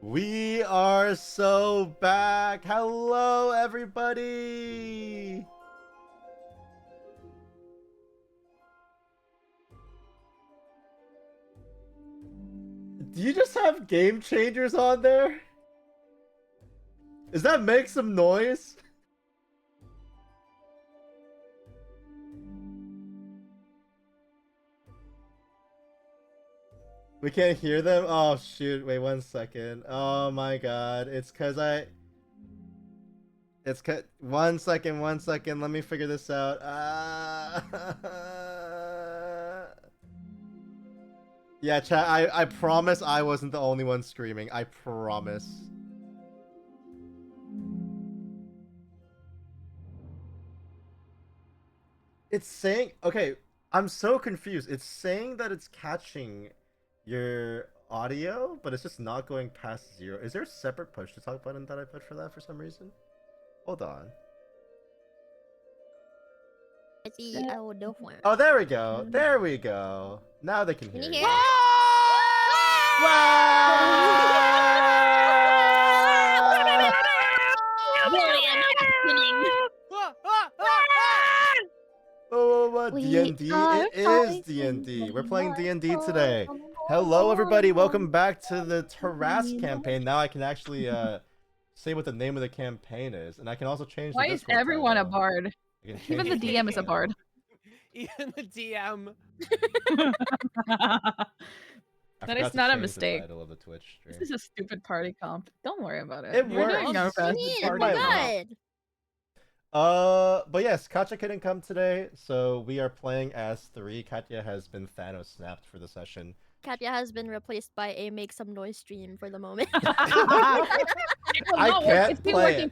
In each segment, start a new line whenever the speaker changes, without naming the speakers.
We are so back. Hello, everybody. Do you just have game changers on there? Does that make some noise? We can't hear them? Oh shoot, wait 1 second. Oh my god, it's cause one second, let me figure this out. Yeah, chat, I promise I wasn't the only one screaming. I promise. It's saying, okay, I'm so confused. It's saying that it's catching your audio, but it's just not going past 0. Is there a separate push to talk button that I put for that for some reason? Hold on. Oh, there we go. There we go. Now they can hear you. Oh, D&D? It is D&D. We're playing D&D today. Hello, everybody. Welcome back to the Tarrasque campaign. Now I can actually say what the name of the campaign is, and I can also change.
Why
the
is everyone
title.
a bard? Even the DM is a bard.
Even the DM.
That is not a mistake.
The title of the Twitch stream.
This is a stupid party comp. Don't worry about it.
It
We're
works.
doing our best.
But yes, Katya couldn't come today, so we are playing as 3. Katya has been Thanos snapped for the session.
Katya has been replaced by a make some noise stream for the moment.
I can't play it.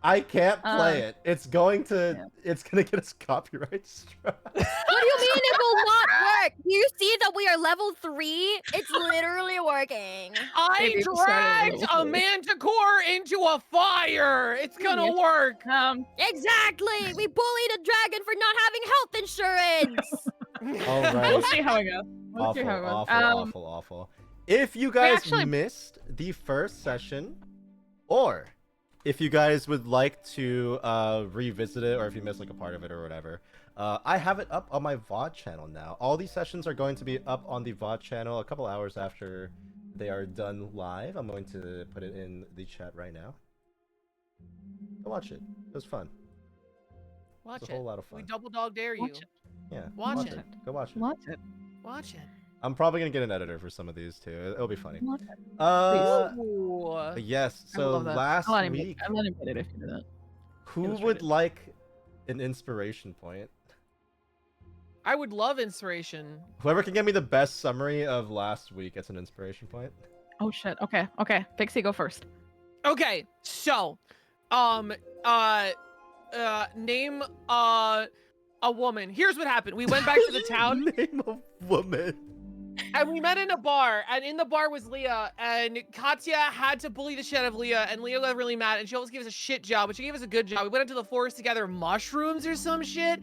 I can't play it. It's going to get us copyright strike.
What do you mean it will not work? Do you see that we are level 3? It's literally working.
I dragged a manticore into a fire. It's gonna work.
Exactly. We bullied a dragon for not having health insurance.
All right.
We'll see how it goes.
Awful. If you guys missed the first session, or if you guys would like to revisit it, or if you missed like a part of it or whatever, I have it up on my VOD channel now. All these sessions are going to be up on the VOD channel a couple hours after they are done live. I'm going to put it in the chat right now. Go watch it. It was fun.
Watch it.
A whole lot of fun.
We double dog dare you.
Yeah.
Watch it.
Go watch it.
Watch it.
Watch it.
I'm probably gonna get an editor for some of these too. It'll be funny. Yes. So last week,
I'm letting it if you do that.
Who would like an inspiration point?
I would love inspiration.
Whoever can give me the best summary of last week gets an inspiration point.
Oh shit. Okay. Pixie, go first.
Okay. So, name a woman. Here's what happened. We went back to the town.
Name a woman.
And we met in a bar, and in the bar was Leah, and Katya had to bully the shit out of Leah, and Leah got really mad, and she always gave us a shit job, but she gave us a good job. We went into the forest to gather mushrooms or some shit.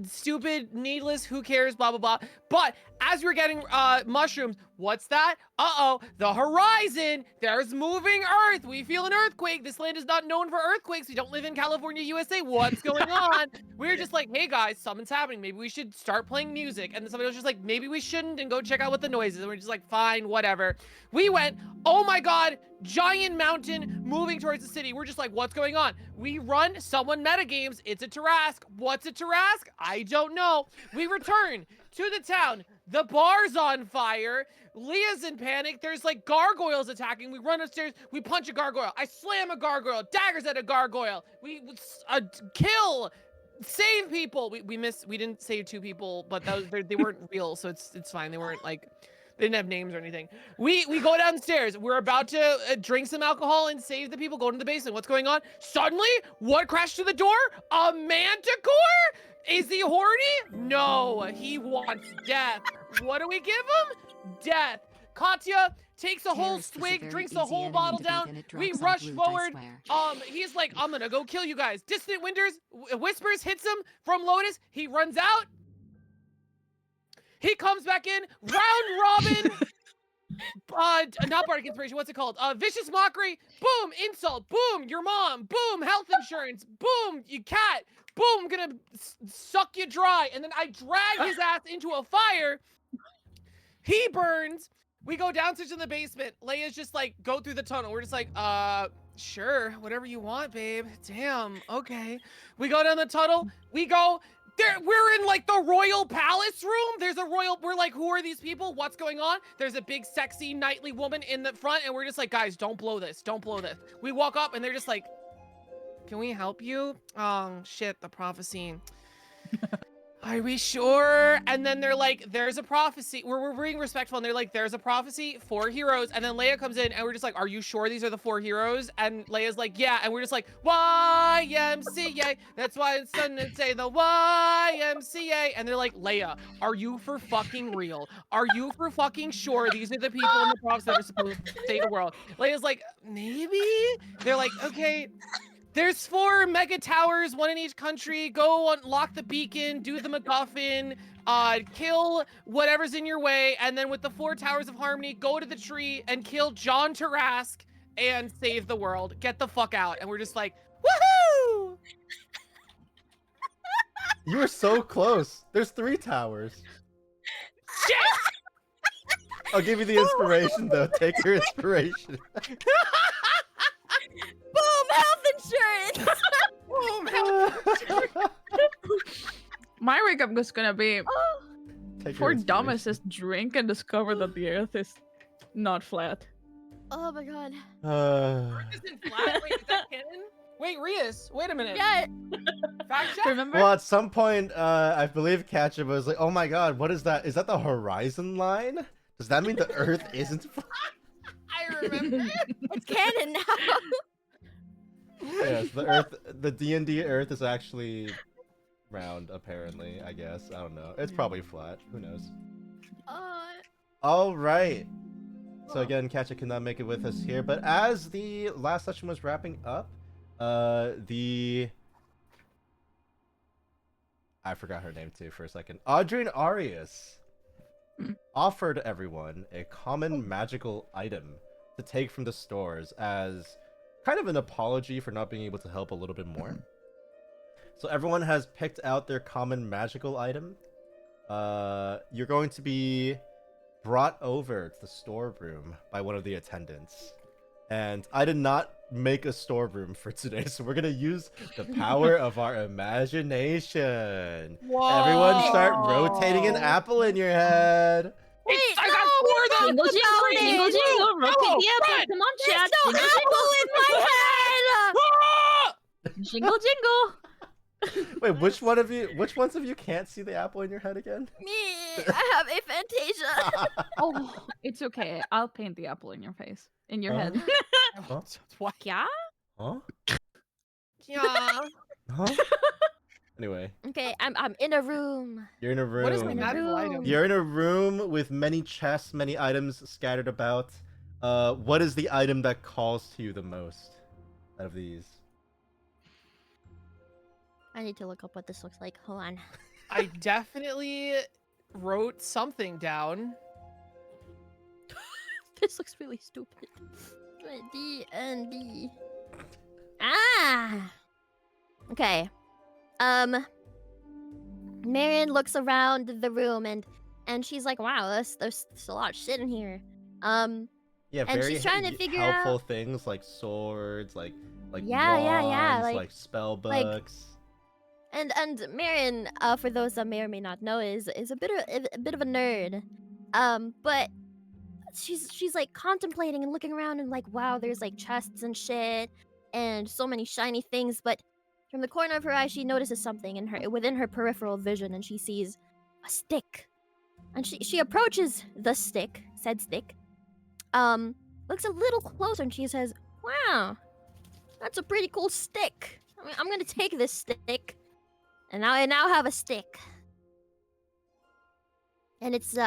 Stupid, needless, who cares, blah, blah, blah. But as we were getting mushrooms, what's that? Uh-oh, the horizon. There's moving earth. We feel an earthquake. This land is not known for earthquakes. We don't live in California, USA. What's going on? We were just like, hey guys, something's happening. Maybe we should start playing music. And then somebody was just like, maybe we shouldn't, and go check out what the noise is. And we're just like, fine, whatever. We went, oh my God, giant mountain moving towards the city. We're just like, what's going on? We run, someone metagames. It's a Tarrasque. What's a Tarrasque? I don't know. We return to the town. The bar's on fire. Leah's in panic. There's like gargoyles attacking. We run upstairs. We punch a gargoyle. I slam a gargoyle. Daggers at a gargoyle. We kill. Save people. We didn't save 2 people, but they weren't real, so it's fine. They weren't like, they didn't have names or anything. We go downstairs. We're about to drink some alcohol and save the people. Go into the basement. What's going on? Suddenly, what crashed through the door? A manticore? Is he horny? No, he wants death. What do we give him? Death. Katya takes a whole swig, drinks the whole bottle down. We rush forward. He's like, I'm gonna go kill you guys. Distant whispers hits him from Lotus. He runs out. He comes back in, round robin. Not bardic inspiration, what's it called? Vicious mockery, boom, insult, boom, your mom, boom, health insurance, boom, you cat, boom, gonna suck you dry. And then I drag his ass into a fire. He burns. We go downstairs in the basement. Leia's just like, go through the tunnel. We're just like, sure, whatever you want, babe. Damn, okay. We go down the tunnel. We go. We're in like the royal palace room. There's a royal, we're like, who are these people? What's going on? There's a big sexy knightly woman in the front, and we're just like, guys, don't blow this. Don't blow this. We walk up and they're just like, can we help you? Oh shit, the prophecy. Are we sure? And then they're like, there's a prophecy. We're being respectful, and they're like, there's a prophecy, 4 heroes. And then Leia comes in, and we're just like, are you sure these are the 4 heroes? And Leia's like, yeah. And we're just like, YMCA. That's why it's fun to say the YMCA. And they're like, Leia, are you for fucking real? Are you for fucking sure these are the people in the prophets that are supposed to save the world? Leia's like, maybe? They're like, okay. There's 4 mega towers, 1 in each country. Go unlock the beacon, do the MacGuffin, kill whatever's in your way, and then with the 4 towers of harmony, go to the tree and kill John Tarrasque and save the world. Get the fuck out. And we're just like, woohoo!
You were so close. There's 3 towers.
Shit!
I'll give you the inspiration though. Take your inspiration.
Boom, health insurance.
Boom, health insurance.
My recap is gonna be
Take
for
your
dumbest
inspiration.
just drink and discover that the earth is not flat.
Oh my God.
Isn't flat? Wait, is that canon? Wait, Rius, wait a minute.
Yeah.
Fact check?
Remember?
Well, at some point, I believe Katya was like, "Oh my God, what is that? Is that the horizon line? Does that mean the Earth isn't flat?"
I remember.
It's canon now.
Yes, the Earth, the D&D Earth is actually round. Apparently, I guess. I don't know. It's probably flat. Who knows? All right. So again, Katya could not make it with us here, but as the last session was wrapping up, I forgot her name too for a second. Audrine Arias offered everyone a common magical item to take from the stores as kind of an apology for not being able to help a little bit more. So everyone has picked out their common magical item. You're going to be brought over to the storeroom by one of the attendants. And I did not make a storeroom for today, so we're gonna use the power of our imagination.
Whoa.
Everyone start rotating an apple in your head.
Wait,
I got 4 of them.
Jingle, jingle, jingle, jingle, rotate the apple.
Fred,
Come on,
There's
chat.
no
Jingle,
apple in my head.
jingle, jingle.
Wait, which ones of you can't see the apple in your head again?
Me, I have aphantasia.
Oh, it's okay. I'll paint the apple in your face, in your head.
Huh?
What?
Yeah?
Huh?
Yeah.
Huh? Anyway.
Okay, I'm in a room.
You're in a room.
What is my
in a
magical
room.
item?
You're in a room with many chests, many items scattered about. What is the item that calls to you the most out of these?
I need to look up what this looks like. Hold on.
I definitely wrote something down.
This looks really stupid. D and D. Ah. Okay. Marion looks around the room and she's like, "Wow, there's a lot of shit in here."
Yeah,
And
very
she's trying to figure
helpful
out-
things like swords, like
Yeah,
wands,
like-
spell
like-
books.
And Marion, for those that may or may not know, is a bit of a nerd. But she's like contemplating and looking around and like, wow, there's like chests and shit and so many shiny things. But from the corner of her eye, she notices something within her peripheral vision, and she sees a stick. And she approaches the stick, said stick. Looks a little closer, and she says, "Wow, that's a pretty cool stick. I mean, I'm gonna take this stick." And now I have a stick. And it's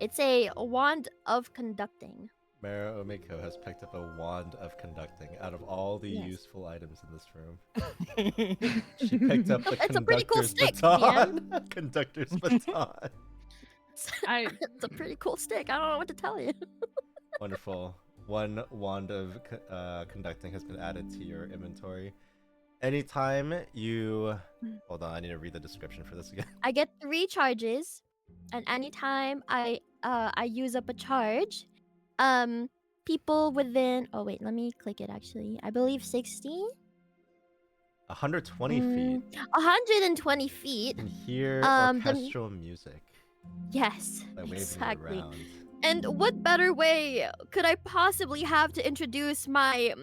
it's a wand of conducting.
Mero Omiko has picked up a wand of conducting out of all the
Yes.
useful items in this room. She picked up the
It's a pretty cool
conductor's
stick,
baton. Conductor's baton.
It's a pretty cool stick. I don't know what to tell you.
Wonderful. One wand of conducting has been added to your inventory. Anytime you... Hold on, I need to read the description for this again.
I get 3 charges, and anytime I use up a charge, people within... Oh wait, let me click it actually. I believe 60?
120 feet.
120 feet.
And hear
the-
orchestral music
Yes,
by waving
exactly.
it around.
And what better way could I possibly have to introduce my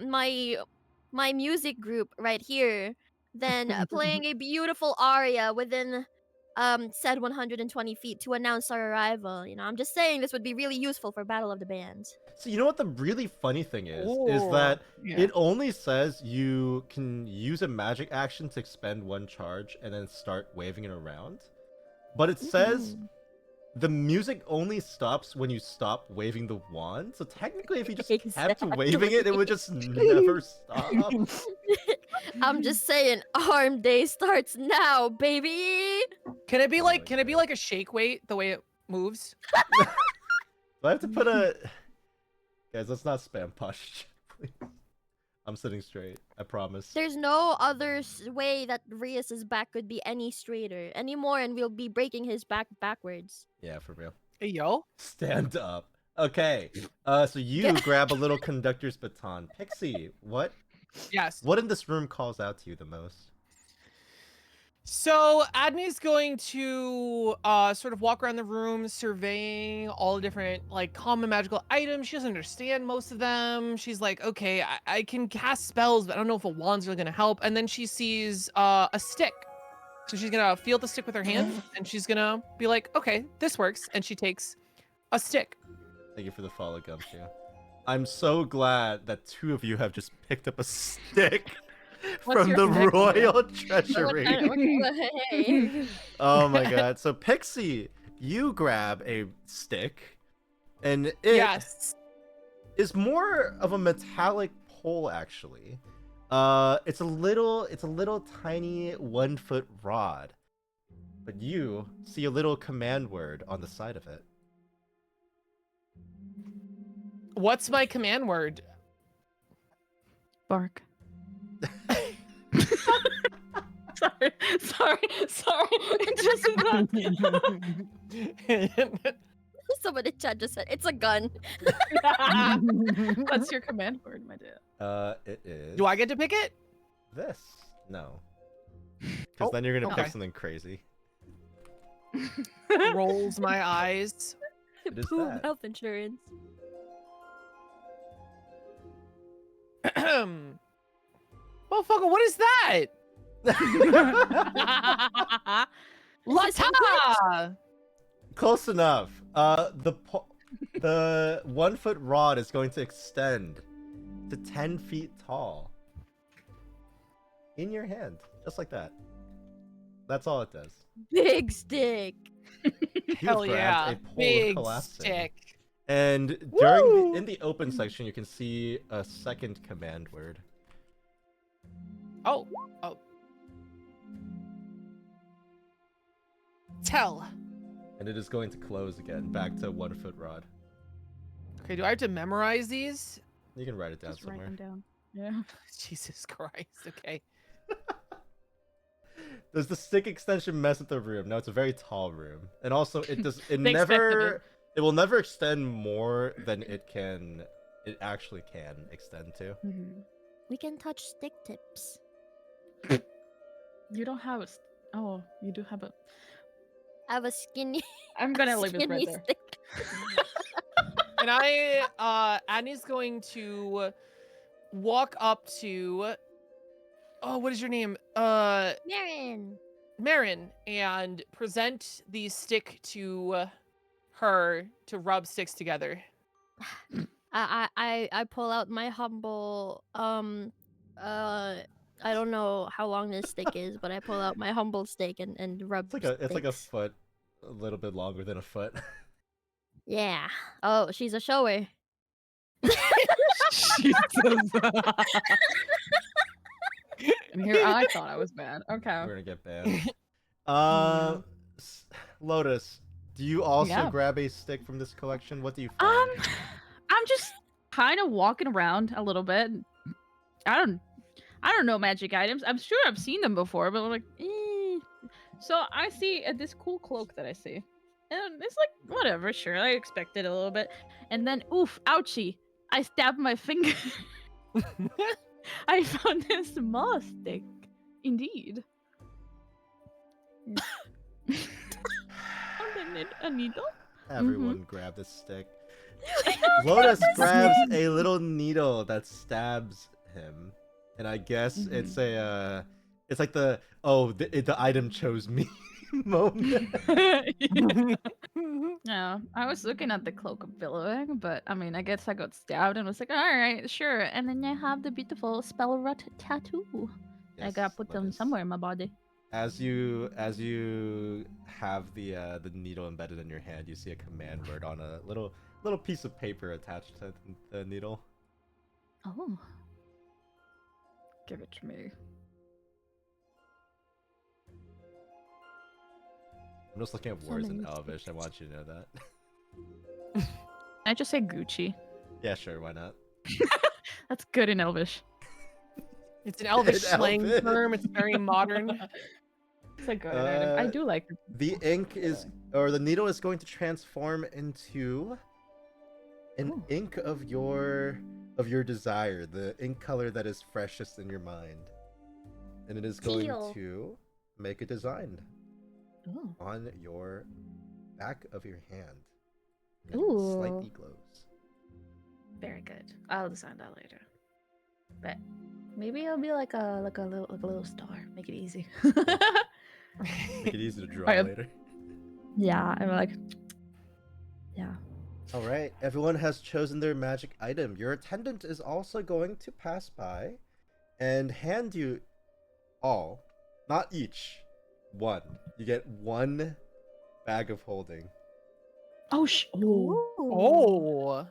music group right here than playing a beautiful aria within said 120 feet to announce our arrival? You know, I'm just saying this would be really useful for Battle of the Bands.
So you know what the really funny thing is
Ooh,
that
yeah.
it only says you can use a magic action to expend 1 charge and then start waving it around. But it says the music only stops when you stop waving the wand. So technically, if you just kept waving it, it would just never stop.
I'm just saying, arm day starts now, baby.
Can it be
Oh
like
my
can it be like a shake weight the way it moves?
Do I have to put a... Guys, let's not spam push, please. I'm sitting straight. I promise.
There's no other way that Rius's back could be any straighter anymore, and we'll be breaking his back backwards.
Yeah, for real.
Hey yo.
Stand up. Okay. So you grab a little conductor's baton. Pixie, what
Yes.
in this room calls out to you the most?
So Adney's going to sort of walk around the room surveying all the different like common magical items. She doesn't understand most of them. She's like, okay, I can cast spells, but I don't know if a wand's really gonna help. And then she sees a stick. So she's gonna feel the stick with her hand and she's gonna be like, okay, this works. And she takes a stick.
Thank you for the follow, Gumshoe. I'm so glad that 2 of you have just picked up a stick
What's
from
your
the
stick?
royal treasury.
Hey.
Oh my god. So Pixie, you grab a stick and it is
Yes.
more of a metallic pole actually. It's a little tiny 1-foot rod. But you see a little command word on the side of it.
What's my command word?
Bark. sorry. Just
Someone in chat just said it's a gun.
What's your command word, my dear?
It is.
Do I get to pick it?
This? No. Because then you're gonna
okay.
pick something crazy.
Rolls my eyes.
It is
Poo
that.
health insurance.
Motherfucker, what is that? Lata!
Close enough. The 1-foot rod is going to extend to 10 feet tall. In your hand. Just like that. That's all it does.
Big stick.
Hell
You've
yeah.
grabbed a pole
Big
of collapsing.
stick.
And in the open section, you can see a second command word.
Oh. Tell.
And it is going to close again, back to 1 foot rod.
Okay, do I have to memorize these?
You can write it down
Just write
somewhere.
them down. Yeah.
Jesus Christ. Okay.
Does the stick extension mess with the room? No, it's a very tall room. And also it does it
They expected
it will never extend more than it actually can extend to.
We can touch stick tips.
You don't have a. Oh, you do have a.
I have a skinny.
I'm gonna leave it
skinny
right there.
stick.
And Annie's going to walk up to, oh, what is your name? Marin, and present the stick to her to rub sticks together.
I pull out my humble I don't know how long this stick is, but I pull out my humble stick and rub
It's like a
sticks.
foot, a little bit longer than a foot.
Yeah. Oh, she's a shower.
Jesus. And here I thought I was bad. Okay.
We're gonna get banned.
No.
Lotus, do you also
Yeah.
grab a stick from this collection? What do you find?
I'm just kind of walking around a little bit. I don't know magic items. I'm sure I've seen them before, but I'm like, eh. So I see this cool cloak that I see, and it's like whatever, sure. I expected a little bit, and then oof, ouchie! I stabbed my finger. I found a small stick, indeed. A needle.
Everyone grab this stick. Lotus grabs a little needle that stabs him, and I guess it's like the item chose me moment.
No, I was looking at the cloak of billowing, but I mean, I guess I got stabbed and was like, all right, sure. And then I have the beautiful spell rot tattoo. I
Yes,
gotta put them
Lotus.
somewhere in my body.
As you have the needle embedded in your hand, you see a command word on a little piece of paper attached to the needle.
Oh, give it to me.
I'm just looking at words in
Summon
Elvish. I want you to know that.
I just say Gucci.
Yeah, sure, why not?
That's good in Elvish.
It's an Elvish
In
slang
Elvish.
term. It's very modern.
It's a good item. I do like it.
The ink is, or the needle is going to transform into an ink of your desire, the ink color that is freshest in your mind, and it is going
Teal.
to make a design
Ooh.
on your back of your hand. It
Ooh.
slightly glows.
Very good. I'll design that later. But maybe it'll be like a little star. Make it easy.
Make it easy to draw
Alright.
later.
Yeah, I'm like, yeah.
All right, everyone has chosen their magic item. Your attendant is also going to pass by and hand you all, not each, one. You get one bag of holding.
Oh,
Oh.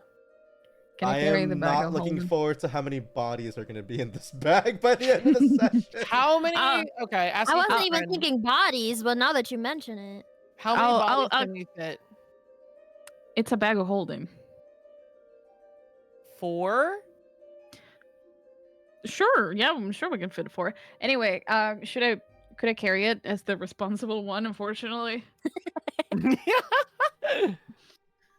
Can I
I
carry
am
the bag
not
of
looking
holding?
forward to how many bodies are going to be in this bag by the end of the session.
How many? Okay, ask
I
me
wasn't
a
even
friend.
thinking bodies, but now that you mention it.
How many
I'll-
bodies can we fit?
It's a bag of holding.
4?
Sure, yeah, I'm sure we can fit 4. Anyway, could I carry it as the responsible one, unfortunately?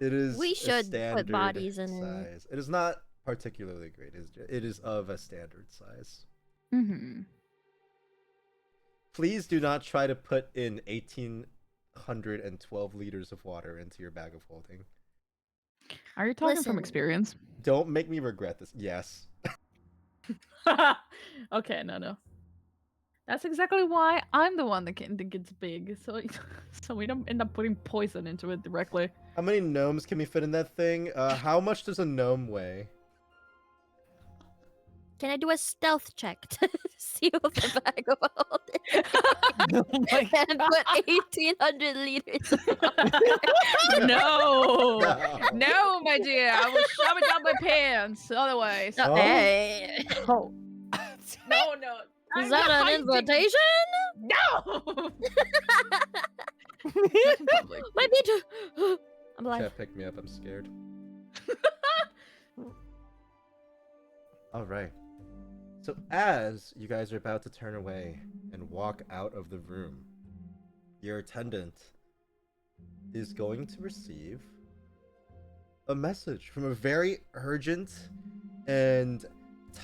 It is
We
a
should put
standard
bodies in it.
size. It is not particularly great. It is of a standard size.
Mm-hmm.
Please do not try to put in 1,812 liters of water into your bag of holding.
Are you talking
Listen.
from experience?
Don't make me regret this. Yes.
Okay, no. That's exactly why I'm the one that gets big, so we don't end up putting poison into it directly.
How many gnomes can we fit in that thing? How much does a gnome weigh?
Can I do a stealth check to seal the bag of holding?
Oh my
And put 1,800 liters of
No. No, my dear. I will shove it down my pants. Otherwise.
No,
Oh.
hey.
Oh.
No, no.
Is that an invitation?
No.
My beach. I'm alive.
Can't pick me up. I'm scared. All right. So as you guys are about to turn away and walk out of the room, your attendant is going to receive a message from a very urgent and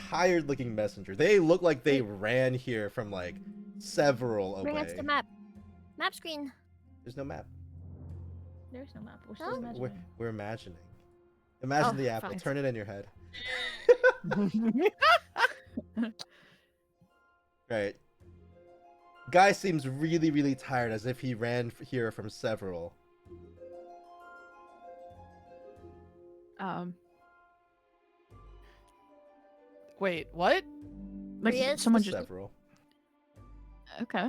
tired-looking messenger. They look like they ran here from like several
Bring
away.
us the map. Map screen.
There's no map.
There's no map. We're
Huh?
still imagining.
We're imagining. Imagine
Oh,
the apple.
fine.
Turn it in your head. Right. Guy seems really, really tired, as if he ran here from several.
Wait, what?
Like
Rius?
someone just.
Several.
Okay.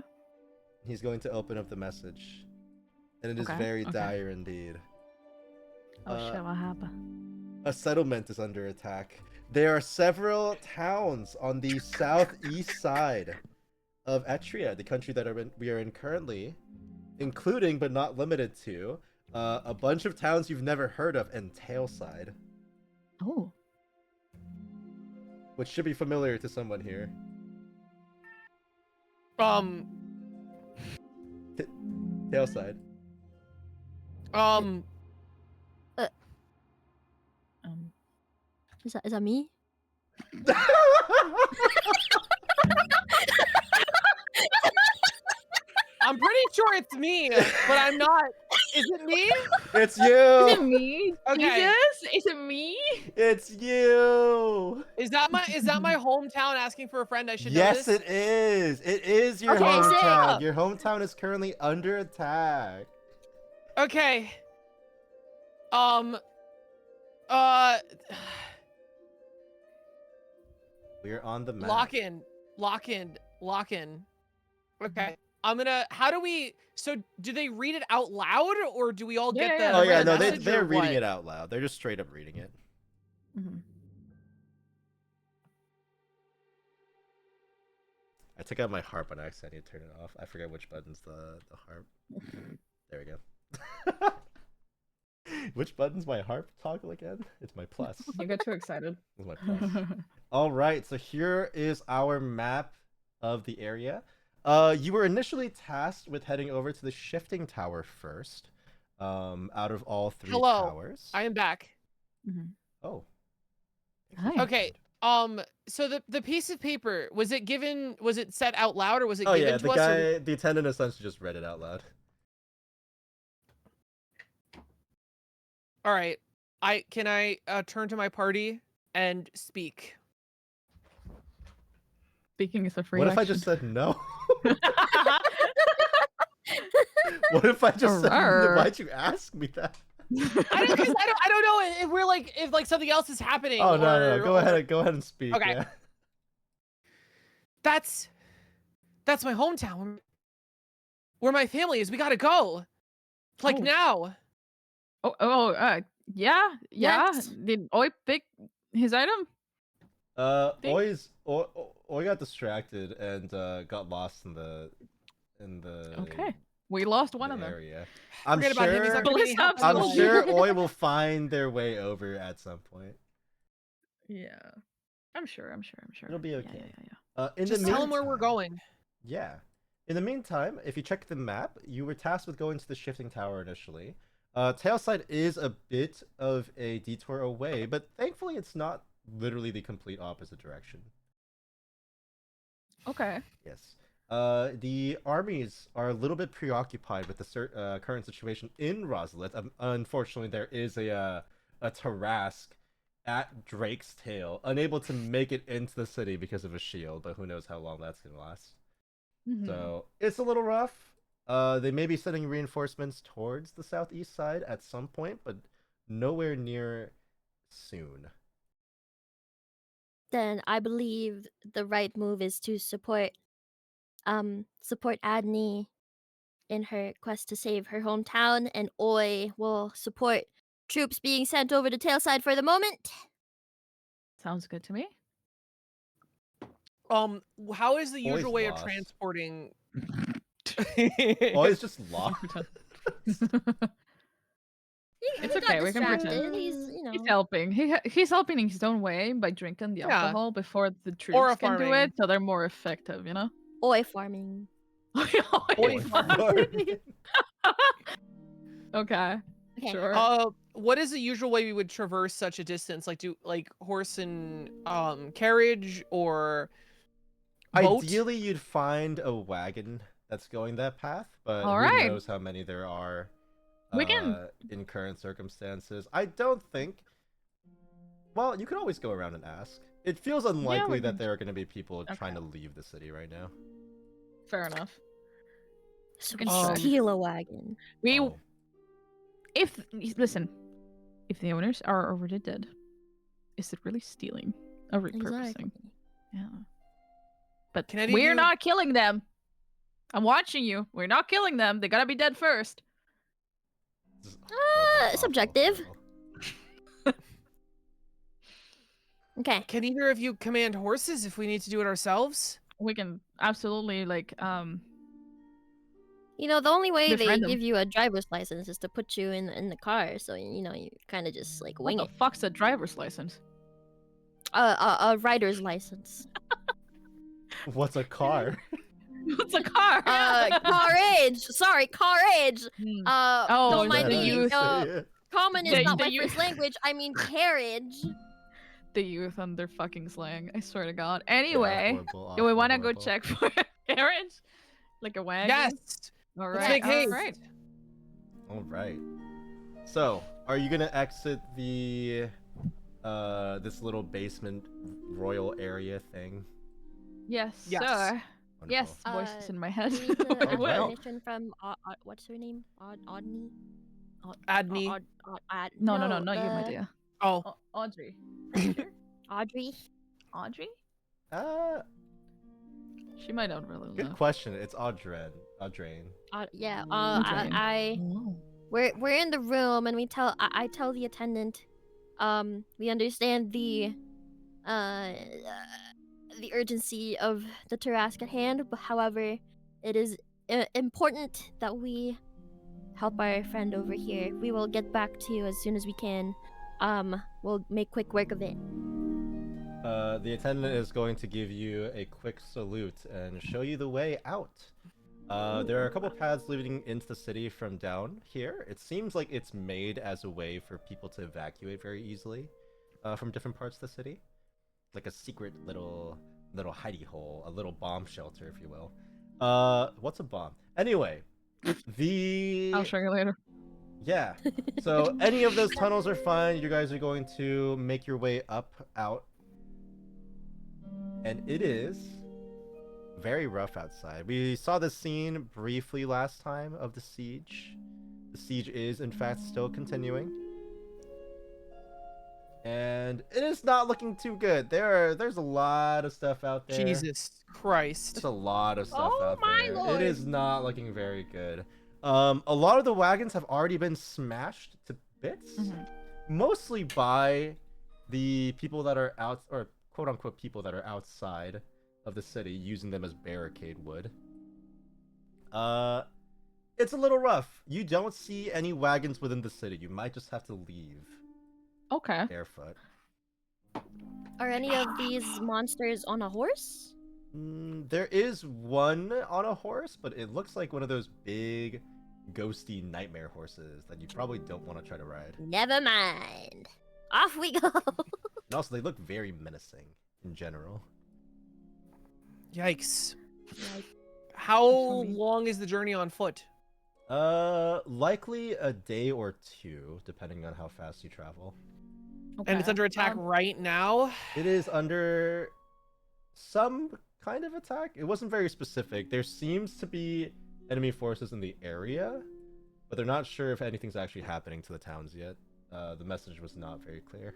He's going to open up the message, and it is
Okay,
very
okay.
dire indeed.
Oh shit! What happened?
A settlement is under attack. There are several towns on the southeast side of Etria, the country that we are in currently, including but not limited to a bunch of towns you've never heard of in Tailside,
Oh.
which should be familiar to someone here. Tailside.
Um.
Is that me?
I'm pretty sure it's me, but I'm not. Is it me?
It's
Is it
you.
me?
Okay.
Jesus? Is it me?
It's you.
Is that my hometown asking for a friend? I should know
Yes,
this.
it is. It is your
Okay,
hometown.
sick.
Your hometown is currently under attack.
Okay.
We're on the map.
Lock in. Okay. How do we, so do they read it out loud or do we all get the
Yeah,
Oh yeah,
the
no,
message
they're
or
reading
what?
it out loud. They're just straight up reading it.
Mm-hmm.
I took out my harp on accident. I need to turn it off. I forget which button's the harp. There we go. Which button's my harp toggle again? It's my plus.
You got too excited.
It's my plus. All right, so here is our map of the area. You were initially tasked with heading over to the shifting tower first. Out of all three towers.
I am back.
Oh.
Hi.
Okay. So the piece of paper, was it said out loud or was it
Oh
given
yeah,
to
the
us?
the attendant essentially just read it out loud.
All right. Can I turn to my party and speak?
Speaking is a free
What if I
action.
just said no? What if I just said,
Arr.
why'd you ask me that?
I don't know if we're like, if like something else is happening.
Oh no,
or-
go ahead and speak.
Okay.
Yeah.
That's my hometown. Where my family is. We gotta go. Like
Oh.
now.
Yeah.
Yes.
Did Oi pick his item? Think?
Oi got distracted and got lost in the
Okay. We lost one
the
of them.
area. I'm
Forget about him. He's not
sure.
gonna be
Bliss
helpful.
I'm
Absolutely.
sure Oi will find their way over at some point.
Yeah. I'm sure.
It'll be
Yeah,
okay.
yeah.
In
Just
the
tell them where we're
meantime-
going.
Yeah. In the meantime, if you check the map, you were tasked with going to the shifting tower initially. Tailside is a bit of a detour away, but thankfully it's not literally the complete opposite direction.
Okay.
Yes. The armies are a little bit preoccupied with the current situation in Rosalit. Unfortunately, there is a Tarrasque at Drake's Tail, unable to make it into the city because of a shield, but who knows how long that's going to last.
Mhm.
So it's a little rough. They may be sending reinforcements towards the southeast side at some point, but nowhere near soon.
then I believe the right move is to support Adney in her quest to save her hometown, and Oi will support troops being sent over to Tailside for the moment.
Sounds good to me.
How is the
Always
usual way of
lost.
transporting?
Always just lost.
It's
He got
okay, we can pretend.
distracted. He's, you know.
He's helping. He's helping in his own way by drinking the
Yeah.
alcohol before the
Or
troops can do
farming.
it, so they're more effective, you know?
Oi farming.
Oi farming.
Okay,
Okay.
sure.
What is the usual way we would traverse such a distance? Like, do horse and carriage or boat?
Ideally, you'd find a wagon that's going that path, but
All
who
right.
knows how many there are
We can-
in current circumstances. I don't think... Well, you could always go around and ask. It feels unlikely
we
that
can-
there are going to be people trying to
Okay.
leave the city right now.
Fair enough.
So
can
we
try.
steal a wagon.
We
Oh.
listen, if the owners are already dead, is it really stealing or repurposing?
Exactly.
Yeah. But
Can any of
we're
you-
not killing them. I'm watching you. We're not killing them. They gotta be dead first.
This is awful,
subjective.
horrible.
Okay.
Can either of you command horses if we need to do it ourselves?
We can absolutely
You know, the only way they
Befriend them.
give you a driver's license is to put you in the car, so you know you kind of just like
what
wing
the
it.
fuck's a driver's license?
A rider's license.
What's a car?
It's a car.
Carriage. Sorry, carriage.
Hmm.
No,
Oh,
my
the
name.
youth.
Common is
The-
not
the
my
youth.
first language. I mean carriage.
The youth and their fucking slang. I swear to God. Anyway,
Horrible,
do we
awful,
want to go
horrible.
check for a carriage? Like a wagon?
Yes.
All
Let's
right.
make haste.
All right.
All right. So, are you gonna exit the this little basement royal area thing?
Yes,
Yes.
sir. Yes,
Wonderful.
voices in my head.
We need to
I
ask
will.
permission from what's her name? Odney.
Adney.
No, not you, my
the-
dear.
Oh.
Audrey.
Audrey.
Audrey?
Uh,
She might not really
good
know.
question. It's Audrain.
Yeah.
Audrey.
We're in the room and I tell the attendant, we understand the urgency of the Tarrasque at hand, but however, it is important that we help our friend over here. We will get back to you as soon as we can. We'll make quick work of it.
The attendant is going to give you a quick salute and show you the way out. There are a couple paths leading into the city from down here. It seems like it's made as a way for people to evacuate very easily from different parts of the city. Like a secret little hidey hole, a little bomb shelter, if you will. What's a bomb? Anyway,
I'll show you later.
yeah. So any of those tunnels are fine. You guys are going to make your way out. And it is very rough outside. We saw the scene briefly last time of the siege. The siege is, in fact, still continuing. And it is not looking too good. There's a lot of stuff out there.
Jesus Christ.
There's a lot of stuff
Oh
out
my
there.
lord.
It is not looking very good. A lot of the wagons have already been smashed to bits, mostly by the people that are out, or quote-unquote people that are outside of the city, using them as barricade wood. It's a little rough. You don't see any wagons within the city. You might just have to leave
Okay.
barefoot.
Are any of these monsters on a horse?
There is one on a horse, but it looks like one of those big, ghosty nightmare horses that you probably don't want to try to ride.
Never mind. Off we go.
And also, they look very menacing in general.
Yikes.
Like,
How
Zombie.
long is the journey on foot?
Likely a day or two, depending on how fast you travel.
Okay.
And it's under attack right now?
It is under some kind of attack. It wasn't very specific. There seems to be enemy forces in the area, but they're not sure if anything's actually happening to the towns yet. The message was not very clear.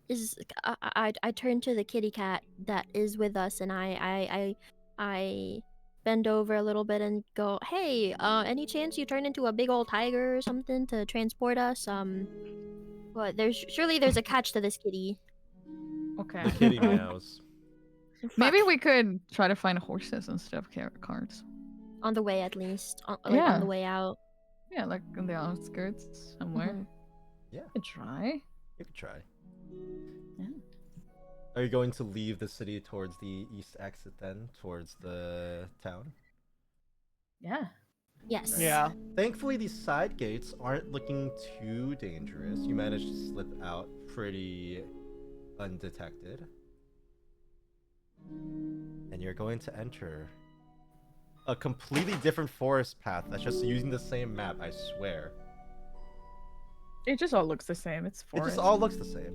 is I turn to the kitty cat that is with us, and I bend over a little bit and go, "Hey, any chance you turn into a big old tiger or something to transport us? What? Surely there's a catch to this kitty."
Okay.
The kitty meows.
Maybe
Fuck.
we could try to find horses instead of carts.
On the way, at least. Like
Yeah.
on the way out.
Yeah, like on the outskirts somewhere.
Mhm.
Yeah.
Could try.
You could try.
Yeah.
Are you going to leave the city towards the east exit then? Towards the town?
Yeah.
Yes.
Yeah.
Thankfully, these side gates aren't looking too dangerous. You managed to slip out pretty undetected. And you're going to enter a completely different forest path that's just using the same map, I swear.
It just all looks the same. It's
It
forest.
just all looks the same.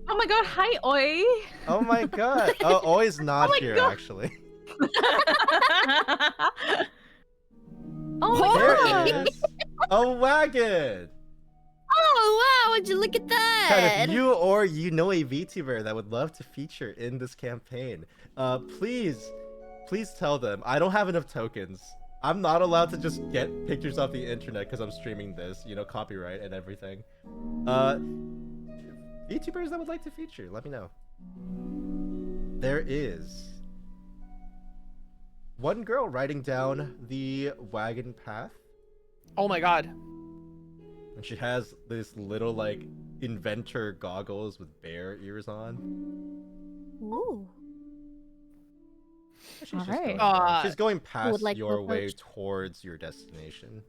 Oh my god, hi Oi!
Oh my god. Oh, Oi's not
my
here,
God.
actually.
Oh my god!
There is a wagon!
Oh wow! Would you look at that?
And if you or you know a VTuber that would love to feature in this campaign, please tell them. I don't have enough tokens. I'm not allowed to just get pictures off the internet because I'm streaming this, you know, copyright and everything. VTubers that would like to feature, let me know. There is one girl riding down the wagon path,
Oh my god.
and she has this little, like, inventor goggles with bear ears on.
Ooh.
She's
All
just
right.
going, she's going past
like to
your way
approach?
towards your destination.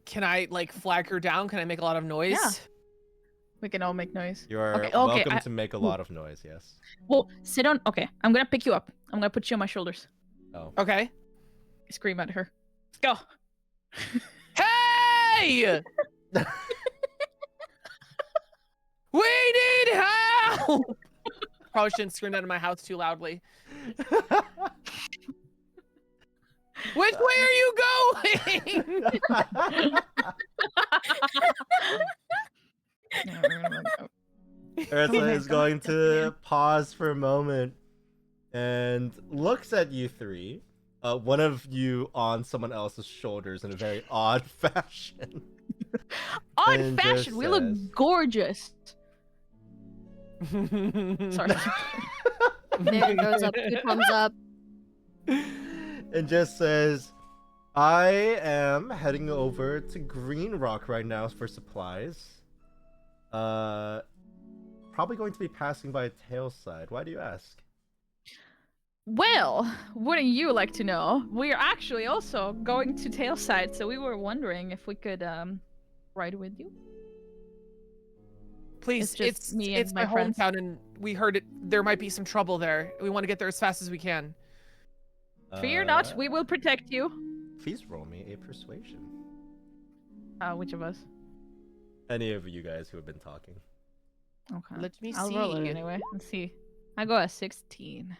Can I like flag her down? Can I make a lot of noise?
Yeah. We can all make noise.
You're
Okay,
welcome to make a lot of noise, yes.
Well, sit on. Okay, I'm gonna pick you up. I'm gonna put you on my shoulders.
Oh.
Okay.
Scream at her. Go.
Hey! We need help! Probably shouldn't scream that in my house too loudly. Which way are you going?
Yeah, we're gonna run out.
Ursula is going to pause for a moment and looks at you three. One of you on someone else's shoulders in a very odd fashion.
Odd
And
fashion.
just
We look
says-
gorgeous. Sorry.
Mary goes up, two thumbs up.
And just says, I am heading over to Green Rock right now for supplies. Probably going to be passing by Tailside. Why do you ask?
Well, wouldn't you like to know? We're actually also going to Tailside, so we were wondering if we could ride with you.
Please,
It's just me and
it's
my
my
friends.
hometown, and we heard it. There might be some trouble there. We want to get there as fast as we can.
Fear not, we will protect you.
Please roll me a persuasion.
Which of us?
Any of you guys who have been talking.
Okay.
Let me
I'll
see.
roll it anyway. Let's see. I go at 16.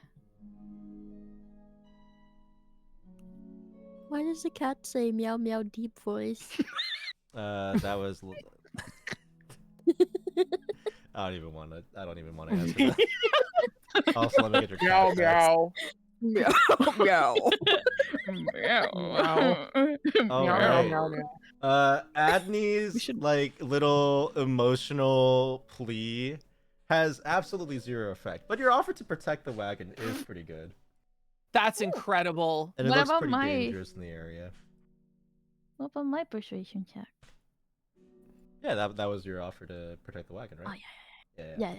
Why does the cat say meow meow deep voice?
That was. I don't even want to answer that. Also, let me get your
Meow
cat stats.
meow.
Meow.
Meow.
All
Meow,
right.
meow, meow.
Adney's
We should-
like little emotional plea has absolutely zero effect, but your offer to protect the wagon is pretty good,
That's incredible.
and it
What
looks
about
pretty
my-
dangerous in the area.
What about my persuasion check?
Yeah, that was your offer to protect the wagon, right?
Oh,
yeah.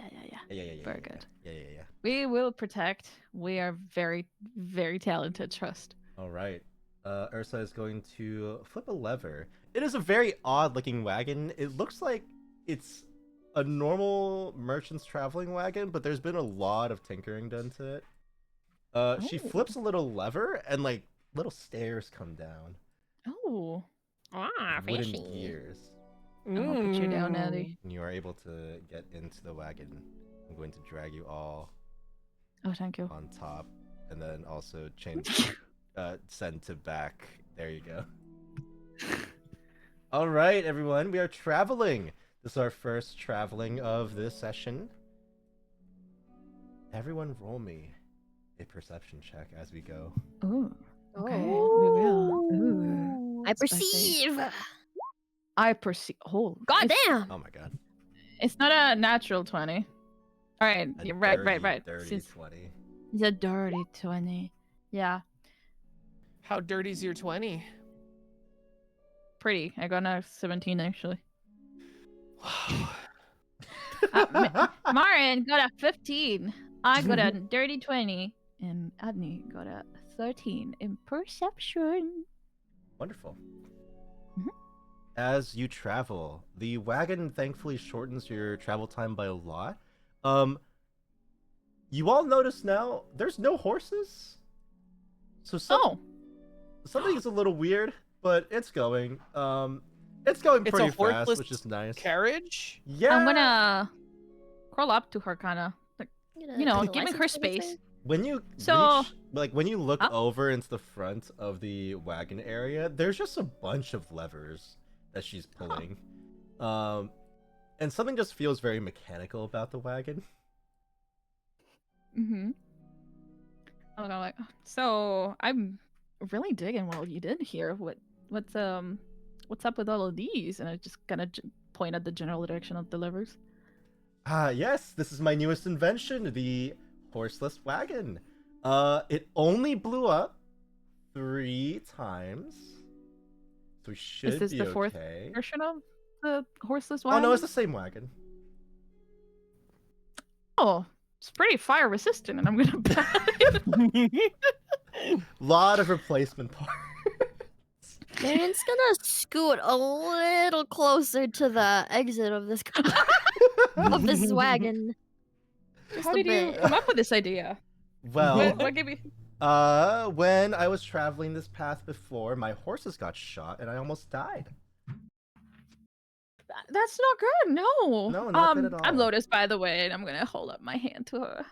yeah. Very good.
Yeah.
We will protect. We are very, very talented. Trust.
All right. Ursa is going to flip a lever. It is a very odd-looking wagon. It looks like it's a normal merchant's traveling wagon, but there's been a lot of tinkering done to it. She
Oh.
flips a little lever, and like little stairs come down.
Oh.
Ah,
Wooden
fishy.
gears.
I'll put you down, Eddie.
And you are able to get into the wagon. I'm going to drag you all
Oh, thank you.
on top, and then also change, send to back. There you go. All right, everyone, we are traveling. This is our first traveling of this session. Everyone roll me a perception check as we go.
Ooh. Okay, we will. Ooh.
I perceive.
I perceive. Oh,
God damn.
Oh my god.
It's not a natural 20. All right,
A
you're right.
Dirty 20.
It's a dirty 20. Yeah,
How dirty's your 20?
pretty. I got a 17 actually. Marin got a 15. I got a dirty 20. And Adney got a 13 in perception.
Wonderful.
Mhm.
As you travel, the wagon thankfully shortens your travel time by a lot. You all notice now there's no horses. So something's a little weird, but it's going. It's going pretty fast,
horseless
which is nice.
Carriage?
Yeah.
I'm gonna crawl up to her, kind of like,
You
know, giving her space.
When you when you look over into the front of the wagon area, there's just a bunch of levers that she's pulling. And something just feels very mechanical about the wagon.
Mm-hmm. I'm like, so I'm really digging what you did here. What's up with all of these? And I just kind of point at the general direction of the levers.
Yes, this is my newest invention, the horseless wagon. It only blew up 3 times, so we should
Is this
be
the fourth
okay.
version of the horseless wagon?
Oh no, it's the same wagon.
Oh, it's pretty fire resistant, and I'm gonna bet.
Lot of replacement parts.
Marin's gonna scoot a little closer to the exit of this of this wagon.
How did you come up with this idea?
Well,
What gave you?
when I was traveling this path before, my horses got shot and I almost died.
That's not good. No.
No, not good at all.
I'm Lotus, by the way, and I'm gonna hold up my hand to her.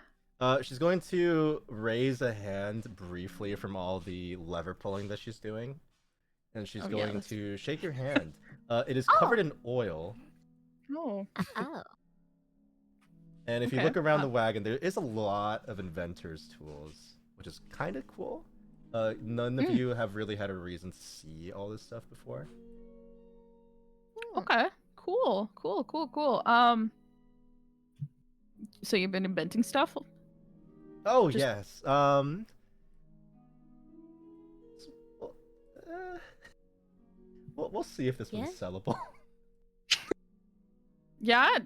She's going to raise a hand briefly from all the lever pulling that she's doing. And she's going to shake your hand. It is covered in oil.
Oh.
Oh.
And if you look around the wagon, there is a lot of inventor's tools, which is kind of cool. None of you have really had a reason to see all this stuff before.
Okay. Cool. So you've been inventing stuff?
Oh, yes. We'll see if this one's sellable.
Yeah.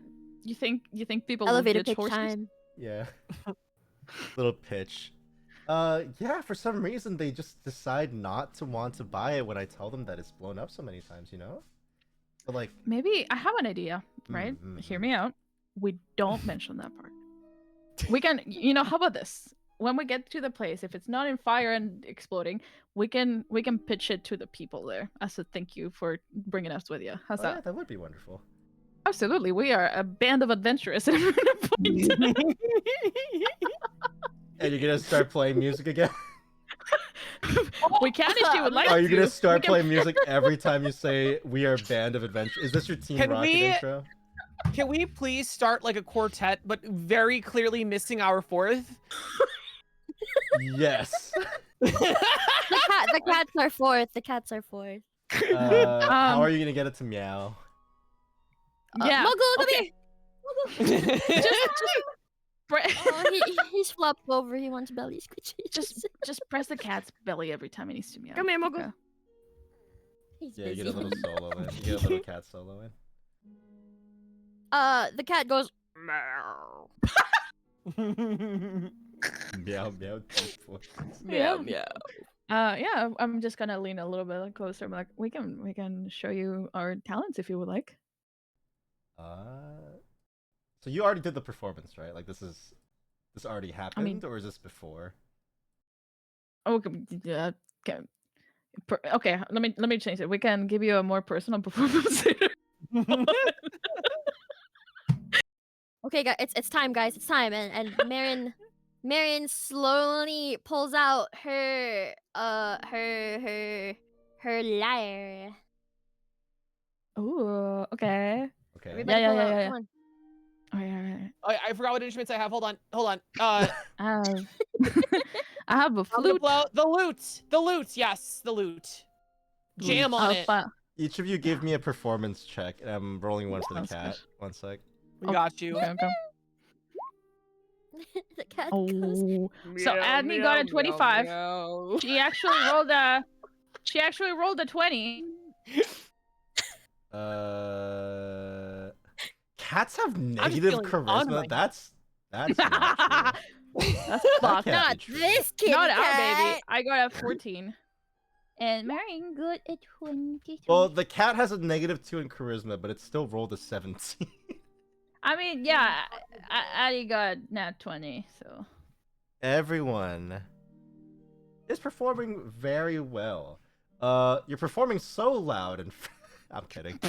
You think people
Elevator
will ditch
pitch
horses?
time.
Yeah. Little pitch. Yeah, for some reason they just decide not to want to buy it when I tell them that it's blown up so many times, you know? But like
Maybe I have an idea, right? Hear me out. We don't mention that part. We can, how about this? When we get to the place, if it's not in fire and exploding, we can pitch it to the people there as a thank you for bringing us with you. How's that?
Yeah, that would be wonderful.
Absolutely, we are a band of adventurers. And
you're gonna start playing music again?
We can if you would like.
Are you gonna start playing music every time you say we are a band of adventure? Is this your Team Rocket intro?
Can we please start like a quartet, but very clearly missing our fourth?
Yes.
The cats are fourth. The cats are fourth.
How are you gonna get it to meow?
Yeah.
Mogul, come here.
just
He's flopped over. He wants belly squishy.
just press the cat's belly every time he needs to meow.
Come here, Mogul.
Okay.
He's
Yeah,
busy.
you get a little solo in. You get a little cat solo in.
The cat goes meow.
Meow meow.
Meow meow. Yeah, I'm just gonna lean a little bit closer. I'm like, we can show you our talents if you would like.
So you already did the performance, right? Like this already happened, or is this before?
Okay, yeah. Okay, let me change it. We can give you a more personal performance.
Okay, guys, it's time, guys. It's time, and Marion slowly pulls out her lyre.
Ooh, okay.
Okay.
Everybody
Yeah,
pull
yeah,
out.
yeah,
Come on.
Alright.
I forgot what instruments I have. Hold on.
I have I have a
I'm gonna
flute.
blow the lute. The lute. Yes, the lute. Jam on it.
Each of you give me a performance check, and I'm rolling one for the
Sounds
cat.
good.
One sec.
We got you.
Okay.
The cat goes.
Oh, so Adney got a 25. She actually rolled a 20.
Cats have
feeling
negative
on
charisma.
right
That's not true.
That's
That
fucked.
can't
Not
be true.
this kitty
Not our
cat.
baby. I got a 14. And Marion got a 20.
Well, the cat has a -2 in charisma, but it still rolled a 17.
I mean, yeah, Addie got nat 20, so.
Everyone is performing very well. You're performing so loud and I'm kidding.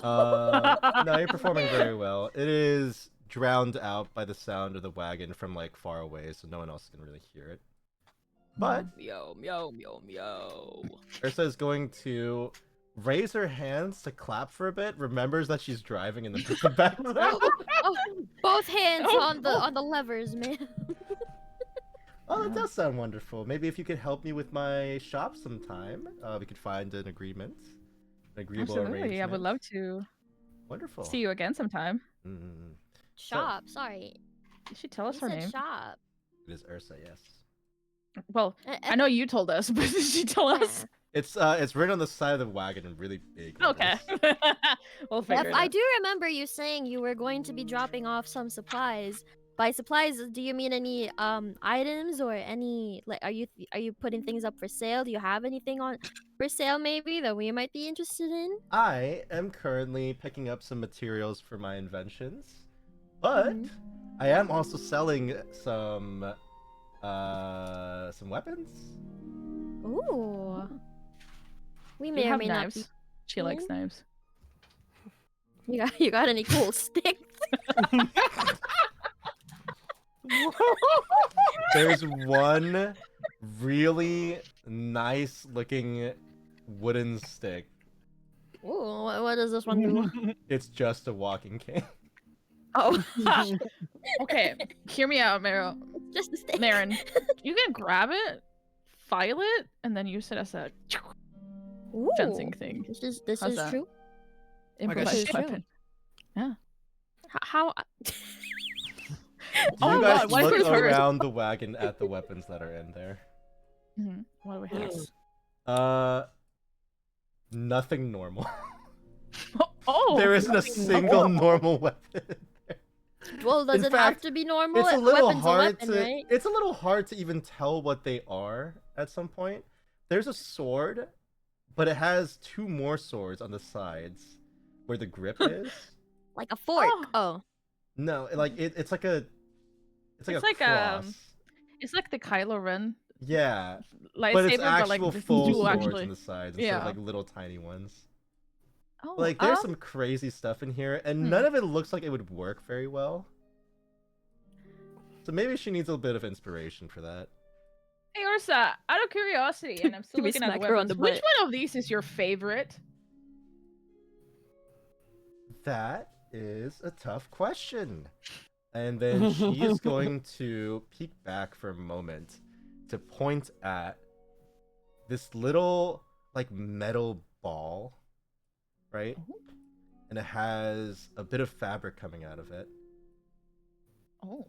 No, you're performing very well. It is drowned out by the sound of the wagon from like far away, so no one else can really hear it. But
Meow, meow, meow, meow.
Ursa is going to raise her hands to clap for a bit. Remembers that she's driving in the background.
Oh, both hands on the levers, man.
Oh, that does sound wonderful. Maybe if you could help me with my shop sometime, we could find an agreement. An agreeable
Absolutely,
arrangement.
I would love to
Wonderful.
see you again sometime.
Mm.
Shop. Sorry.
You should tell us
You
her
said
name.
shop.
It is Ursa, yes.
Well, I know you told us, but did she tell us?
It's written on the side of the wagon in really big
Okay.
letters.
We'll figure it
I
out.
do remember you saying you were going to be dropping off some supplies. By supplies, do you mean any items or any like are you putting things up for sale? Do you have anything on for sale maybe that we might be interested in?
I am currently picking up some materials for my inventions, but I am also selling some weapons.
Ooh. We
You
may or
have
may
knives.
not be.
She likes knives.
You got any cool sticks?
There's one really nice looking wooden stick.
Ooh, what does this one do?
It's just a walking cane.
Oh,
Okay, hear me out, Mero.
just a stick.
Marin, you can grab it, file it, and then use it as a
Ooh,
fencing thing.
This
How's
is
that?
true.
Improvised
shit.
weapon. Yeah.
How?
Do
Oh
you
my
guys
God, what
look
is hers?
around the wagon at the weapons that are in there?
What do we have?
Nothing normal.
Oh!
There isn't a single normal weapon.
Well, does
In
it
fact,
have to be normal?
It's a little
Weapon's
hard
a weapon,
to.
right?
It's a little hard to even tell what they are at some point. There's a sword, but it has 2 more swords on the sides where the grip is.
Like a fork.
Oh.
Oh.
No, like it's like a. It's like
It's
a
like,
cross.
It's like the Kylo Ren
Yeah,
lightsaber,
but it's
like
actual
the
full
dual,
swords
actually.
on the sides instead
Yeah.
of like little tiny ones.
Oh,
Like there's some crazy stuff in here, and none of it looks like it would work very well. So maybe she needs a bit of inspiration for that.
Hey Ursa, out of curiosity, and I'm still
Can we
looking at the
smack her on
weapons,
the
which
butt?
one of these is your favorite?
That is a tough question. And then she is going to peek back for a moment to point at this little like metal ball, right? And it has a bit of fabric coming out of it.
Oh.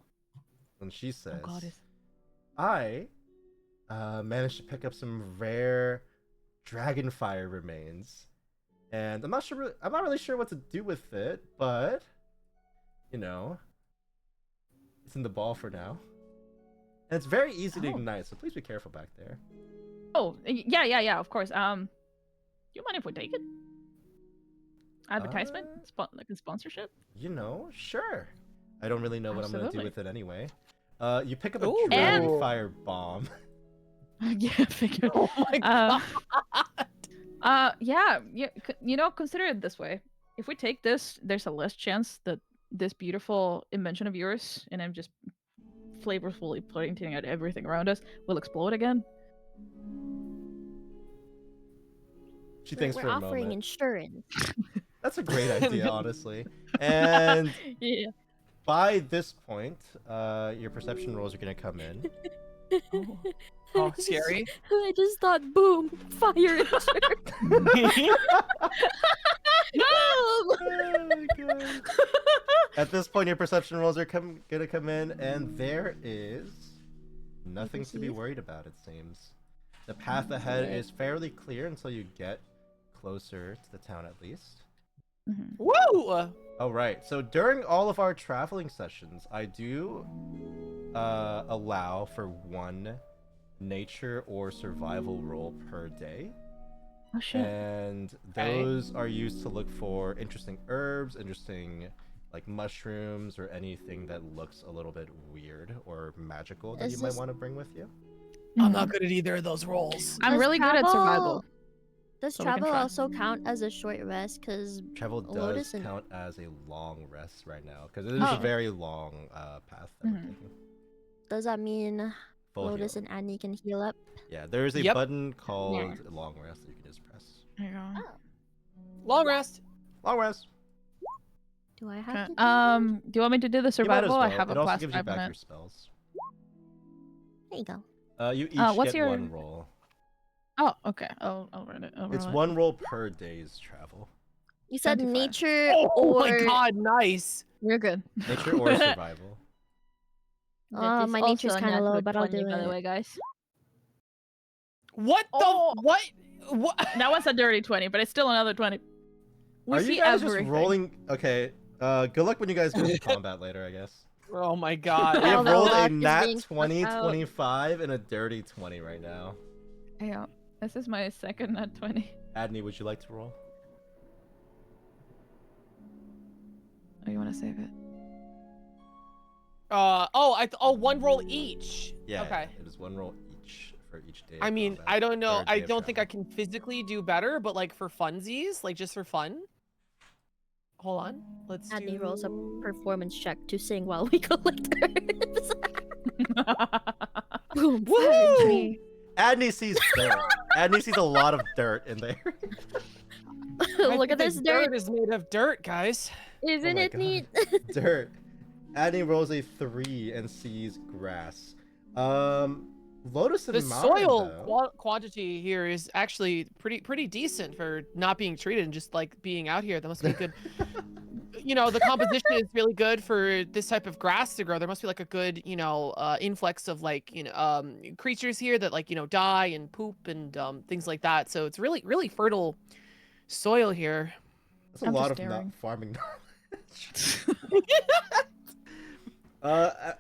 And she says,
Oh God,
I managed to pick up some rare dragonfire remains. And I'm not really sure what to do with it, but you know, it's in the ball for now. And it's very easy to ignite, so please be careful back there.
Oh, yeah, of course. Do you mind if we take it? Advertisement? Like a sponsorship?
You know, sure. I don't really know what I'm gonna do
Absolutely.
with it anyway. You pick up a
Ooh.
dragonfire bomb.
Yeah, figure.
Oh my god.
Yeah, you know, consider it this way. If we take this, there's a less chance that this beautiful invention of yours, and I'm just flavorfully pointing at everything around us, will explode again.
She thinks
We're
for a
offering
moment.
insurance.
That's a great idea, honestly. And
Yeah.
by this point, your perception rolls are gonna come in.
Oh, scary.
I just thought, boom, fire and
Oh my God. At this point, your perception rolls are gonna come in, and there is nothing to be
perceive?
worried about. It seems the path ahead is fairly clear until you get closer to the town, at least.
Woo!
All right. So during all of our traveling sessions, I do allow for one nature or survival roll per day.
Oh shit.
And those are used to look for interesting herbs, interesting like mushrooms, or anything that looks a little bit weird or magical that
Is
you might
this-
want to bring with you.
I'm not good at either of those rolls.
I'm
Does
really good at survival.
Does
So we can
travel
try.
also count as a short rest? Because
Travel does
Lotus and-
count as a long rest right now because it is
Oh.
a very long path that we're taking.
does that mean
Full
Lotus
heal.
and Annie can heal up?
Yeah, there is a
Yep.
button called long rest that you can just press.
There you go.
Long rest.
Long rest.
Do I have
Okay.
to?
Do you want me to do the
You might as
survival? I
well.
have
It
a
also
plus
gives you
5
back
on
your
it.
spells.
There you go.
You each
what's
get
your-
one roll.
Oh, okay. I'll write it.
It's one roll per day's travel.
You said
25.
nature
Oh
or
my god, nice.
You're good.
Nature or survival.
That is
my
also
nature's
a
kinda low,
natural
but I'll
20,
do
by the
it.
way, guys.
What the
Oh.
what? What?
That was a dirty 20, but it's still another 20. We
Are
see
you guys
everything.
just rolling? Okay. Good luck when you guys go to combat later, I guess.
Oh my
We
god.
All
have
the
rolled a
luck is
nat
being
20,
sucked out.
25, and a dirty 20 right now.
Yeah. This is my second nat 20.
Adney, would you like to roll?
Oh, you want to save it?
One roll each.
Yeah.
Okay.
It is one roll each for each day.
I
of
mean,
combat,
I don't know.
or
I
day of
don't think I
travel.
can physically do better, but like for funsies, like just for fun. Hold on. Let's
Annie
do...
rolls a performance check to sing while we collect herbs. Boom.
Woo!
Adney sees dirt. Adney sees a lot of dirt in there.
I
Look
think
at this
the
dirt.
is made of dirt, guys.
Isn't
my
it
God.
neat?
Dirt. Adney rolls a 3 and sees grass. Lotus and
The
Mara,
soil
though.
quantity here is actually pretty decent for not being treated and just like being out here. That must be good. You know, the composition is really good for this type of grass to grow. There must be like a good, influx of like, creatures here that like, die and poop and things like that. So it's really fertile soil here.
That's a
I'm
lot
just
of not
staring.
farming knowledge.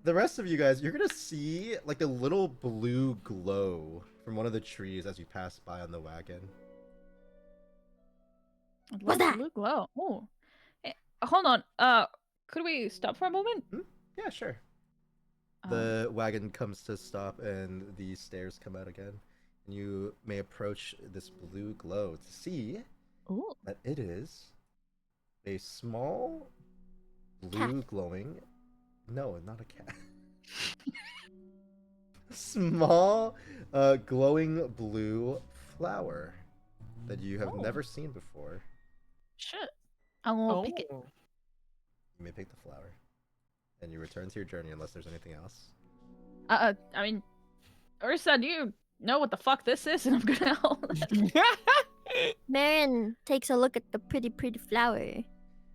The rest of you guys, you're gonna see like a little blue glow from one of the trees as you pass by on the wagon.
What's that?
Blue glow. Oh. Hold on. Could we stop for a moment?
Yeah, sure. The wagon comes to stop and the stairs come out again. And you may approach this blue glow to see
Ooh.
that it is a small blue
Cat.
glowing. No, not a cat. Small glowing blue flower that you have
Oh.
never seen before.
Shit. I won't pick it.
Oh.
You may pick the flower. And you return to your journey unless there's anything else.
I mean, Ursa, do you know what the fuck this is? And I'm gonna help.
Marin takes a look at the pretty flower.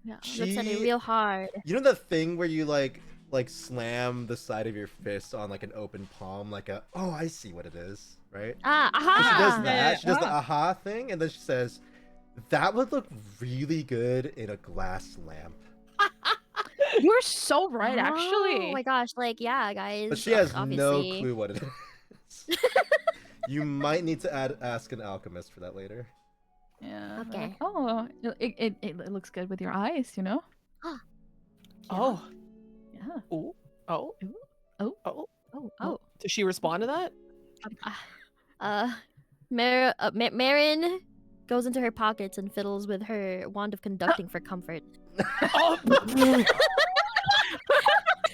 Yeah.
Looks at it real hard.
You know the thing where you like slam the side of your fist on like an open palm, like oh, I see what it is, right?
Ah,
So she
aha!
does that.
Yeah.
She does the aha thing, and then she says, "That would look really good in a glass lamp."
You're so right, actually.
Oh my gosh, like, yeah, guys.
But she has
obviously.
no clue what it is. You might need to ask an alchemist for that later.
Yeah.
Okay.
Like, oh, it looks good with your eyes, you know?
Oh.
Yeah.
Ooh. Oh.
Oh.
Oh.
Oh.
Does she respond to that?
Marin goes into her pockets and fiddles with her wand of conducting for comfort.
Oh.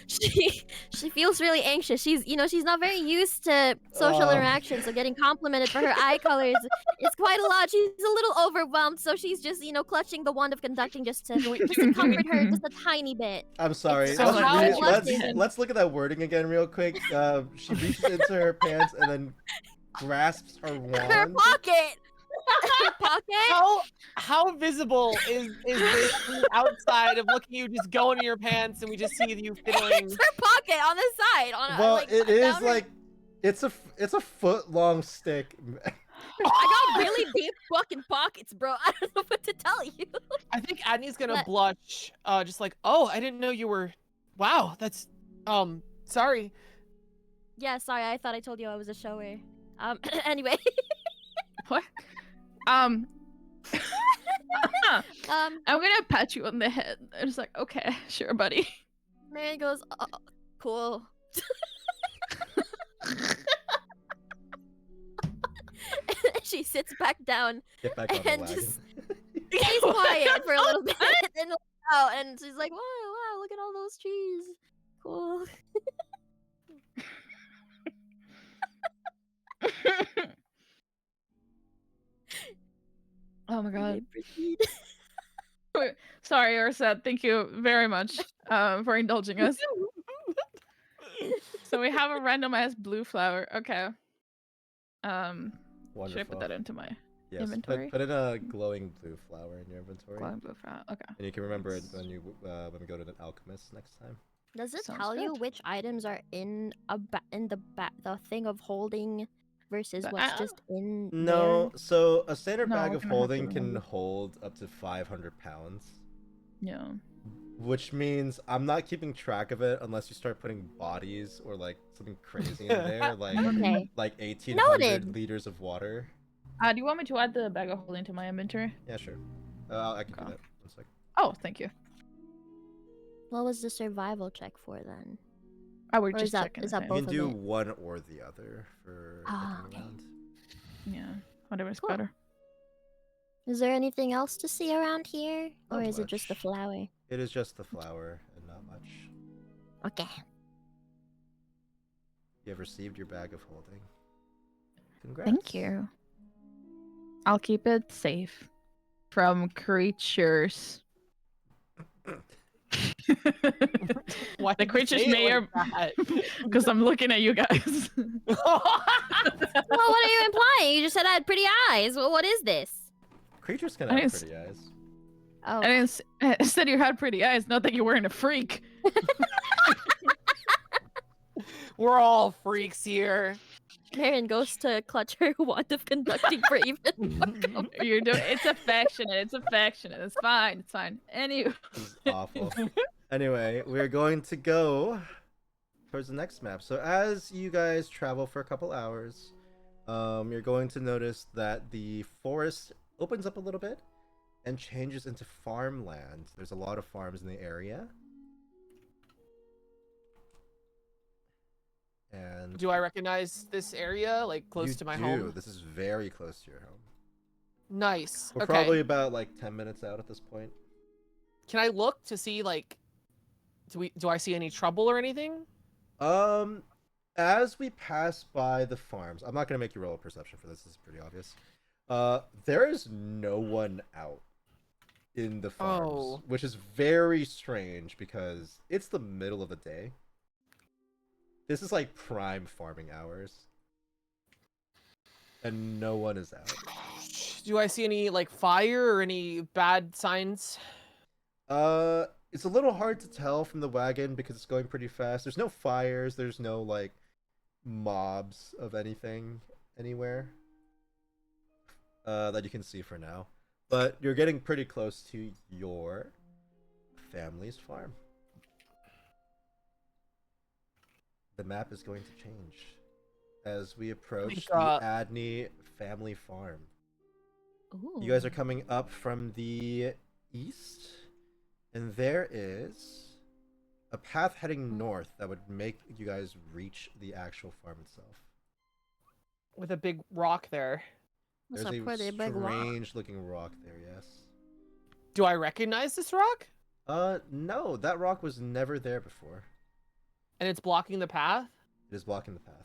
She She feels really anxious. She's she's not very used to social interaction, so getting complimented for her eye colors is quite a lot. She's a little overwhelmed, so she's just clutching the wand of conducting just to comfort her just a tiny bit.
I'm sorry.
so
Let's look at that wording again real quick. She reaches into her pants and then grasps her wand.
Her pocket. Her pocket.
How visible is this from the outside of looking you just go into your pants and we just see you fiddling?
It's her pocket on the side.
Well,
like,
it is like it's a foot long stick.
I got really deep fucking pockets, bro. I don't know what to tell you.
I think Adney's gonna blush, just like, oh, I didn't know you were. Wow, that's sorry.
Yeah, sorry. I thought I told you I was a shower. Anyway.
What? I'm gonna pat you on the head. I was like, okay, sure, buddy.
Mary goes, oh, cool. She sits back down and just stays quiet for a little bit and looks out, and she's like, wow, look at all those trees. Cool.
Oh my god. Sorry, Ursa. Thank you very much for indulging us. So we have a random ass blue flower. Okay.
Wonderful.
Should I put that into my
Yes,
inventory?
put in a glowing blue flower in your inventory.
Glowing blue flower. Okay.
And you can remember it when we go to the alchemist next time.
Does it
Sounds
tell you
good.
which items are in the thing of holding versus what's just in
No,
there?
so a standard
No,
bag
we're
of
gonna have to
holding can
remember.
hold up to 500 pounds.
Yeah.
Which means I'm not keeping track of it unless you start putting bodies or like something crazy in there, like
Okay.
like 1,800
Noted.
liters of water.
Do you want me to add the bag of holding to my inventory?
Yeah, sure. I can do
Okay.
that. One sec.
Oh, thank you.
What was the survival check for then?
I would
Or
just
is that-
checking.
is
the
that
same.
You
both
can
of
do
it?
one or the other for
Ah,
looking
okay.
around.
Yeah, whatever's
Cool.
better.
Is there anything else to see around here? Or
Not
is it just the
much.
flower?
It is just the flower and not much.
Okay.
You have received your bag of holding. Congrats.
Thank you. I'll keep it safe from creatures.
Why
The
did you
creatures
say it
may
like that?
because I'm looking at you guys.
Well, what are you implying? You just said I had pretty eyes. Well, what is this?
Creatures can
I
have
didn't
pretty eyes.
Oh.
I didn't I said you had pretty eyes, not that you weren't a freak.
We're all freaks here.
Marion goes to clutch her wand of conducting for even.
You're doing it's affectionate. It's affectionate. It's fine. It's fine. Anyway.
This is awful. Anyway, we're going to go towards the next map. So as you guys travel for a couple hours, you're going to notice that the forest opens up a little bit and changes into farmland. There's a lot of farms in the area. And
Do I recognize this area, like close
you
to my
do.
home?
This is very close to your home.
Nice.
We're
Okay.
probably about like 10 minutes out at this point.
Can I look to see like, do I see any trouble or anything?
As we pass by the farms, I'm not gonna make you roll a perception for this. This is pretty obvious. There is no one out in the farms,
Oh.
which is very strange because it's the middle of the day. This is like prime farming hours, and no one is out.
Do I see any like fire or any bad signs?
It's a little hard to tell from the wagon because it's going pretty fast. There's no fires. There's no like mobs of anything anywhere that you can see for now. But you're getting pretty close to your family's farm. The map is going to change as we approach the Adney family farm.
Ooh.
You guys are coming up from the east, and there is a path heading north that would make you guys reach the actual farm itself.
With a big rock there.
That's
There's
a pretty
a
big rock.
strange looking rock there, yes.
Do I recognize this rock?
No, that rock was never there before.
And it's blocking the path?
It is blocking the path.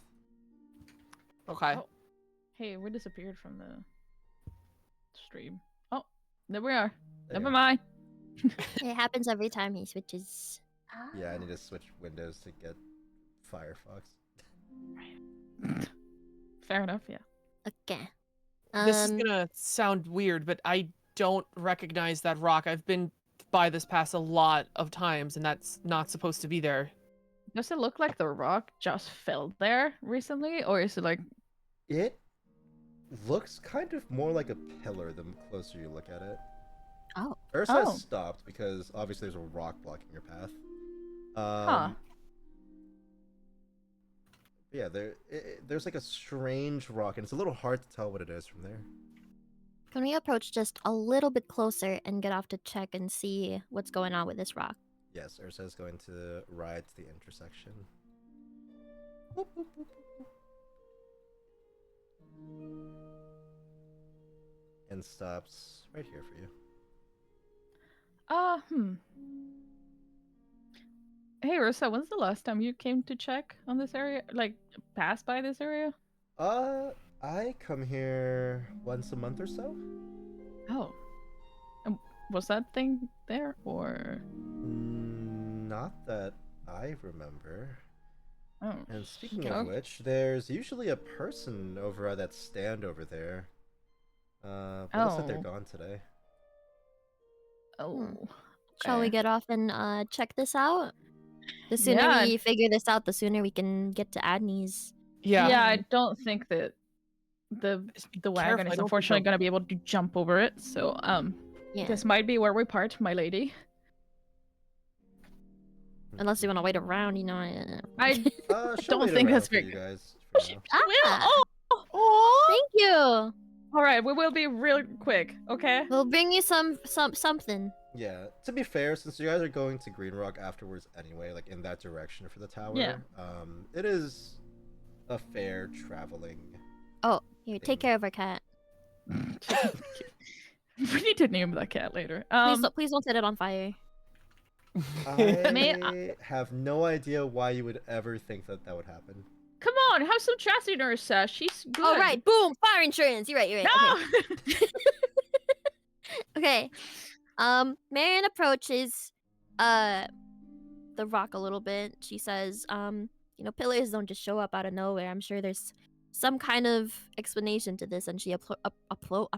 Okay.
Oh. Hey, we disappeared from the stream. Oh, there we are.
There you
Never
go.
mind.
It happens every time he switches.
Yeah, I need to switch windows to get Firefox.
Fair enough, yeah.
Okay.
This is gonna sound weird, but I don't recognize that rock. I've been by this pass a lot of times, and that's not supposed to be there.
Does it look like the rock just fell there recently, or is it like...
It looks kind of more like a pillar the closer you look at it.
Oh.
Ursa
Oh.
has stopped because obviously there's a rock blocking your path.
Huh.
Yeah, there's like a strange rock, and it's a little hard to tell what it is from there.
Can we approach just a little bit closer and get off to check and see what's going on with this rock?
Yes, Ursa is going to ride to the intersection. Boop, boop, boop, boop, boop. And stops right here for you.
Hey, Ursa, when's the last time you came to check on this area? Like, pass by this area?
I come here once a month or so.
Oh. Was that thing there, or...
Not that I remember.
Oh.
And speaking
Okay.
of which, there's usually a person over at that stand over there. But it looks like they're
Oh.
gone today.
Oh.
Shall we
Okay.
get off and check this out? The sooner
Yeah,
we figure this out, the sooner we can get to Adney's.
Yeah.
Yeah, I don't think that
Just be
the wagon
careful, I
is
don't
unfortunately
think
going to be able to jump over it. So,
Yeah.
this might be where we part, my lady.
Unless you want to wait around, you know.
I
She'll
don't
wait
think
around
that's
for
very
you
good.
guys for now.
Ah,
Oh,
thank you.
all right, we will be real quick, okay?
We'll bring you something.
Yeah, to be fair, since you guys are going to Green Rock afterwards anyway, like in that direction for the tower,
Yeah.
It is a fair traveling.
Oh, here, take
Thing.
care of our cat.
We need to name that cat later.
Please don't set it on fire.
May
I have no idea why you would ever think that that would happen.
Come on, have some trust in her, Sash. She's good.
Oh right, boom, fire insurance. You're right.
No.
Okay. Marion approaches the rock a little bit. She says, pillars don't just show up out of nowhere. I'm sure there's some kind of explanation to this, and she approaches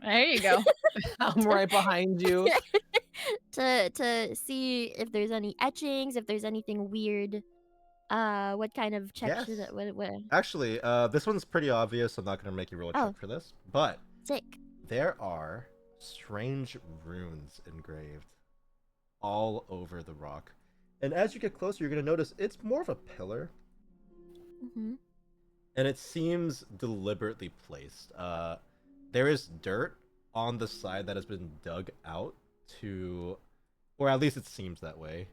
There you go.
I'm right behind you.
to see if there's any etchings, if there's anything weird. What kind of check should
Yes.
it? What?
Actually, this one's pretty obvious. I'm not gonna make you roll a check
Oh.
for this, but
Sick.
there are strange runes engraved all over the rock. And as you get closer, you're gonna notice it's more of a pillar,
Mm-hmm.
and it seems deliberately placed. There is dirt on the side that has been dug out to, or at least it seems that way,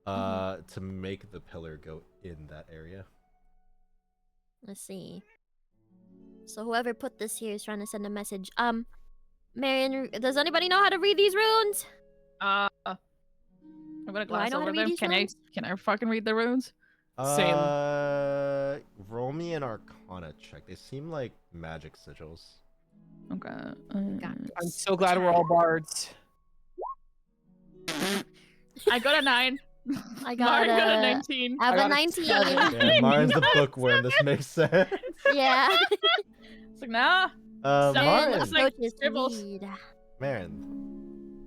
to make the pillar go in that area.
Let's see. So whoever put this here is trying to send a message. Marion, does anybody know how to read these runes?
I'm gonna
Do I
glance
know how to
over
read
them.
these
Can
runes?
I fucking read the runes?
Same.
Roll me an Arcana check. They seem like magic sigils.
Okay.
I'm so glad we're all bards.
I got a 9.
I
Mine
got
got a
a
19.
I have
I
a
got a
19.
7.
Yeah, mine's the bookworm. This makes sense.
Yeah.
It's like, nah.
And
Marin,
It's like
approaches to
scribbles.
read.
Marin,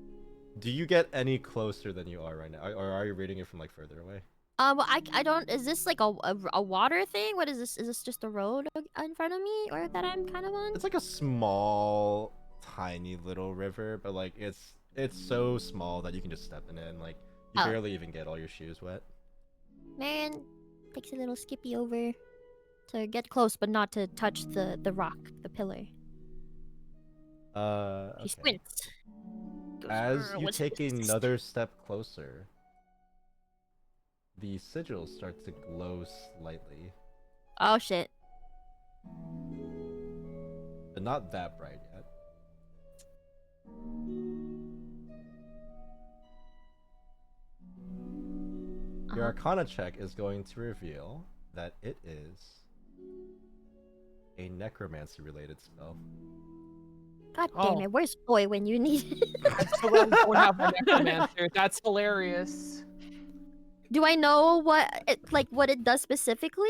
do you get any closer than you are right now, or are you reading it from like further away?
Well, I don't. Is this like a water thing? What is this? Is this just a road in front of me, or that I'm kind of on?
It's like a small, tiny little river, but like it's so small that you can just step in it, and like you
Oh.
barely even get all your shoes wet.
Marion takes a little skippy over to get close, but not to touch the rock, the pillar. She
Okay.
squints. Goes,
As
"Grr,
you
what's
take
this?"
another step closer, the sigils start to glow slightly,
Oh shit.
but not that bright yet. Your Arcana check is going to reveal that it is a necromancy-related spell.
God damn it, where's Boy when you need it?
I'm so glad we don't have a necromancer. That's hilarious.
Do I know what it does specifically?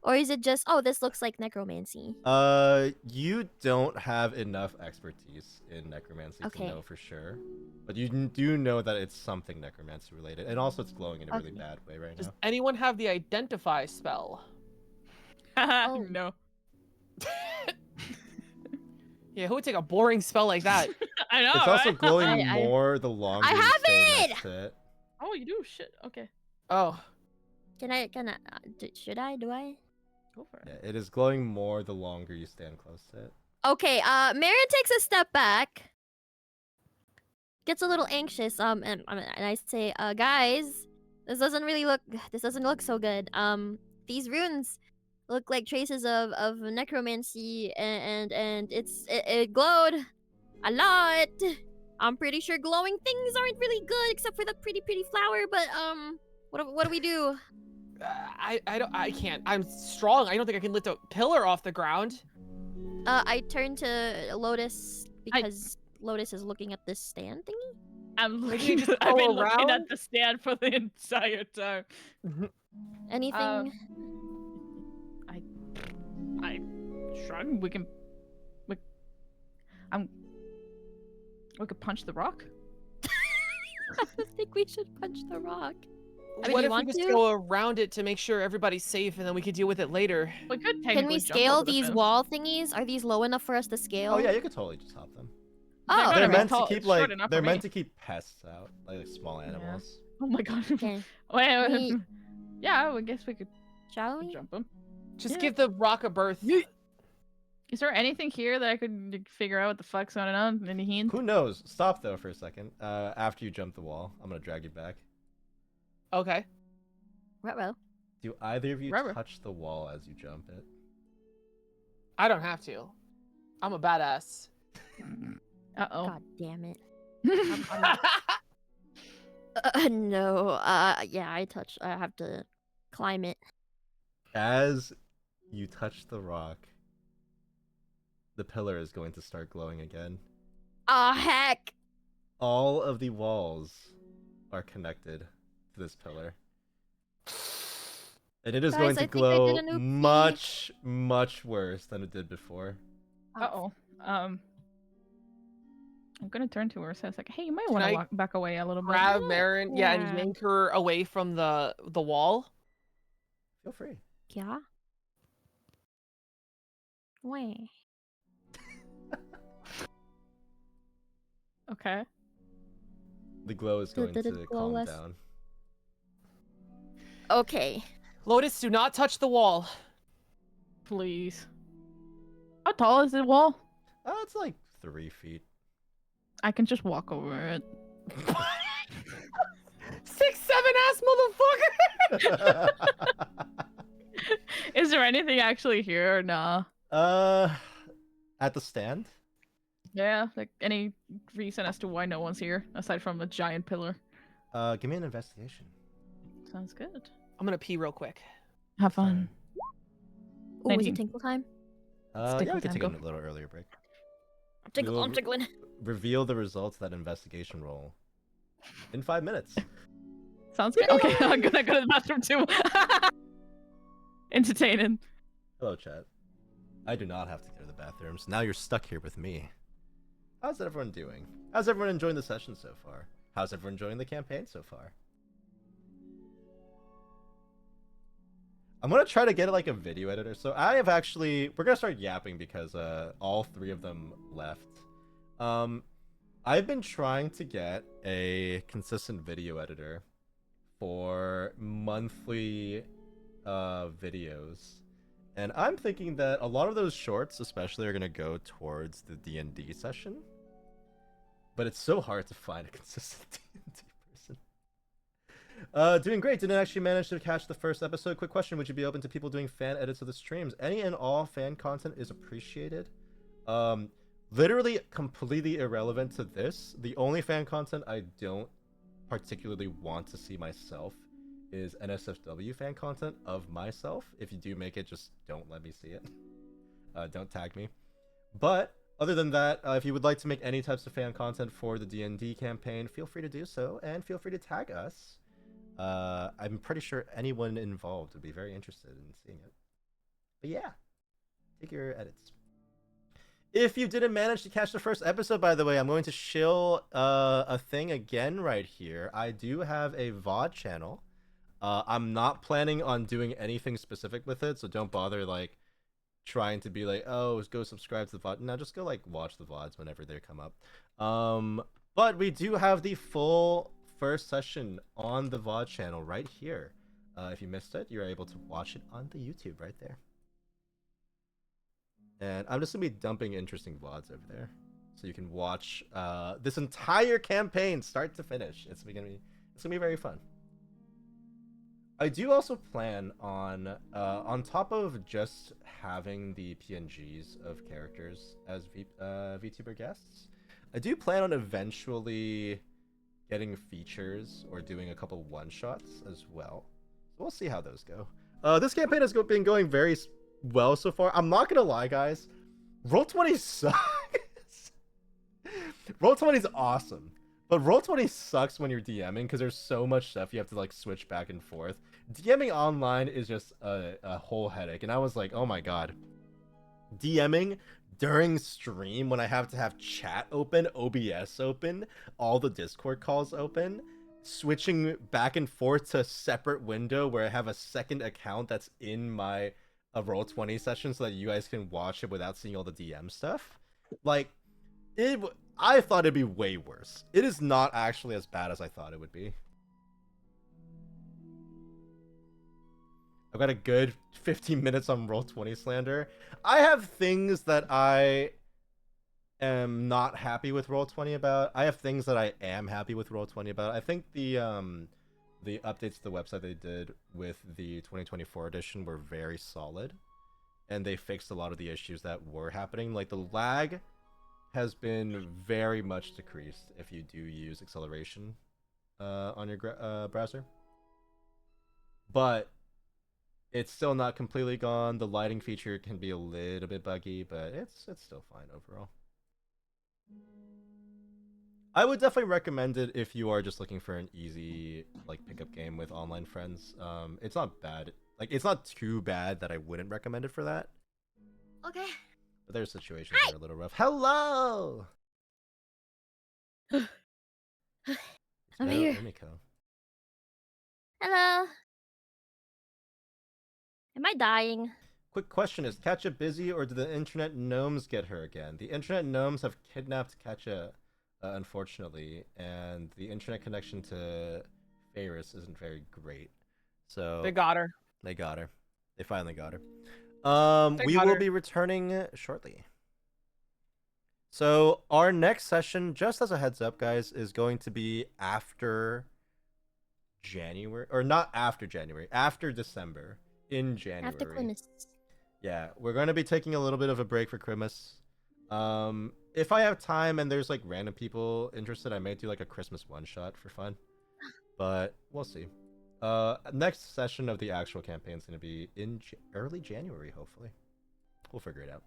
Or is it just, oh, this looks like necromancy?
You don't have enough expertise in necromancy to know for sure. But you do know that it's something necromancy related. And also it's glowing in a really bad way right now.
Does anyone have the identify spell?
Oh. No.
Yeah, who would take a boring spell like that?
I know,
It's also
right?
glowing more the longer
I
you
have
stay
it!
next to it.
Oh, you do? Shit. Okay.
Oh.
Can I, should I, do I?
Go for it.
Yeah, it is glowing more the longer you stand close to it.
Okay, Marin takes a step back. Gets a little anxious, and I say, guys, this doesn't look so good. These runes look like traces of necromancy, and it glowed a lot. I'm pretty sure glowing things aren't really good, except for the pretty flower, but, what do we do?
I can't. I'm strong. I don't think I can lift a pillar off the ground.
I turn to Lotus because Lotus is looking at this stand thingy.
I've been
go
looking
around?
at the stand for the entire time.
Anything?
I shrug. We could punch the rock.
I don't think we should punch the rock. I mean,
What
you
if we
want
just
to?
go around it to make sure everybody's safe, and then we could deal with it later?
We could
Can
technically
we
jump
scale
over the
these
fence.
wall thingies? Are these low enough for us to scale?
Oh yeah, you could totally just hop them.
Oh,
They're
They're
gonna be
meant to
tall-
keep
short
like
enough
they're
for
meant
me.
to keep pests out, like small animals.
Oh my god.
okay.
Wait.
We-
Yeah, I guess we could
Shall we?
jump them.
Just
Yeah.
give the rock a birth.
Is there anything here that I could figure out what the fuck's going on? Any hint?
Who knows? Stop though for a second. After you jump the wall, I'm gonna drag you back.
Okay.
Ruh-roh.
Do either of you
Rubber.
touch the wall as you jump it?
I don't have to. I'm a badass.
Uh-oh.
God damn it.
Oh.
No. Yeah, I have to climb it.
As you touch the rock, the pillar is going to start glowing again.
Aw, heck!
All of the walls are connected to this pillar. And it is
Guys,
going
I
to
think I
glow
did an oopsie.
much, much worse than it did before.
Uh-oh. I'm gonna turn to her. So it's like, hey, you might
Can
want
I
to walk back away a little bit.
Grab Marin, yeah, and
Yeah.
yank her away from the wall.
Feel free.
Yeah? Wait.
Okay.
The glow is going
Did it
to
glow
calm
less?
down.
Okay.
Lotus, do not touch the wall.
Please. How tall is the wall?
It's like 3 feet.
I can just walk over it.
6'7" ass motherfucker!
Is there anything actually here or nah?
At the stand?
Yeah, like any reason as to why no one's here aside from a giant pillar.
Give me an investigation.
Sounds good.
I'm gonna pee real quick.
Have fun.
Ooh, is
19.
it tinkle time?
Yeah,
Stick
we
with
can take
them,
a
go.
little earlier break.
I'm tickling.
Reveal the results of that investigation roll in 5 minutes.
Sounds good. Okay, I'm gonna go to the bathroom too. Entertaining.
Hello, chat. I do not have to go to the bathroom, so now you're stuck here with me. How's everyone doing? How's everyone enjoying the session so far? How's everyone enjoying the campaign so far? I'm gonna try to get like a video editor. So I have we're gonna start yapping because all 3 of them left. I've been trying to get a consistent video editor for monthly videos. And I'm thinking that a lot of those shorts especially are going to go towards the D&D session. But it's so hard to find a consistent D&D person. Doing great. Didn't actually manage to catch the first episode. Quick question. Would you be open to people doing fan edits of the streams? Any and all fan content is appreciated. Literally completely irrelevant to this. The only fan content I don't particularly want to see myself is NSFW fan content of myself. If you do make it, just don't let me see it. Don't tag me. But other than that, if you would like to make any types of fan content for the D&D campaign, feel free to do so, and feel free to tag us. I'm pretty sure anyone involved would be very interested in seeing it. But yeah, take your edits. If you didn't manage to catch the first episode, by the way, I'm going to shill a thing again right here. I do have a VOD channel. I'm not planning on doing anything specific with it, so don't bother like trying to be like, oh, go subscribe to the VOD. No, just go like watch the VODs whenever they come up. But we do have the full first session on the VOD channel right here. If you missed it, you're able to watch it on the YouTube right there. And I'm just gonna be dumping interesting VODs over there, so you can watch this entire campaign start to finish. It's gonna be very fun. I do also plan on top of just having the PNGs of characters as VTuber guests, I do plan on eventually getting features or doing a couple one-shots as well. So we'll see how those go. This campaign has been going very well so far. I'm not gonna lie, guys. Roll20 sucks. Roll20 is awesome, but Roll20 sucks when you're DMing because there's so much stuff you have to like switch back and forth. DMing online is just a whole headache, and I was like, oh my god, DMing during stream when I have to have chat open, OBS open, all the Discord calls open, switching back and forth to a separate window where I have a second account that's in my Roll20 session so that you guys can watch it without seeing all the DM stuff. Like, I thought it'd be way worse. It is not actually as bad as I thought it would be. I've got a good 15 minutes on Roll20 slander. I have things that I am not happy with Roll20 about. I have things that I am happy with Roll20 about. I think the updates to the website they did with the 2024 edition were very solid, and they fixed a lot of the issues that were happening. Like, the lag has been very much decreased if you do use acceleration on your browser, but it's still not completely gone. The lighting feature can be a little bit buggy, but it's still fine overall. I would definitely recommend it if you are just looking for an easy like pickup game with online friends. It's not bad. Like, it's not too bad that I wouldn't recommend it for that.
Okay.
But there's situations that are a little rough. Hello.
I'm here. Hello. Am I dying?
Quick question, is Katya busy or did the internet gnomes get her again? The internet gnomes have kidnapped Katya, unfortunately, and the internet connection to Ferris isn't very great. So
They got her.
They got her. They finally got her. We will be returning shortly. So our next session, just as a heads up, guys, is going to be after January, or not after January, after December, in January.
After Christmas.
Yeah, we're going to be taking a little bit of a break for Christmas. If I have time and there's like random people interested, I may do like a Christmas one-shot for fun. But we'll see. Next session of the actual campaign is going to be in early January, hopefully. We'll figure it out.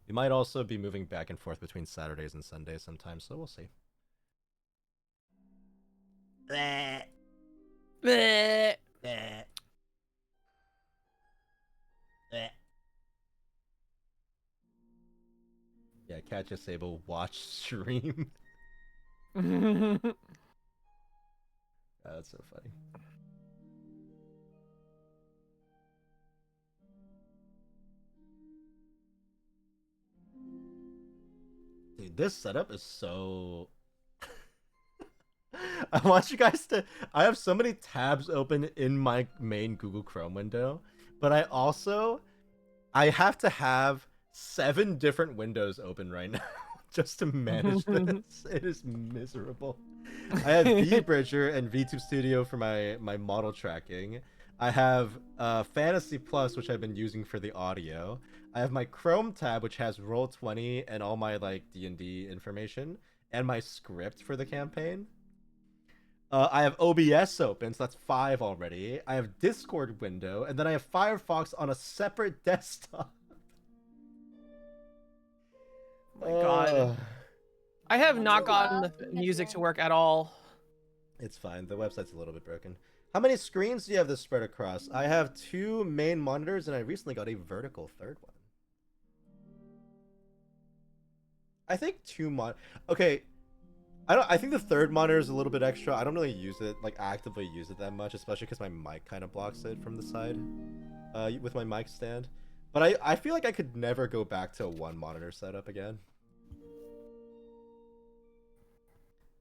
We might also be moving back and forth between Saturdays and Sundays sometimes, so we'll see.
Bleh.
Bleh. Bleh. Bleh. Yeah, Katya Sable watch stream. That's so funny. Dude, this setup is so... I want you guys to... I have so many tabs open in my main Google Chrome window, but I have to have 7 different windows open right now just to manage this. It is miserable. I have VBridger and VTube Studio for my model tracking. I have Fantasy Plus, which I've been using for the audio. I have my Chrome tab, which has Roll20 and all my like D&D information, and my script for the campaign. I have OBS open, so that's 5 already. I have Discord window, and then I have Firefox on a separate desktop.
Oh my god. I have not gotten the music to work at all.
It's fine. The website's a little bit broken. How many screens do you have this spread across? I have 2 main monitors, and I recently got a vertical third one. I think 2 Okay. I think the third monitor is a little bit extra. I don't really use it, like actively use it that much, especially because my mic kind of blocks it from the side, with my mic stand. But I feel like I could never go back to a 1 monitor setup again.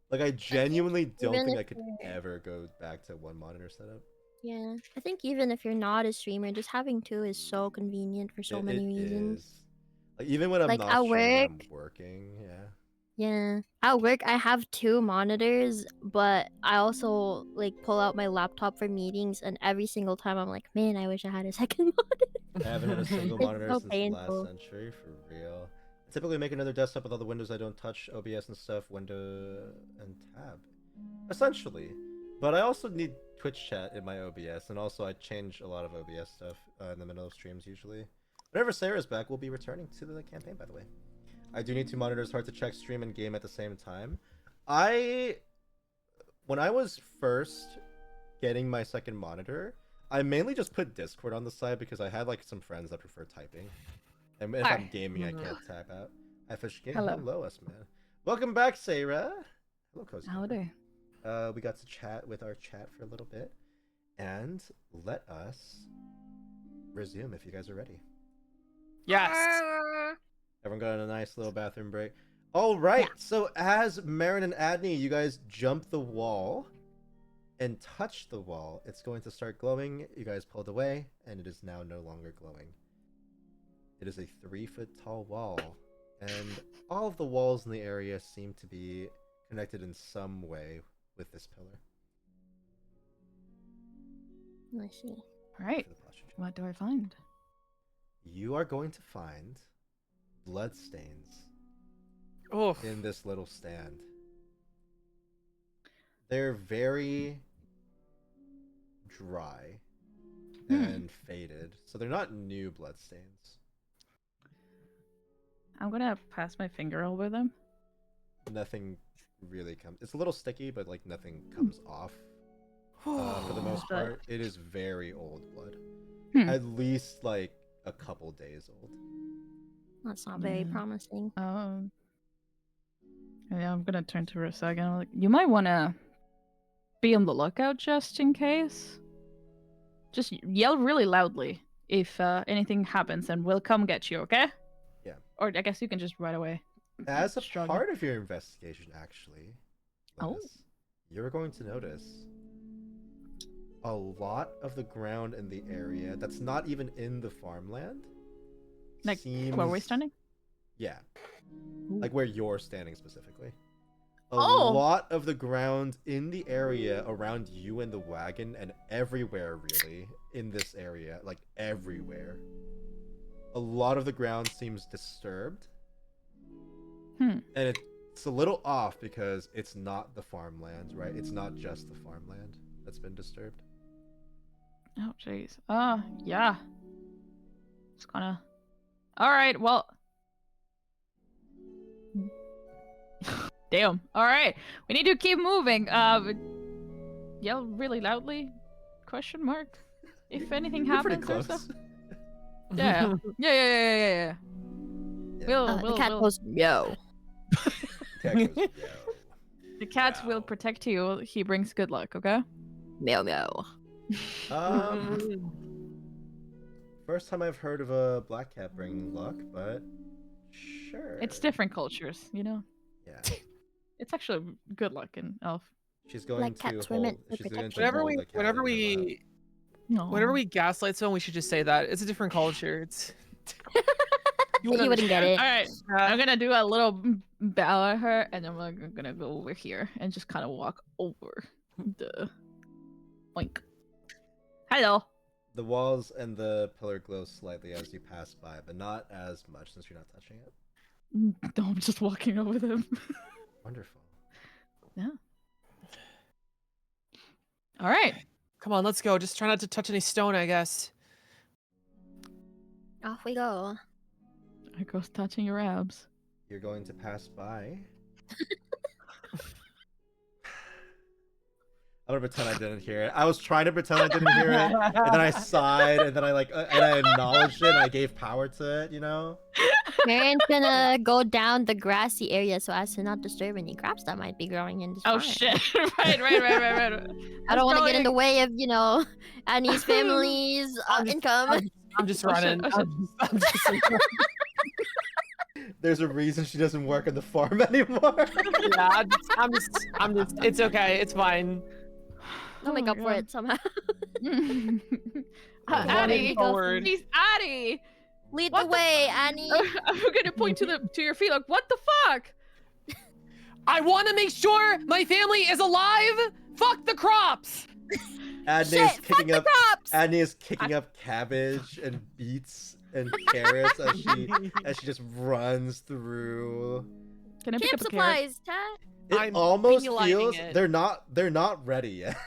Like I genuinely don't think I could ever go back to 1 monitor setup.
Yeah, I think even if you're not a streamer, just having 2 is so convenient for so many reasons.
Is. Like even when I'm
Like,
not
at
streaming,
work-
I'm working, yeah.
Yeah. At work, I have 2 monitors, but I also like pull out my laptop for meetings, and every single time I'm like, man, I wish I had a second monitor.
I haven't had a single
It's
monitor
so
since
painful.
last century, for real. I typically make another desktop with all the windows I don't touch, OBS and stuff, window and tab. Essentially. But I also need Twitch chat in my OBS, and also I change a lot of OBS stuff in the middle of streams usually. Whenever Seira's back, we'll be returning to the campaign, by the way. I do need 2 monitors, hard to check stream and game at the same time. When I was first getting my second monitor, I mainly just put Discord on the side because I had like some friends that prefer typing. And if I'm gaming, I can't type out. Hi, Fish Game. Hello, us man. Welcome back, Seira. Hello, Cozy.
Howdy.
We got to chat with our chat for a little bit. And let us resume if you guys are ready.
Yes.
Everyone got a nice little bathroom break. All right. So as Marin and Adney, you guys jump the wall and touch the wall. It's going to start glowing. You guys pulled away, and it is now no longer glowing. It is a 3-foot tall wall, and all of the walls in the area seem to be connected in some way with this pillar.
Let's see.
All right. What do I find?
You are going to find bloodstains in this little stand. They're very dry and faded, so they're not new bloodstains.
I'm gonna pass my finger over them.
Nothing really comes. It's a little sticky, but like nothing comes off. For the most part, it is very old blood. At least like a couple days old.
That's not very promising.
Yeah, I'm gonna turn to Rissa again. I'm like, you might wanna be on the lookout just in case. Just yell really loudly if anything happens, and we'll come get you. Okay?
Yeah.
Or I guess you can just right away.
As a part of your investigation, actually, Linus, you're going to notice a lot of the ground in the area that's not even in the farmland.
Like where we're standing?
Yeah.
Ooh.
Like where you're standing specifically. A lot of the ground in the area around you and the wagon, and everywhere really in this area, like everywhere, a lot of the ground seems disturbed. And it's a little off because it's not the farmland, right? It's not just the farmland that's been disturbed.
Oh, jeez. Yeah. It's kinda... Alright, well... Damn. Alright. We need to keep moving. Yell really loudly? Question mark? If anything happens or so. Yeah. Yeah.
The cat goes, yo.
The cat will protect you. He brings good luck, okay?
Meow meow.
First time I've heard of a black cat bringing luck, but sure.
It's different cultures, you know?
Yeah.
It's actually good luck in elf.
She's going
Like
to
cats
hold...
women for
She's going to
Whenever
hold
we
the cat
whenever
in her lap.
we whenever we gaslight someone, we should just say that. It's a different culture. It's
You wouldn't get it.
Alright. I'm gonna do a little bow at her, and then we're gonna go over here and just kind of walk over the... Oink. Hello.
The walls and the pillar glow slightly as you pass by, but not as much since you're not touching it.
No, I'm just walking over them.
Wonderful.
Yeah. All right.
Come on, let's go. Just try not to touch any stone, I guess.
Off we go.
I goes touching your abs.
You're going to pass by. I'm gonna pretend I didn't hear it. I was trying to pretend I didn't hear it, and then I sighed, and then I and I acknowledged it, and I gave power to it, you know?
Marin's gonna go down the grassy area so as to not disturb any crops that might be growing in this
Oh
farm.
shit! right.
I don't want to get in the way of, you know, Annie's family's income.
I'm just
Oh, shit,
running.
oh, shit.
I'm just
There's a reason she doesn't work on the farm anymore.
yeah, I'm just, it's okay. It's fine.
I'll make up for it somehow.
Addie,
forward.
please, Addie.
Lead
What
the
the
way, Annie.
I'm gonna point to your feet. Like, what the fuck?
I want to make sure my family is alive. Fuck the crops.
Adney's kicking up.
Crops.
Adney is kicking up cabbage and beets and carrots as she just runs through.
Can I pick
Camp
up a carrot?
supplies, Tat.
It
I'm
almost
beelining
feels
it.
they're not ready yet.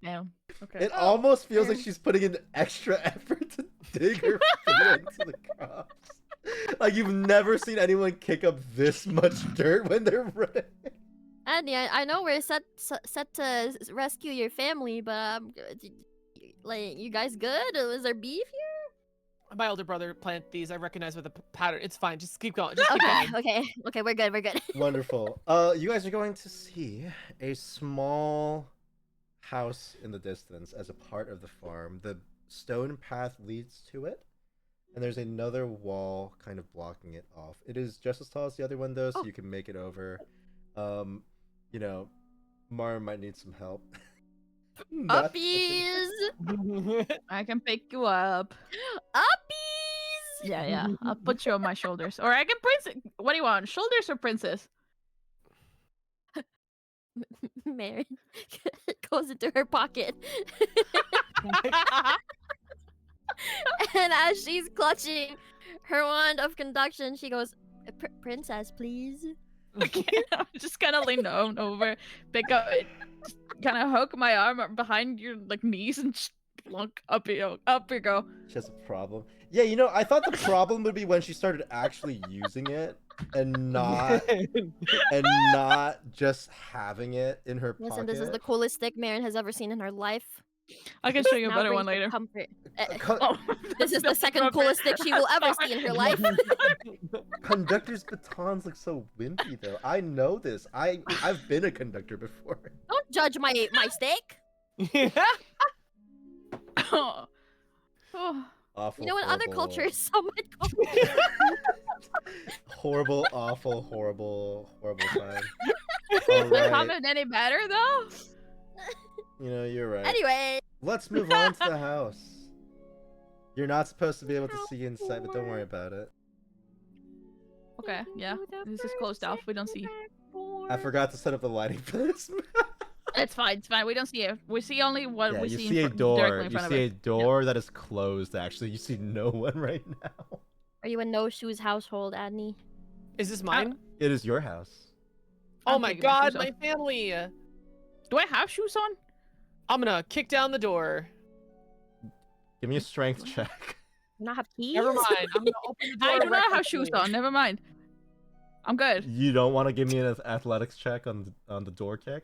No. Okay.
It almost feels like
fair.
she's putting in extra effort to dig her feet into the crops. Like you've never seen anyone kick up this much dirt when they're ready.
Annie, I know we're set to rescue your family, but like, you guys good? Was there beef here?
My older brother planted these. I recognize with the pattern. It's fine. Just keep going. Just keep going.
Okay, we're good.
Wonderful. You guys are going to see a small house in the distance as a part of the farm. The stone path leads to it, and there's another wall kind of blocking it off. It is just as tall as the other one though, so you can make it over. You know, Mara might need some help. Not-
Uppies!
I can pick you up.
Uppies!
Yeah. I'll put you on my shoulders, or I can princess. What do you want? Shoulders or princess?
Mary goes into her pocket. And as she's clutching her wand of conduction, she goes, Princess, please.
I'm just kind of lean down over, pick up, just kind of hook my arm behind your like knees and plunk up you go.
She has a problem. Yeah, you know, I thought the problem would be when she started actually using it and not just having it in her pocket.
Listen, this is the coolest stick Marin has ever seen in her life.
I can show you a
Now
better
brings
one
her
later.
Comfort.
Oh,
This is the second coolest stick she will ever see in her life.
Conductor's batons look so wimpy though. I know this. I've been a conductor before.
Don't judge my stick.
Oh.
Awful.
You know, in other
horrible,
cultures, someone
horrible, awful, horrible time.
Is
All
the
right.
comment any better though?
You know, you're right.
Anyway.
Let's move on to the house. You're not supposed to be able to see inside, but don't worry about it.
Okay, yeah. This is closed off. We don't see.
I forgot to set up the lighting for this.
It's fine. We don't see it. We see only what
Yeah,
we
you
see.
see a
directly
door.
in
You
front of
see
us.
a door that is closed. Actually, you see no one right now.
Are you a no-shoes household, Adney?
Is this mine?
It is your house.
Oh
I'm
my
taking my
god,
shoes
my
off.
family!
Do I have shoes on?
I'm gonna kick down the door.
Give me a strength check.
You not have keys?
Never mind. I'm gonna open the door.
I do not have shoes
recklessly.
on. Never mind. I'm good.
You don't want to give me an athletics check on the door kick?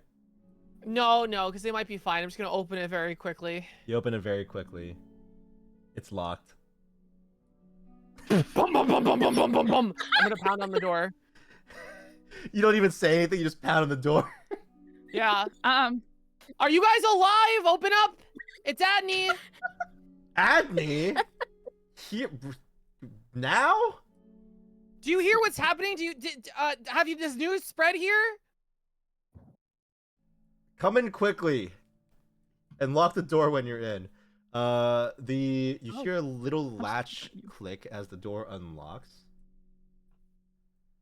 No, because they might be fine. I'm just gonna open it very quickly.
You open it very quickly. It's locked.
Bum, bum, bum, bum, bum, bum, bum, bum. I'm gonna pound on the door.
You don't even say anything. You just pound on the door.
Yeah.
Um,
Are you guys alive? Open up. It's Adney.
Adney? Here now?
Do you hear what's happening? Have you this news spread here?
Come in quickly, and lock the door when you're in. You hear a little latch click as the door unlocks.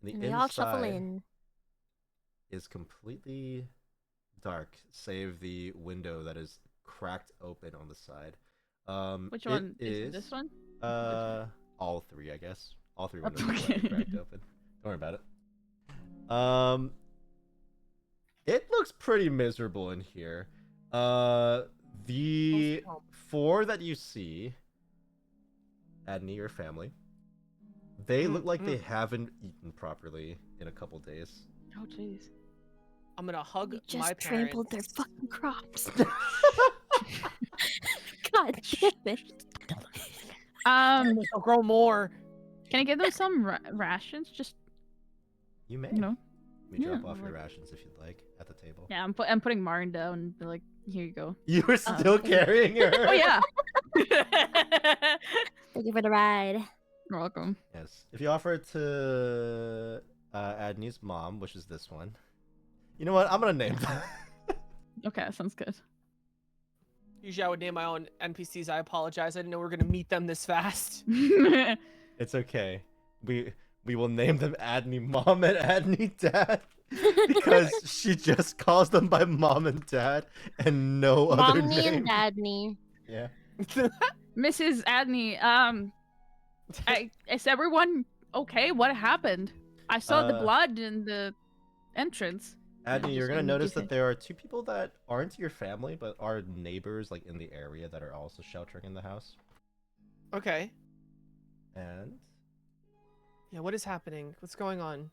And they all shuffle in.
Is completely dark, save the window that is cracked open on the side.
which
it
one is this one?
All three, I guess. All three
Okay.
windows are cracked open. Don't worry about it. It looks pretty miserable in here. The 4 that you see, Adney, your family, they look like they haven't eaten properly in a couple days.
Oh jeez.
I'm gonna hug
We
my
just trampled their
parents.
fucking crops. God damn it.
They'll grow more.
Can I give them some rations? Just
You may.
you know.
Let me drop
Yeah,
off your
like-
rations if you'd like at the table.
Yeah, I'm putting Marin down and be like, here you go.
You were still carrying her.
Oh yeah.
Thank you for the ride.
You're welcome.
Yes. If you offer it to Adney's mom, which is this one. You know what? I'm gonna name that.
Okay, sounds good.
Usually I would name my own NPCs. I apologize. I didn't know we were gonna meet them this fast.
It's okay. We will name them Adney Mom and Adney Dad because she just calls them by Mom and Dad and no other
Mommy
name.
and Dadney.
Yeah.
Mrs. Adney, is everyone okay? What happened? I saw the blood in the entrance.
Adney, you're gonna
Just
notice
indicate.
that there are 2 people that aren't your family but are neighbors like in the area that are also sheltering in the house.
Okay.
And
Yeah, what is happening? What's going on?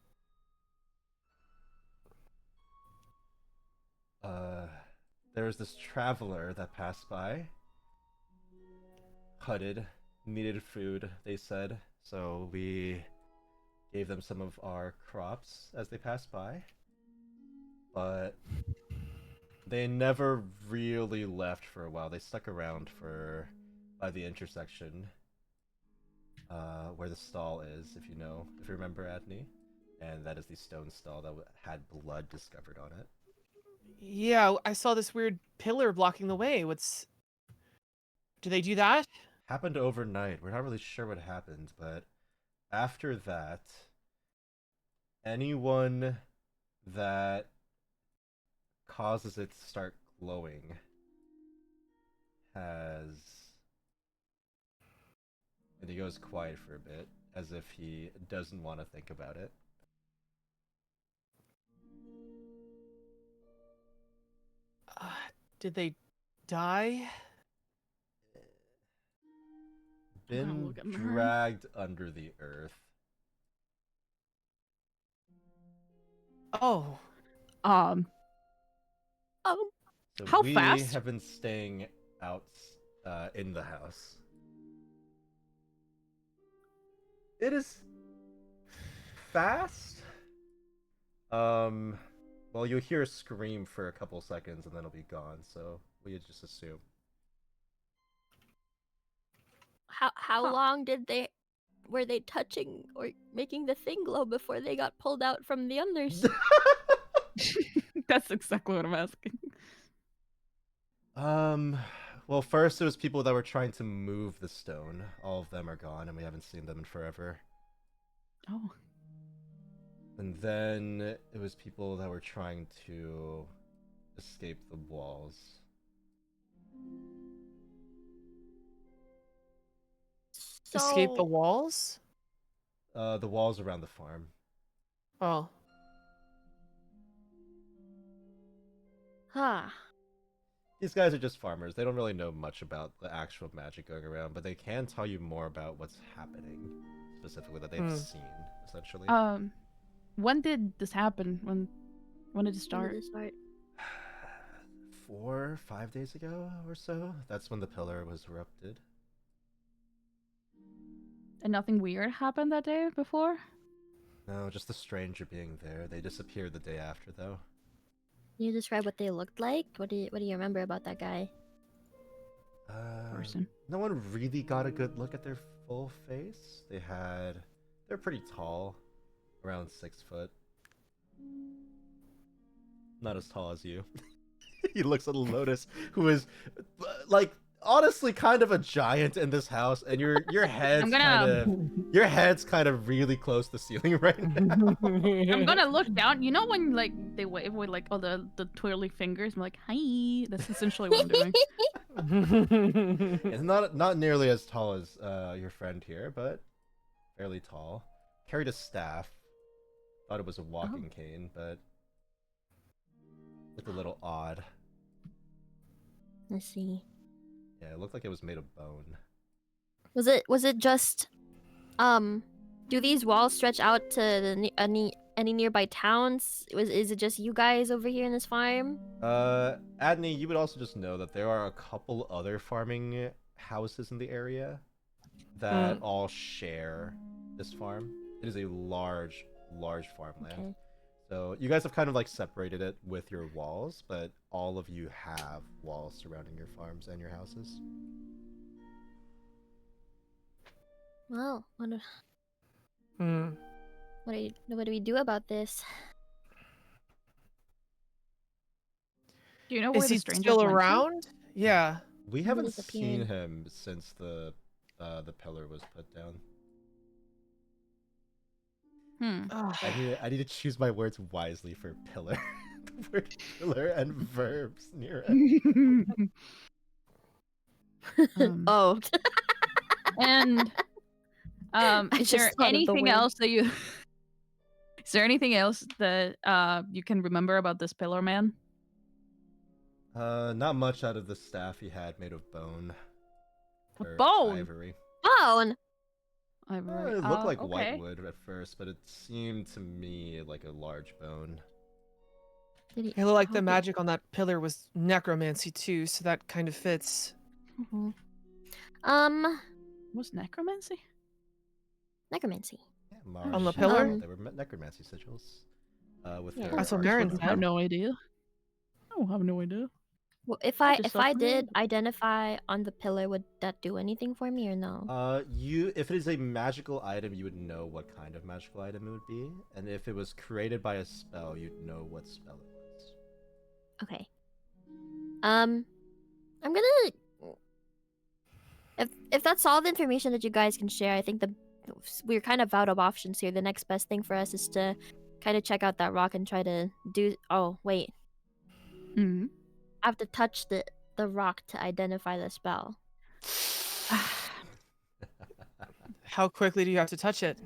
there's this traveler that passed by. Hutted, needed food, they said. So we gave them some of our crops as they passed by. But they never really left for a while. They stuck around by the intersection where the stall is, if you remember, Adney. And that is the stone stall that had blood discovered on it.
Yeah, I saw this weird pillar blocking the way. Do they do that?
Happened overnight. We're not really sure what happened, but after that, anyone that causes it to start glowing has... And he goes quiet for a bit, as if he doesn't want to think about it.
Did they die?
Been
look at Mero.
dragged under the earth.
Oh.
Um,
So
How
we
fast?
have been staying out in the house. It is fast. Well, you'll hear a scream for a couple seconds and then it'll be gone, so we just assume.
How long were they touching or making the thing glow before they got pulled out from the others?
that's exactly what I'm asking.
Well, first it was people that were trying to move the stone. All of them are gone and we haven't seen them in forever.
Oh.
And then it was people that were trying to escape the walls.
Escape the walls?
The walls around the farm.
Oh.
Huh.
These guys are just farmers. They don't really know much about the actual magic going around, but they can tell you more about what's happening, specifically that they've seen, essentially.
When did this happen? When did it
When
start?
did it start?
4 or 5 days ago or so. That's when the pillar was erupted.
And nothing weird happened that day before?
No, just the stranger being there. They disappeared the day after, though.
Can you describe what they looked like? What do you remember about that guy?
Person.
No one really got a good look at their full face. They're pretty tall, around 6 foot. Not as tall as you. He looks at Lotus, who is like honestly kind of a giant in this house, and your head's your head's kind of really close to the ceiling right now.
I'm gonna look down. You know when like they wave with like all the twirly fingers? I'm like, hi. That's essentially what I'm doing.
It's not nearly as tall as your friend here, but fairly tall. Carried a staff. Thought it was a walking cane, but it's a little odd.
Let's see.
Yeah, it looked like it was made of bone.
Was it just do these walls stretch out to any nearby towns? Is it just you guys over here in this farm?
Adney, you would also just know that there are a couple other farming houses in the area that all share this farm. It is a large farmland.
Okay.
So you guys have kind of like separated it with your walls, but all of you have walls surrounding your farms and your houses.
Well, what
Hmm.
what do we do about this?
Do you know
Is
where
he
the stranger
still
went to?
around? Yeah.
We haven't
disappeared.
seen him since the pillar was put down.
Ugh.
I need to choose my words wisely for pillar. The word pillar and verbs near it.
Oh.
And
I
is
just
there
thought of the
anything
word.
else that you is there anything else that you can remember about this pillar man?
Not much out of the staff he had made of bone. Or
Bone?
ivory.
Bone.
It looked like
okay.
white wood at first, but it seemed to me like a large bone.
Did he?
It looked like
how
the
did-
magic on that pillar was necromancy too, so that kind of fits.
Mhm.
Was necromancy?
Necromancy.
Yeah,
On the
Mars-
pillar?
They were necromancy sigils. With
Yeah.
their
That's what
arts
Marin
work.
I have
said.
no idea. I have no idea.
Well, if
I
I
just
if
saw
I
creative.
did identify on the pillar, would that do anything for me or no?
If it is a magical item, you would know what kind of magical item it would be, and if it was created by a spell, you'd know what spell it was.
Okay. I'm gonna. If that's all the information that you guys can share, I think we're kind of out of options here. The next best thing for us is to kind of check out that rock and try to do. Oh wait,
Mm-hmm.
I have to touch the rock to identify the spell.
How quickly do you have to touch it?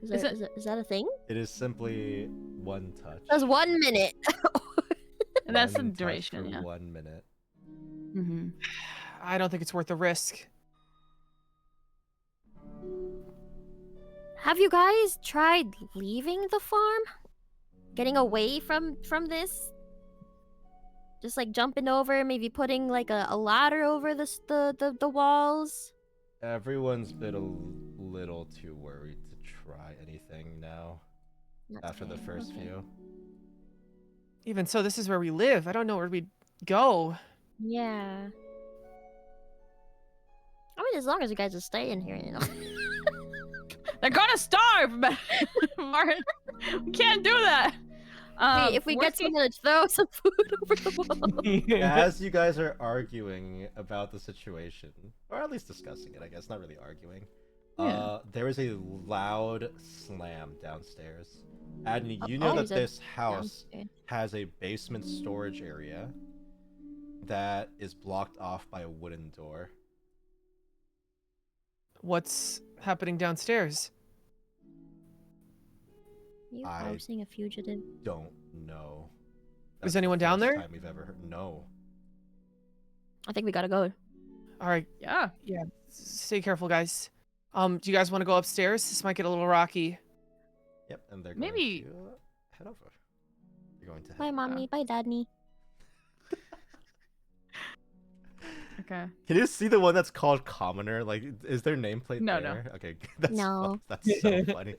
Is that a thing?
It is simply one touch.
That's 1 minute.
That's the
One touch
duration,
for
yeah.
1 minute.
Mm-hmm.
I don't think it's worth the risk.
Have you guys tried leaving the farm? Getting away from this? Just like jumping over, maybe putting like a ladder over the walls?
Everyone's been a little too worried to try anything now
That's
after the
fair,
first
okay.
few.
Even so, this is where we live. I don't know where we'd go.
Yeah. I mean, as long as you guys are staying here, you know.
They're gonna starve, Martin. We can't do that.
If we get
worst case-
someone to throw some food over the wall.
As you guys are arguing about the situation, or at least discussing it, I guess, not really arguing,
Yeah.
there is a loud slam downstairs. Adney, you know that
there's a
this house
downstairs.
has a basement storage area that is blocked off by a wooden door.
What's happening downstairs?
You
I-
housing a fugitive?
Don't know.
Is
the
anyone down
first
there?
Time we've ever heard. No.
I think we gotta go.
All right,
Yeah.
stay careful, guys. Do you guys want to go upstairs? This might get a little rocky.
Yep, and they're
Maybe-
going to head over. You're going to head
Bye, mommy. Bye, daddy.
Okay.
Can you see the one that's called Commoner? Like, is their nameplate
No, no.
there? Okay, that's
No.
that's so funny.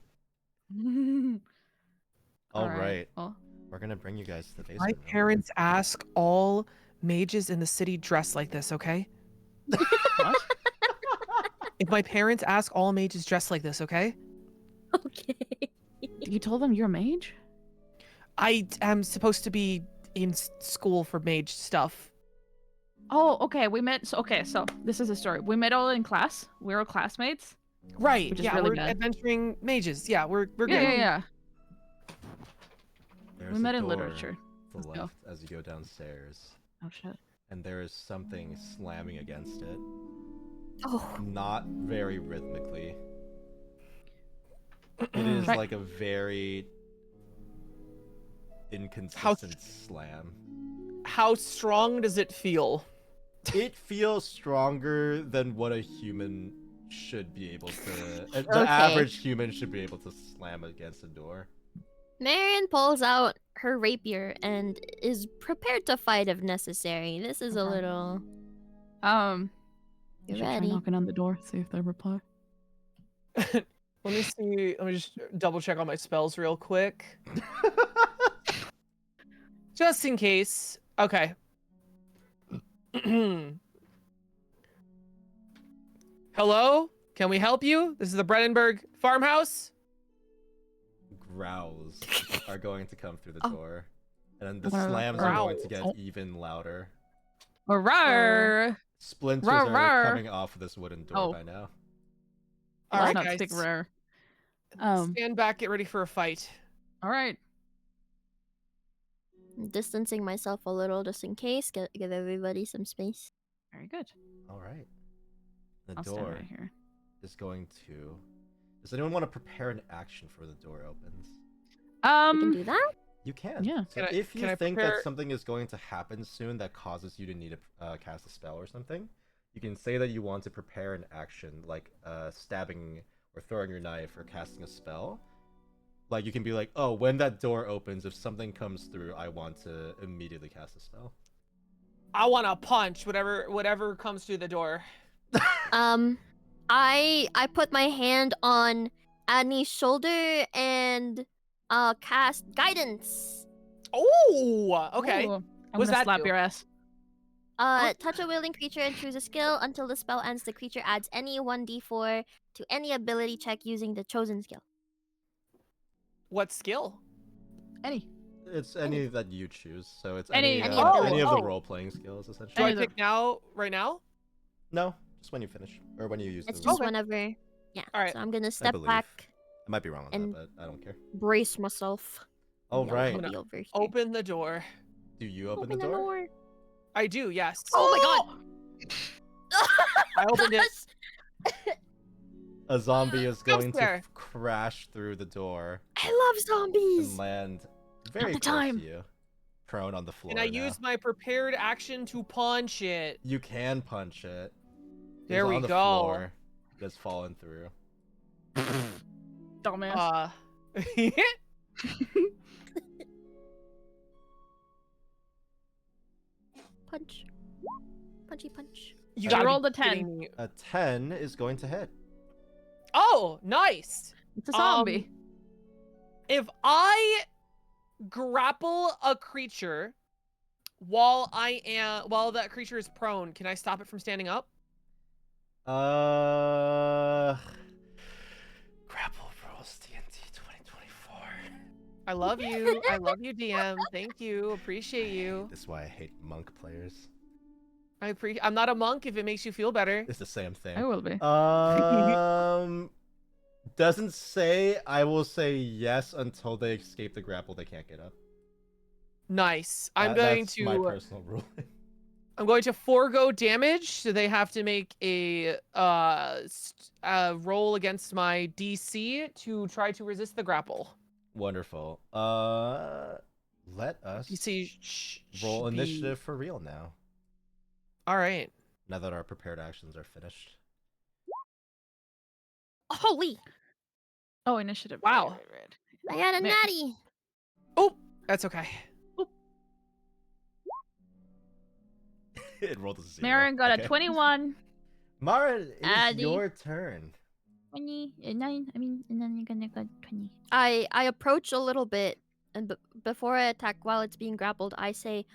All
Alright,
right,
well,
we're gonna bring you guys to the basement.
My
room.
parents ask all mages in the city dress like this, okay?
what?
If my parents ask all mages dress like this, okay?
Okay.
You told them you're a mage?
I am supposed to be in school for mage stuff.
Oh, okay. We met. So this is a story. We met all in class. We were classmates.
Right,
Which is
yeah,
really
we're
bad.
adventuring mages. Yeah, we're
Yeah,
good.
yeah.
There's
We
a
met in
door
literature.
to the
Let's go.
left as you go downstairs,
Oh shit.
and there is something slamming against it,
Oh.
not very rhythmically. It is
Right.
like a very inconsistent slam.
how strong does it feel?
It feels stronger than what a human should be able to. The
Okay.
average human should be able to slam against a door.
Marion pulls out her rapier and is prepared to fight if necessary. This is a
Okay.
little.
You
You
should try
ready?
knocking on the door, see if they reply.
Let me see. Let me just double check on my spells real quick. Just in case. Okay. Hello? Can we help you? This is the Brennenberg farmhouse.
Growls are going to come through the
Oh.
door. And then the
What are
slams are going to
growls?
get even louder.
Rawr!
Splinters
Rawr,
are
rawr.
coming off of this wooden door
Oh.
by now.
All
Let's
right,
not
guys.
stick rare.
Stand back. Get ready for a fight.
All right.
I'm distancing myself a little just in case. Give everybody some space.
Very good.
All right. The
I'll stand
door
right here.
is going to. Does anyone want to prepare an action for the door opens?
We can do that?
You can.
Yeah.
So
Can I-
if you
can I
think
prepare-
that something is going to happen soon that causes you to need to cast a spell or something, you can say that you want to prepare an action like stabbing or throwing your knife or casting a spell. Like you can be like, oh, when that door opens, if something comes through, I want to immediately cast a spell.
I want to punch whatever comes through the door.
I put my hand on Annie's shoulder and cast guidance.
Oh, okay.
Ooh, I'm
What's
gonna
that
slap
do?
your ass.
Touch a wielding creature and choose a skill. Until the spell ends, the creature adds any 1d4 to any ability check using the chosen skill.
What skill?
Any.
It's any that you choose, so it's
Any
any
ability.
of the
Oh.
role-playing skills, essentially.
Do I
Any of
pick now? Right now?
No, just when you finish or when you use
It's
the.
just
Okay.
whenever. Yeah.
Alright.
So I'm gonna step
believe.
back,
I might be wrong on
and-
that, but I don't care.
brace myself.
All
Yeah,
right.
I'll be over here.
Open the door.
Do you open the door?
I do, yes.
Oh my god!
I opened it.
A zombie is going to
there.
crash through the door
I love zombies.
and land very
the
close
time.
to you, prone on the floor.
And I
now.
use my prepared action to punch it.
You can punch it.
There
It's
we
on the
go.
floor. Just fallen through.
Dumbass.
Punch. Punchy punch.
You
I
gotta be
rolled a 10.
kidding me.
A 10 is going to hit.
Oh, nice.
It's a zombie.
If I grapple a creature while that creature is prone, can I stop it from standing up?
Grapple rules TNT 2024.
I love you. I love you, DM. Thank you. Appreciate you.
This is why I hate monk players.
I'm not a monk if it makes you feel better.
It's the same thing.
I will be.
Doesn't say. I will say yes until they escape the grapple. They can't get up.
Nice. I'm going
That's
to
my personal ruling.
I'm going to forego damage, so they have to make a roll against my DC to try to resist the grapple.
Wonderful. Let us
DC
roll initiative for real now.
All right.
Now that our prepared actions are finished.
Holy!
Oh, initiative.
Wow.
Right.
I got a
Ma-
natty.
Oh, that's okay.
It rolled a 0.
Marin got
okay.
a 21.
Mara, it is
Addy.
your turn.
29. And then you're gonna go 20.
I approach a little bit, and before I attack while it's being grappled, I say,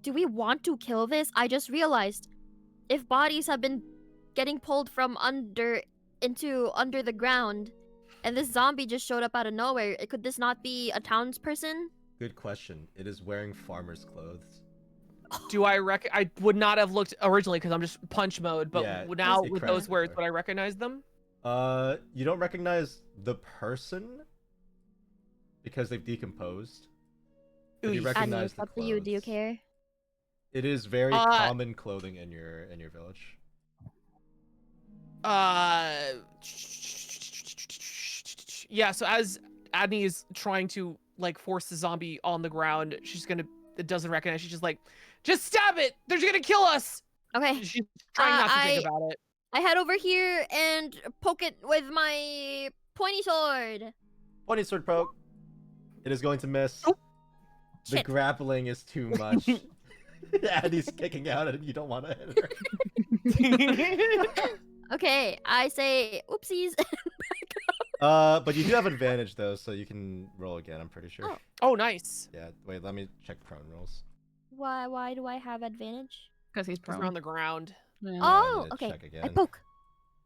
"Do we want to kill this? I just realized, if bodies have been getting pulled from under the ground, and this zombie just showed up out of nowhere, could this not be a townsperson?"
Good question. It is wearing farmer's clothes.
Do I I would not have looked originally because I'm just punch mode, but
Yeah,
now
it
with
crashed
those words,
over.
would I recognize them?
You don't recognize the person because they've decomposed. But you
Ooh,
recognize
Annie, it's
the
up to you. Do you
clothes.
care?
It is very common clothing in your village.
Yeah, so as Adney is trying to like force the zombie on the ground, she's gonna it doesn't recognize. She's just like, just stab it. They're gonna kill us.
Okay.
She's trying not to think about it.
I head over here and poke it with my pointy sword.
Pointy sword poke. It is going to miss.
Oh.
The
Shit.
grappling is too much. And he's kicking out and you don't want to hit her.
Okay, I say oopsies.
But you do have advantage though, so you can roll again, I'm pretty sure.
Oh, nice.
Yeah, wait, let me check prone rolls.
Why do I have advantage?
Because he's
Because
prone.
we're on the ground.
Yeah.
Oh,
need to
okay.
check
I
again.
poke.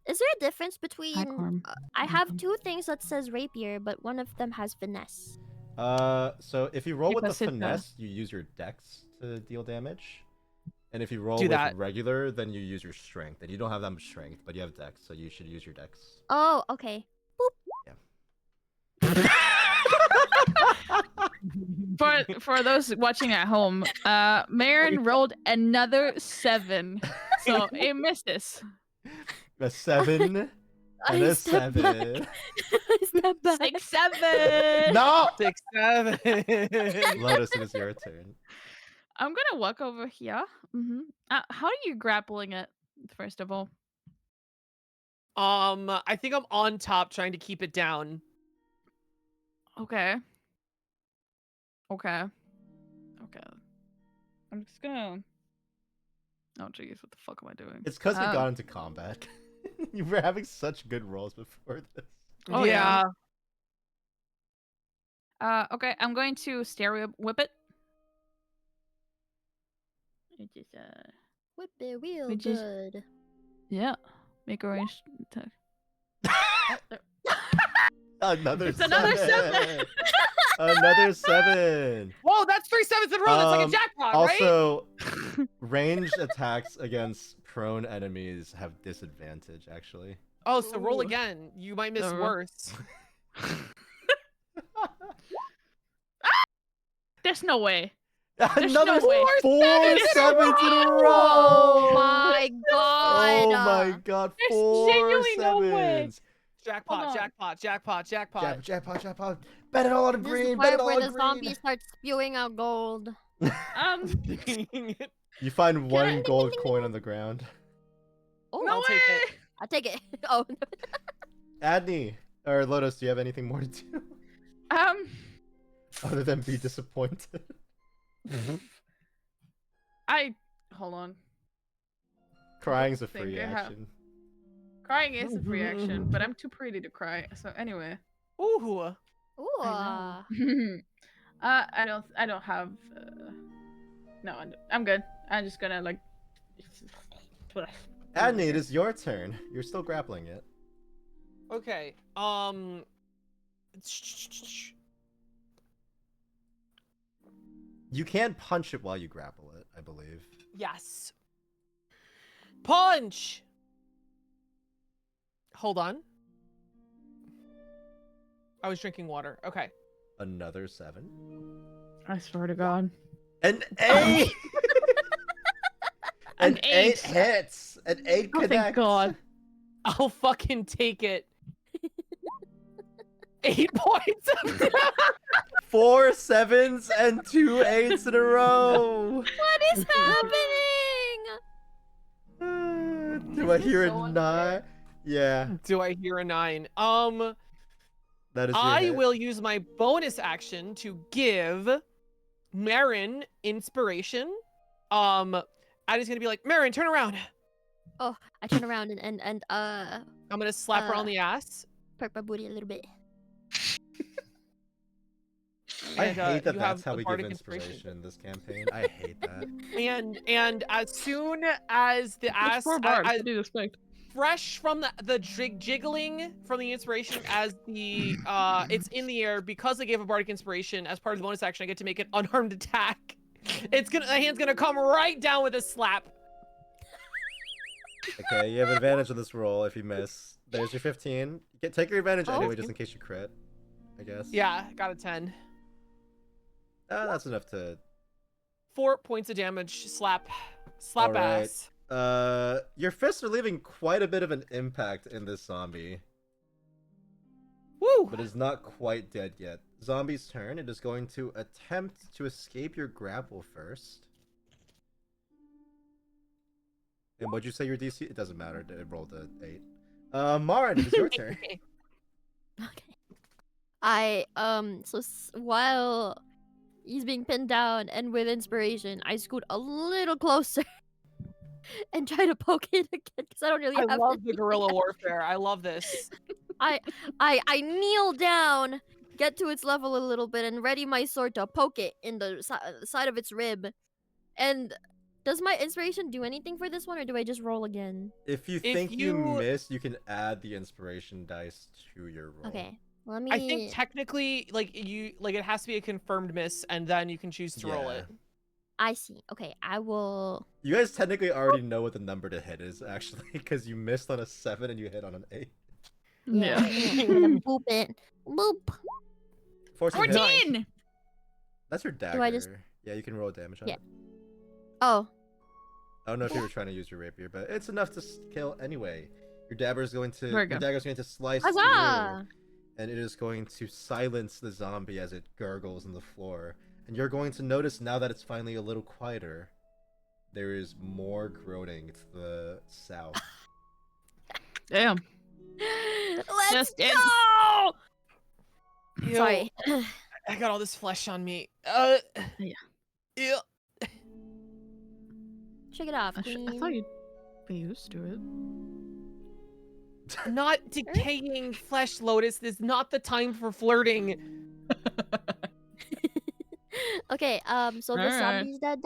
Is there a difference between?
Corn.
I have two things that says rapier, but one of them has finesse.
So if you roll with the
Because it
finesse, you use your dex to deal damage. And if you roll
Do
with
that.
regular, then you use your strength. And you don't have that much strength, but you have dex, so you should use your dex.
Oh, okay.
For those watching at home, Marin rolled another 7, so it misses.
A 7 and a
step back.
7.
I step back.
6, 7.
No!
6, 7.
Lotus, it is your turn.
I'm gonna walk over here. How are you grappling it? First of all.
I think I'm on top trying to keep it down.
Okay. Okay. I'm just gonna. Oh jeez, what the fuck am I doing?
It's because we got into combat. You were having such good rolls before this.
Oh,
yeah.
Okay, I'm going to stereo whip it. It just
Whip it real
We just-
good.
yeah, make a range attack.
Another
It's
7.
another 7.
Another 7.
Whoa, that's 3 7s in a row. That's like a jackpot, right?
Also, ranged attacks against prone enemies have disadvantage, actually.
Oh, so roll
Ooh.
again. You might miss
Uh-huh.
worse.
There's no way. There's
Another
no way.
4
sevens in a
7s in a row!
Oh my god!
Oh my god,
There's
4
genuinely no way.
7s!
Jackpot,
on.
jackpot, jackpot, jackpot.
Jackpot. Bet it all on
This
green,
is
bet it
part
all
where
on
the
green.
zombies start spewing out gold.
You find
I-
one gold coin on the ground.
Oh,
No
I'll take
way.
it.
I take it. Oh,
Adney, or Lotus, do you have anything more to do? Other than be disappointed?
Hold on.
Crying's a
Think
free
I have-
action.
Crying is a free action, but I'm too pretty to cry. So anyway.
Ooh.
ooh.
I don't have. No, I'm good. I'm just gonna like.
Adney, it is your turn. You're still grappling it.
Okay.
You can punch it while you grapple it, I believe.
Yes. Punch. Hold on. I was drinking water. Okay.
Another 7.
I swear to God.
An 8!
An 8.
hits! An 8
Oh,
connects!
thank God.
I'll fucking take it. 8 points.
4 7s and 2 8s in a row!
What is happening?
Do I
This is
hear
so
a 9? Yeah,
Do I hear a 9?
that is your
I
hit.
will use my bonus action to give Marin inspiration. Addie's gonna be like, Marin, turn around.
Oh, I turn around and
I'm gonna slap her on the ass.
perk my booty a little bit.
I
And,
hate that
you
that's
have
how
the
we give
bardic
inspiration in this campaign. I hate that.
And as soon as the ass,
Poor Bard.
as
What do you expect?
fresh from the jiggling from the inspiration as the it's in the air, because I gave a bardic inspiration as part of the bonus action, I get to make an unarmed attack. The hand's gonna come right down with a slap.
Okay, you have advantage on this roll if you miss. There's your 15. Take your advantage
Oh.
anyway, just in case you crit, I guess.
Yeah, got a 10.
That's enough to...
4 points of damage. Slap
Alright.
ass.
Your fists are leaving quite a bit of an impact in this zombie.
Woo!
but is not quite dead yet. Zombie's turn. It is going to attempt to escape your grapple first. And what'd you say your DC? It doesn't matter. It rolled a 8. Marin, it is your turn.
Okay. While he's being pinned down and with inspiration, I scoot a little closer and try to poke it again because I don't really
I
have
love the
anything
guerrilla
else.
warfare. I love this.
I kneel down, get to its level a little bit, and ready my sword to poke it in the side of its rib. And does my inspiration do anything for this one, or do I just roll again?
If you
If
think you
you-
miss, you can add the inspiration dice to your roll.
Okay, let me.
I think technically, it has to be a confirmed miss, and then you can choose to roll
Yeah.
it.
I see. Okay, I will.
You guys technically already know what the number to hit is, actually, because you missed on a 7 and you hit on an 8.
Yeah, I'm gonna boop it. Boop.
14 hit.
14!
That's your dagger.
I just-
Yeah, you can roll damage on
Yeah.
it.
Oh,
I don't know if you were trying to use your rapier, but it's enough to kill anyway. Your dagger is going to
There we go.
slice
huzzah!
through, and it is going to silence the zombie as it gurgles on the floor. And you're going to notice now that it's finally a little quieter, there is more groaning to the south.
Damn.
Let's
Just in.
go!
Ew,
Sorry.
I got all this flesh on me.
Yeah.
Ew.
Shake it off,
I
queen.
thought you'd be used to it.
Not decaying flesh, Lotus. This is not the time for flirting.
Okay, so the
Alright.
zombie's dead?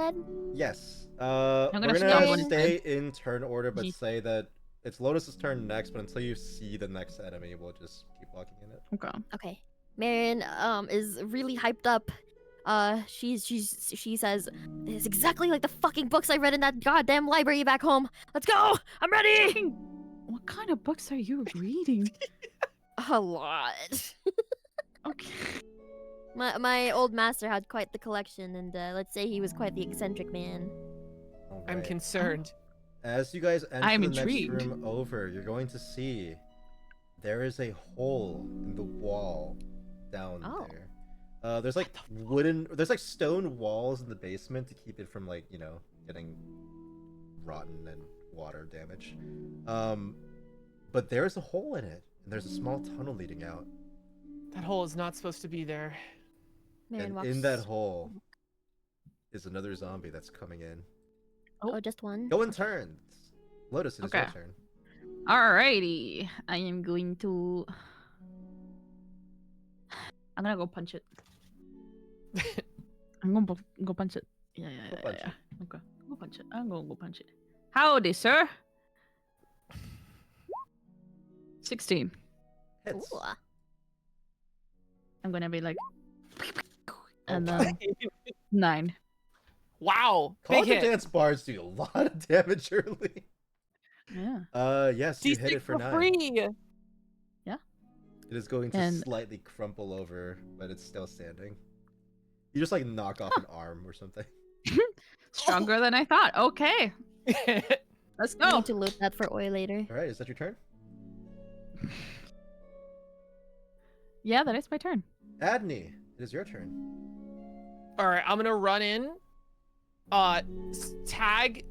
Yes.
I'm
We're
gonna
gonna
stop one
stay in turn order, but
Ye-
say that it's Lotus's turn next. But until you see the next enemy, we'll just keep walking in it.
Okay.
Okay. Marion is really hyped up. She says, "It's exactly like the fucking books I read in that goddamn library back home. Let's go! I'm ready."
What kind of books are you reading?
A lot.
Okay.
My old master had quite the collection, and let's say he was quite the eccentric man.
All
I'm
right.
concerned.
As you guys enter
I'm
the
intrigued.
next room over, you're going to see there is a hole in the wall down
Oh.
there. There's like stone walls in the basement to keep it from getting rotten and water damage. But there's a hole in it, and there's a small tunnel leading out.
That hole is not supposed to be there.
Marion
And
walks.
in that hole is another zombie that's coming in.
Oh, just one.
Go in turns. Lotus, it is your
Okay.
turn.
Alrighty. I am going to. I'm gonna go punch it. I'm gonna go punch it. Yeah.
Go punch
yeah. Okay. Go punch it. I'm gonna go punch it. Howdy, sir. 16.
Hits.
Ooh.
I'm gonna be like.
Oh,
And
wow.
then 9.
Wow.
Call
Big
of the
hit.
Dance bards do a lot of damage early.
Yeah.
Yes, you
D6
hit it for 9.
free.
It is going to
And-
slightly crumple over, but it's still standing. You just knock off an arm or something.
Stronger than I thought. Okay. Let's
I
go.
need to loot that for oil later.
All right, is that your turn?
Yeah, that is my turn.
Adney, it is your turn.
All right, I'm gonna run in. Tag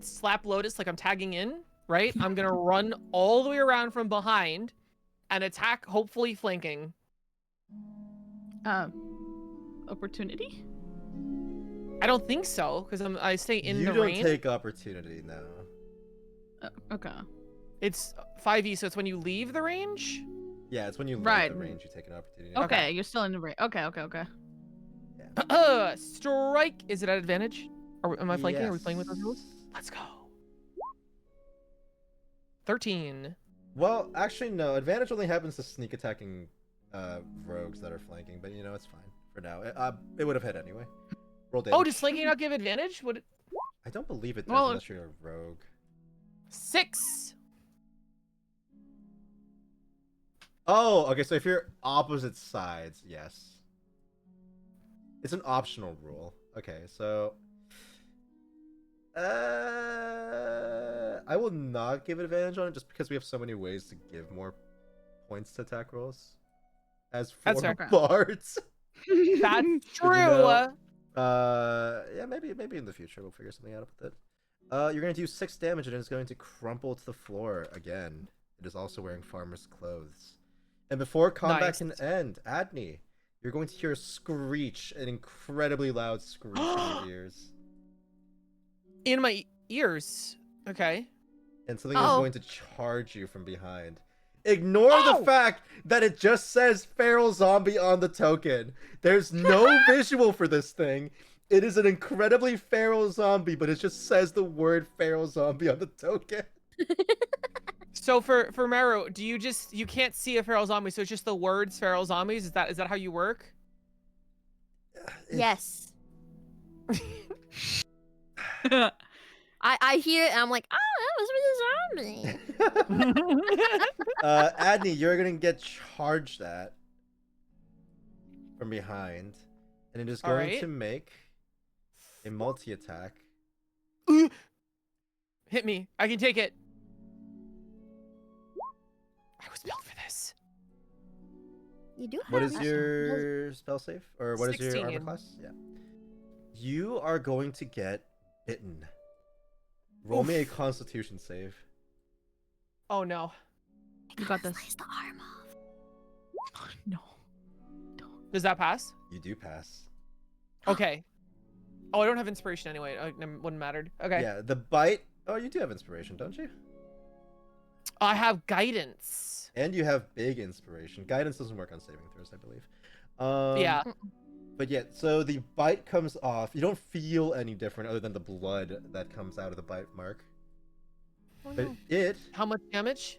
slap Lotus like I'm tagging in. Right. I'm gonna run all the way around from behind, and attack. Hopefully flanking.
Opportunity?
I don't think so because I stay in
you
the
don't
range.
take opportunity now.
Okay.
It's 5e, so it's when you leave the range.
Yeah, it's when you leave
Right.
the range you take an opportunity.
Okay, you're still in the range. Okay.
Strike. Is it at advantage? Am I flanking? Are we playing with those rules?
Yes.
Let's go. 13.
Well, actually, no. Advantage only happens to sneak attacking rogues that are flanking, but it's fine for now. It would have hit anyway. Roll damage.
Oh, does flanking not give advantage? Would it...
I don't believe it does
Well,
unless you're a rogue.
6.
Oh, okay. So if you're opposite sides, yes. It's an optional rule. Okay, so I will not give advantage on it just because we have so many ways to give more points to attack rolls as
That's
4
fair.
bards.
That's true.
know? Yeah, maybe in the future we'll figure something out with it. You're going to do 6 damage and it's going to crumple to the floor again. It is also wearing farmer's clothes. And before combat can end, Adney, you're going to hear a screech, an incredibly loud screech in your ears.
In my ears. Okay.
And something is going to charge you from behind. Ignore the fact that it just says feral zombie on the token. There's no visual for this thing. It is an incredibly feral zombie, but it just says the word feral zombie on the token.
So for Mero, you can't see a feral zombie, so it's just the words feral zombies? Is that how you work?
Yes. I hear it and I'm like, oh, that was really zombie.
Adney, you're gonna get charged at from behind, and it is going to make a multi-attack.
Hit me. I can take it. I was built for this.
You do have
What is your spell save? Or what is your
16.
armor class? Yeah. You are going to get bitten. Roll me a constitution save.
Oh no.
You got this.
Slice the arm off.
No.
Does that pass?
You do pass.
Okay. Oh, I don't have inspiration anyway. It wouldn't mattered. Okay.
Yeah, the bite. Oh, you do have inspiration, don't you?
I have guidance.
And you have big inspiration. Guidance doesn't work on saving throws, I believe.
Yeah.
But yeah, so the bite comes off. You don't feel any different other than the blood that comes out of the bite mark.
Oh,
But
no.
it
How much damage?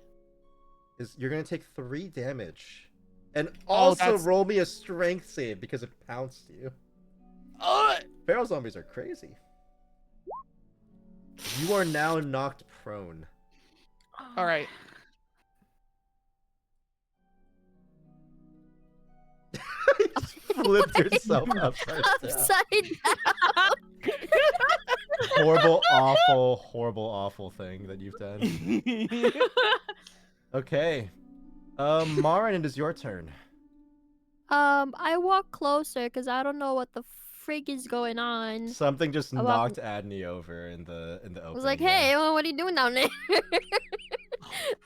is, you're gonna take 3 damage. And also roll me a strength save because it pounced you. Feral zombies are crazy. You are now knocked prone.
All right.
Flipped yourself upside down.
Upside down.
Horrible, awful thing that you've done. Okay. Marin, it is your turn.
I walk closer because I don't know what the frig is going on.
Something just knocked Adney over in the opening.
I was like, hey, what are you doing down there?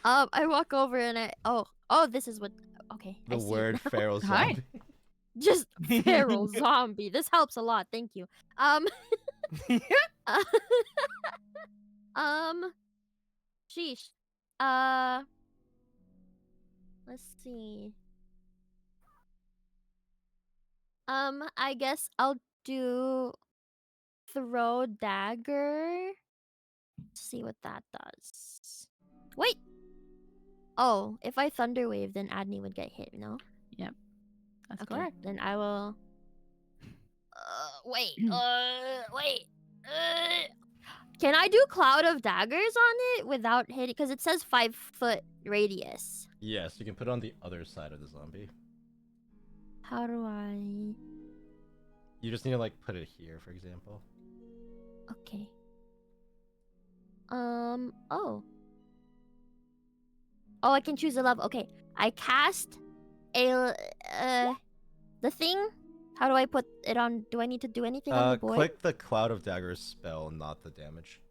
I walk over and oh, this is what. Okay.
The
I see it
word
now.
feral
Hi.
zombie.
Just feral zombie. This helps a lot. Thank you. Sheesh. Let's see. I guess I'll do throw dagger. Let's see what that does. Wait. Oh, if I thunder wave, then Adney would get hit. No.
That's
Okay.
correct.
Then I will. Wait. Wait. Can I do cloud of daggers on it without hitting? Because it says 5-foot radius.
Yes, you can put it on the other side of the zombie.
How do I?
You just need to like put it here, for example.
Okay. Oh. Oh, I can choose a level. Okay. I cast a the thing. How do I put it on? Do I need to do anything on the board?
Click the Cloud of Daggers spell, not the damage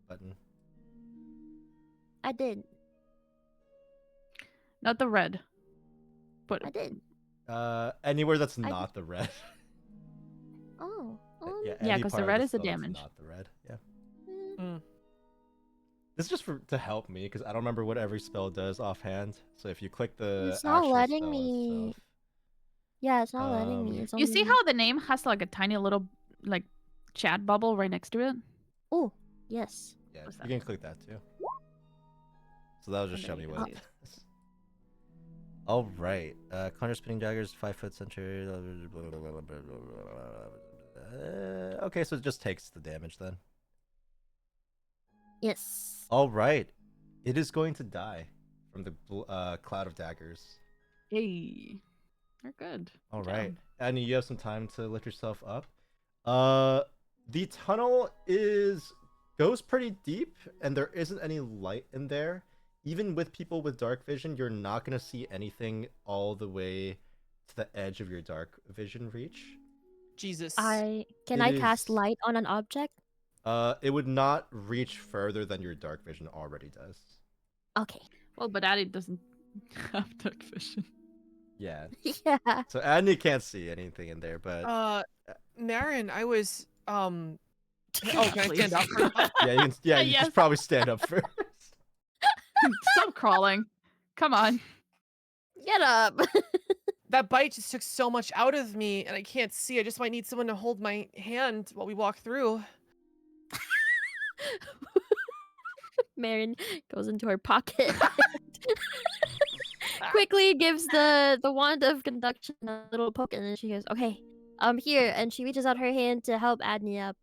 button.
I did.
Not the red. But
I did.
Anywhere that's not the red.
Oh.
Yeah,
any
'cause the
part of
red is the
spell that's
damage.
Not the red. Yeah.
Mm.
This is just to help me because I don't remember what every spell does offhand. So if you click the
It's not
actual
letting
spell
me.
itself-
Yeah, it's not letting me. It's
you see
only-
how the name has like a tiny little like chat bubble right next to it?
Oh, yes.
Yeah,
What's
you
that?
can click that too. So that'll just
And
show
then
me
you
what
can
it does. All right. Conjure spinning daggers, 5-foot center. Okay, so it just takes the damage then.
Yes.
All right. It is going to die from the cloud of daggers.
Hey. They're good.
All
Good
right.
job.
Annie, you have some time to lift yourself up. The tunnel goes pretty deep, and there isn't any light in there. even with people with dark vision, you're not gonna see anything all the way to the edge of your dark vision reach.
Jesus.
Can I cast light on an object?
It would not reach further than your dark vision already does.
Okay.
Well, but Addy doesn't have dark vision.
Yeah.
Yeah.
So Adney can't see anything in there, but
Marin, I was Oh, can I stand up?
yeah, you can. Yeah, you
Yes.
should probably stand up first.
Stop crawling. Come on.
Get up.
That bite just took so much out of me, and I can't see. I just might need someone to hold my hand while we walk through.
Marin goes into her pocket. Quickly gives the wand of conduction a little poke, and then she goes, "Okay, here," and she reaches out her hand to help Adney up.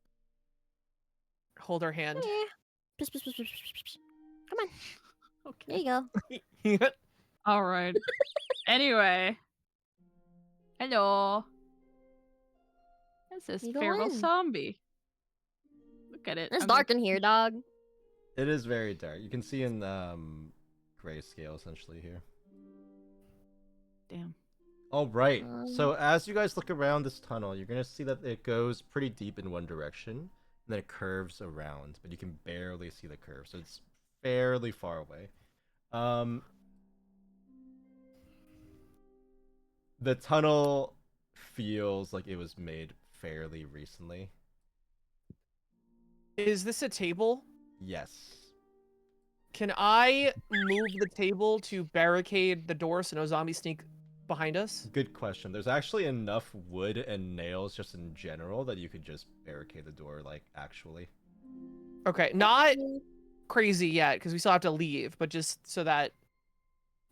Hold her hand.
Yeah. Psh, psh, psh, psh, psh, psh. Come on, there
Okay.
you go.
All right. Anyway. Hello. This is
You go
feral
in.
zombie. Look at it.
It's
I mean,
dark in here, dog.
It is very dark. You can see in grayscale essentially here.
Damn.
All right. So as you guys look around this tunnel, you're gonna see that it goes pretty deep in one direction, and then it curves around, but you can barely see the curve, so it's fairly far away. The tunnel feels like it was made fairly recently.
Is this a table?
Yes.
Can I move the table to barricade the door so no zombies sneak behind us?
Good question. There's actually enough wood and nails just in general that you could just barricade the door, like, actually.
Okay, not crazy yet, because we still have to leave, but just so that...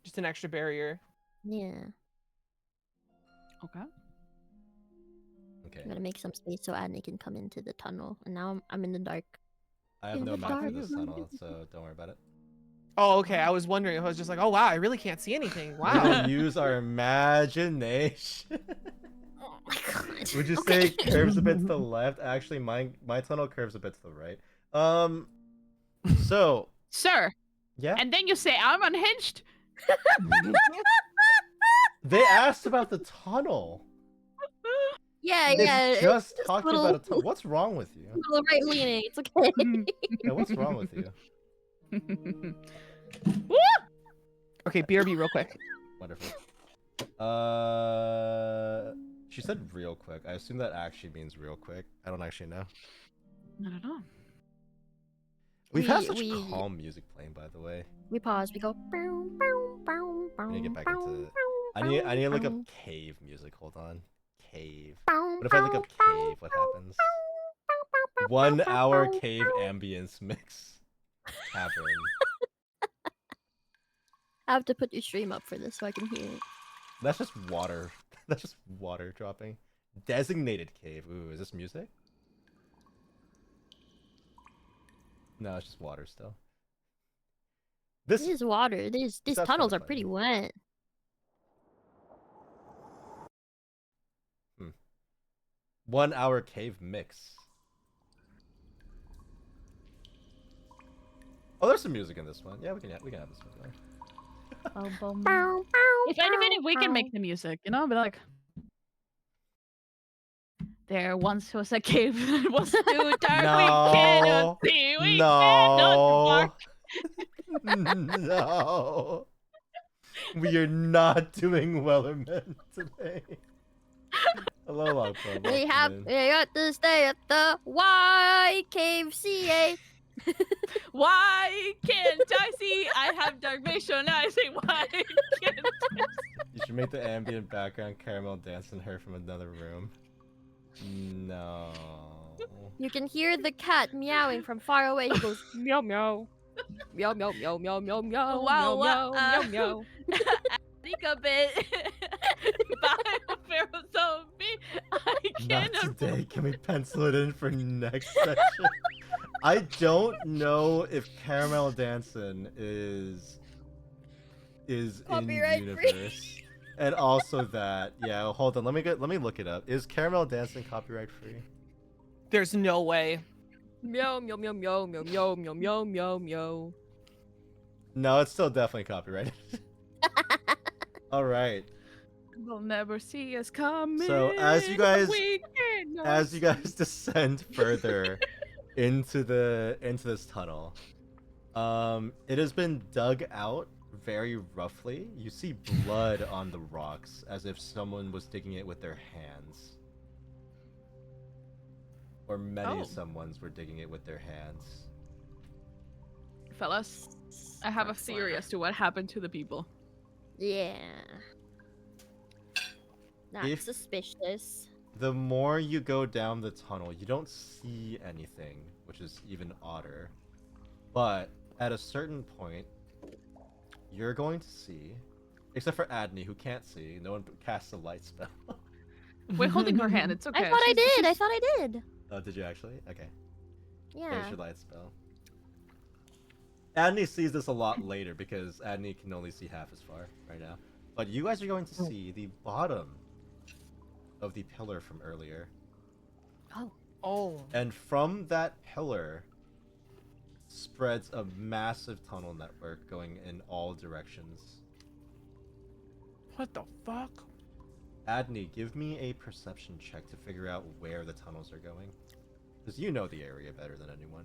Just an extra barrier.
Yeah.
Okay.
Okay.
I'm gonna make some space so Adney can come into the tunnel, and now I'm in the dark.
I have
in
no
the
map for
dark.
this tunnel, so don't worry about it.
Oh, okay, I was wondering. I was just like, oh wow, I really can't see anything.
We
Wow.
will use our imagination.
Oh my god.
Would you say it curves a bit to the left? Actually, my tunnel curves a bit to the right. So
Sir.
yeah,
And then you say I'm unhinged.
they asked about the tunnel.
Yeah,
They
yeah.
just
it's
talked
little-
about a tunnel. What's wrong with you?
Little right leaning. It's okay.
Yeah, what's wrong with you?
Okay, BRB real quick.
Wonderful. She said real quick. I assume that actually means real quick. I don't actually know.
I don't know.
We've had such
we-
calm music playing, by the way.
We pause. We go. Bow, bow, bow, bow,
I need to get back
bow,
into.
bow,
I need to look
bow,
up cave music. Hold on. Cave.
bow,
What if I look up
bow,
cave? What happens? 1 hour cave ambience mix. Tavern.
I have to put your stream up for this so I can hear it.
That's just water. That's just water dropping. Designated cave. Ooh, is this music? No, it's just water still.
This is water. These
That's
tunnels
kinda
are pretty
funny.
wet.
1 hour cave mix. Oh, there's some music in this one. Yeah, we can have this one going.
Bow, bow,
If anything,
bow,
we can
bow.
make the music, you know, be like, there once was a cave that was too dark, we cannot see, we cannot
No. No. We are not doing Wellerman today. Hello, Log Club.
We
welcome in.
got to stay at the Y Cave CA.
Why can't I see? I have dark vision. I say, why can't I
You should make the ambient background caramel dancing her from another room. No.
You can hear the cat meowing from far away. He goes meow meow. Meow meow meow mew meow meow
Wow,
meow
wow,
meow meow.
think a bit? By a feral zombie. I
Not
cannot.
today. Can we pencil it in for next session? I don't know if Caramel Dancing is in
Copyright free.
universe. And also that, yeah, hold on, let me look it up. Is Caramel Dancing copyright free?
There's no way.
Meow meow meow meow meow meow meow meow meow meow.
No, it's still definitely copyrighted. All right.
They'll never see us coming.
So as you guys
we
descend further into this tunnel, it has been dug out very roughly. You see blood on the rocks as if someone was digging it with their hands. Or many someones were digging it with their hands.
Fellas, I have a theory as to what happened to the people.
Yeah. Not
If-
suspicious.
The more you go down the tunnel, you don't see anything, which is even odder. But at a certain point, you're going to see, except for Adney, who can't see, no one casts a light spell.
We're holding her hand. It's okay.
I thought I
She's-
did. I thought I did.
Oh, did you actually? Okay.
Yeah.
There's your light spell. Adney sees this a lot later because Adney can only see half as far right now. But you guys are going to see the bottom of the pillar from earlier.
Oh.
And from that pillar spreads a massive tunnel network going in all directions.
What the fuck?
Adney, give me a perception check to figure out where the tunnels are going. Because you know the area better than anyone.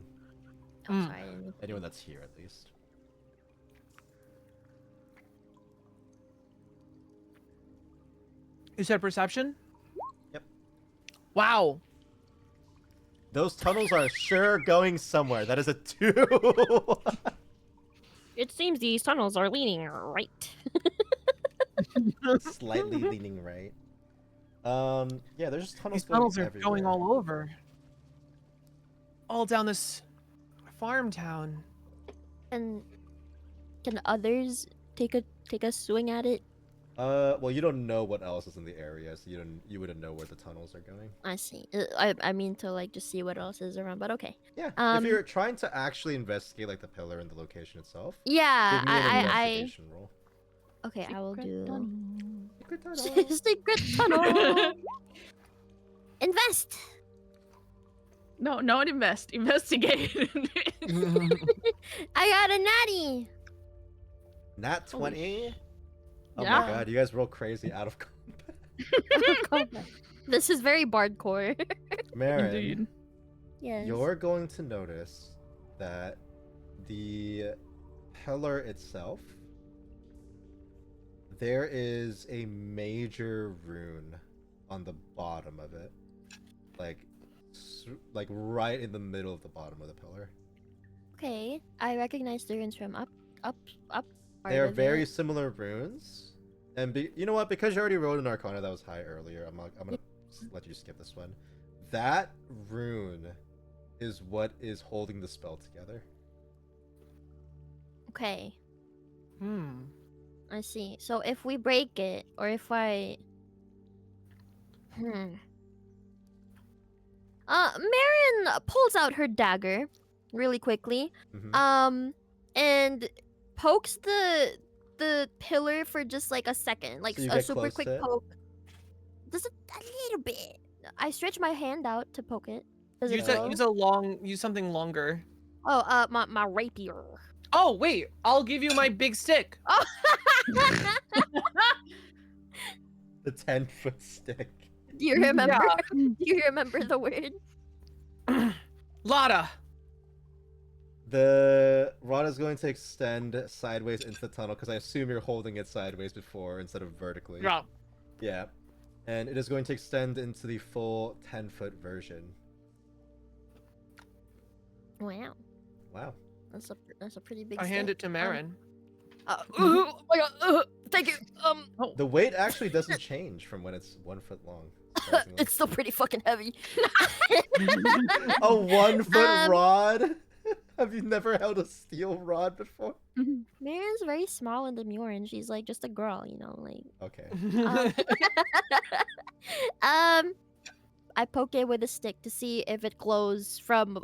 I'm sorry.
Anyone that's here, at least.
You said perception?
Yep.
Wow.
Those tunnels are sure going somewhere. That is a 2.
It seems these tunnels are leaning right.
Slightly leaning right. Yeah, there's just tunnels
These tunnels are
everywhere.
going all over. All down this farm town.
And can others take a swing at it?
Well, you don't know what else is in the area, so you wouldn't know where the tunnels are going.
I see. I mean to like just see what else is around, but okay.
Yeah.
Um,
if you're trying to actually investigate like the pillar and the location itself,
Yeah,
give me an
I
investigation roll.
okay, I will
Secret
do
tunnel.
Secret tunnel.
secret tunnel. Invest.
No, not invest. Investigate.
I got a natty.
Nat 20. Oh
Yeah.
my god, you guys roll crazy out of combat.
This is very bardcore.
Marin,
Indeed.
Yes.
you're going to notice that the pillar itself, there is a major rune on the bottom of it, like right in the middle of the bottom of the pillar.
Okay, I recognize the runes from up. Part
They are
of
very
it.
similar runes, and you know what? Because you already rolled an Arcana that was high earlier, I'm gonna let you skip this one. That rune is what is holding the spell together.
Okay,
Hmm.
I see. So if we break it, or if I, Marion pulls out her dagger really quickly,
Mhm.
and pokes the pillar for just like a second, like
So you
a
get
super
close
quick
to it?
poke. Just a little bit. I stretch my hand out to poke it. Does it glow?
Use something longer.
Oh, my rapier.
Oh wait, I'll give you my big stick.
Oh.
The 10-foot stick.
Do you remember? Do you remember the word?
Lotta.
The rod is going to extend sideways into the tunnel because I assume you're holding it sideways before instead of vertically.
Yeah.
Yeah. And it is going to extend into the full 10-foot version.
Wow,
Wow.
that's a pretty big.
I hand it
stick.
to Marin.
Oh my god! Thank you.
The weight actually doesn't change from when it's 1 foot long. surprisingly.
It's still pretty fucking heavy.
A 1 foot
Um,
rod? Have you never held a steel rod before?
Marion's very small and demure, and she's like just a girl, you know, like.
Okay.
I poke it with a stick to see if it glows from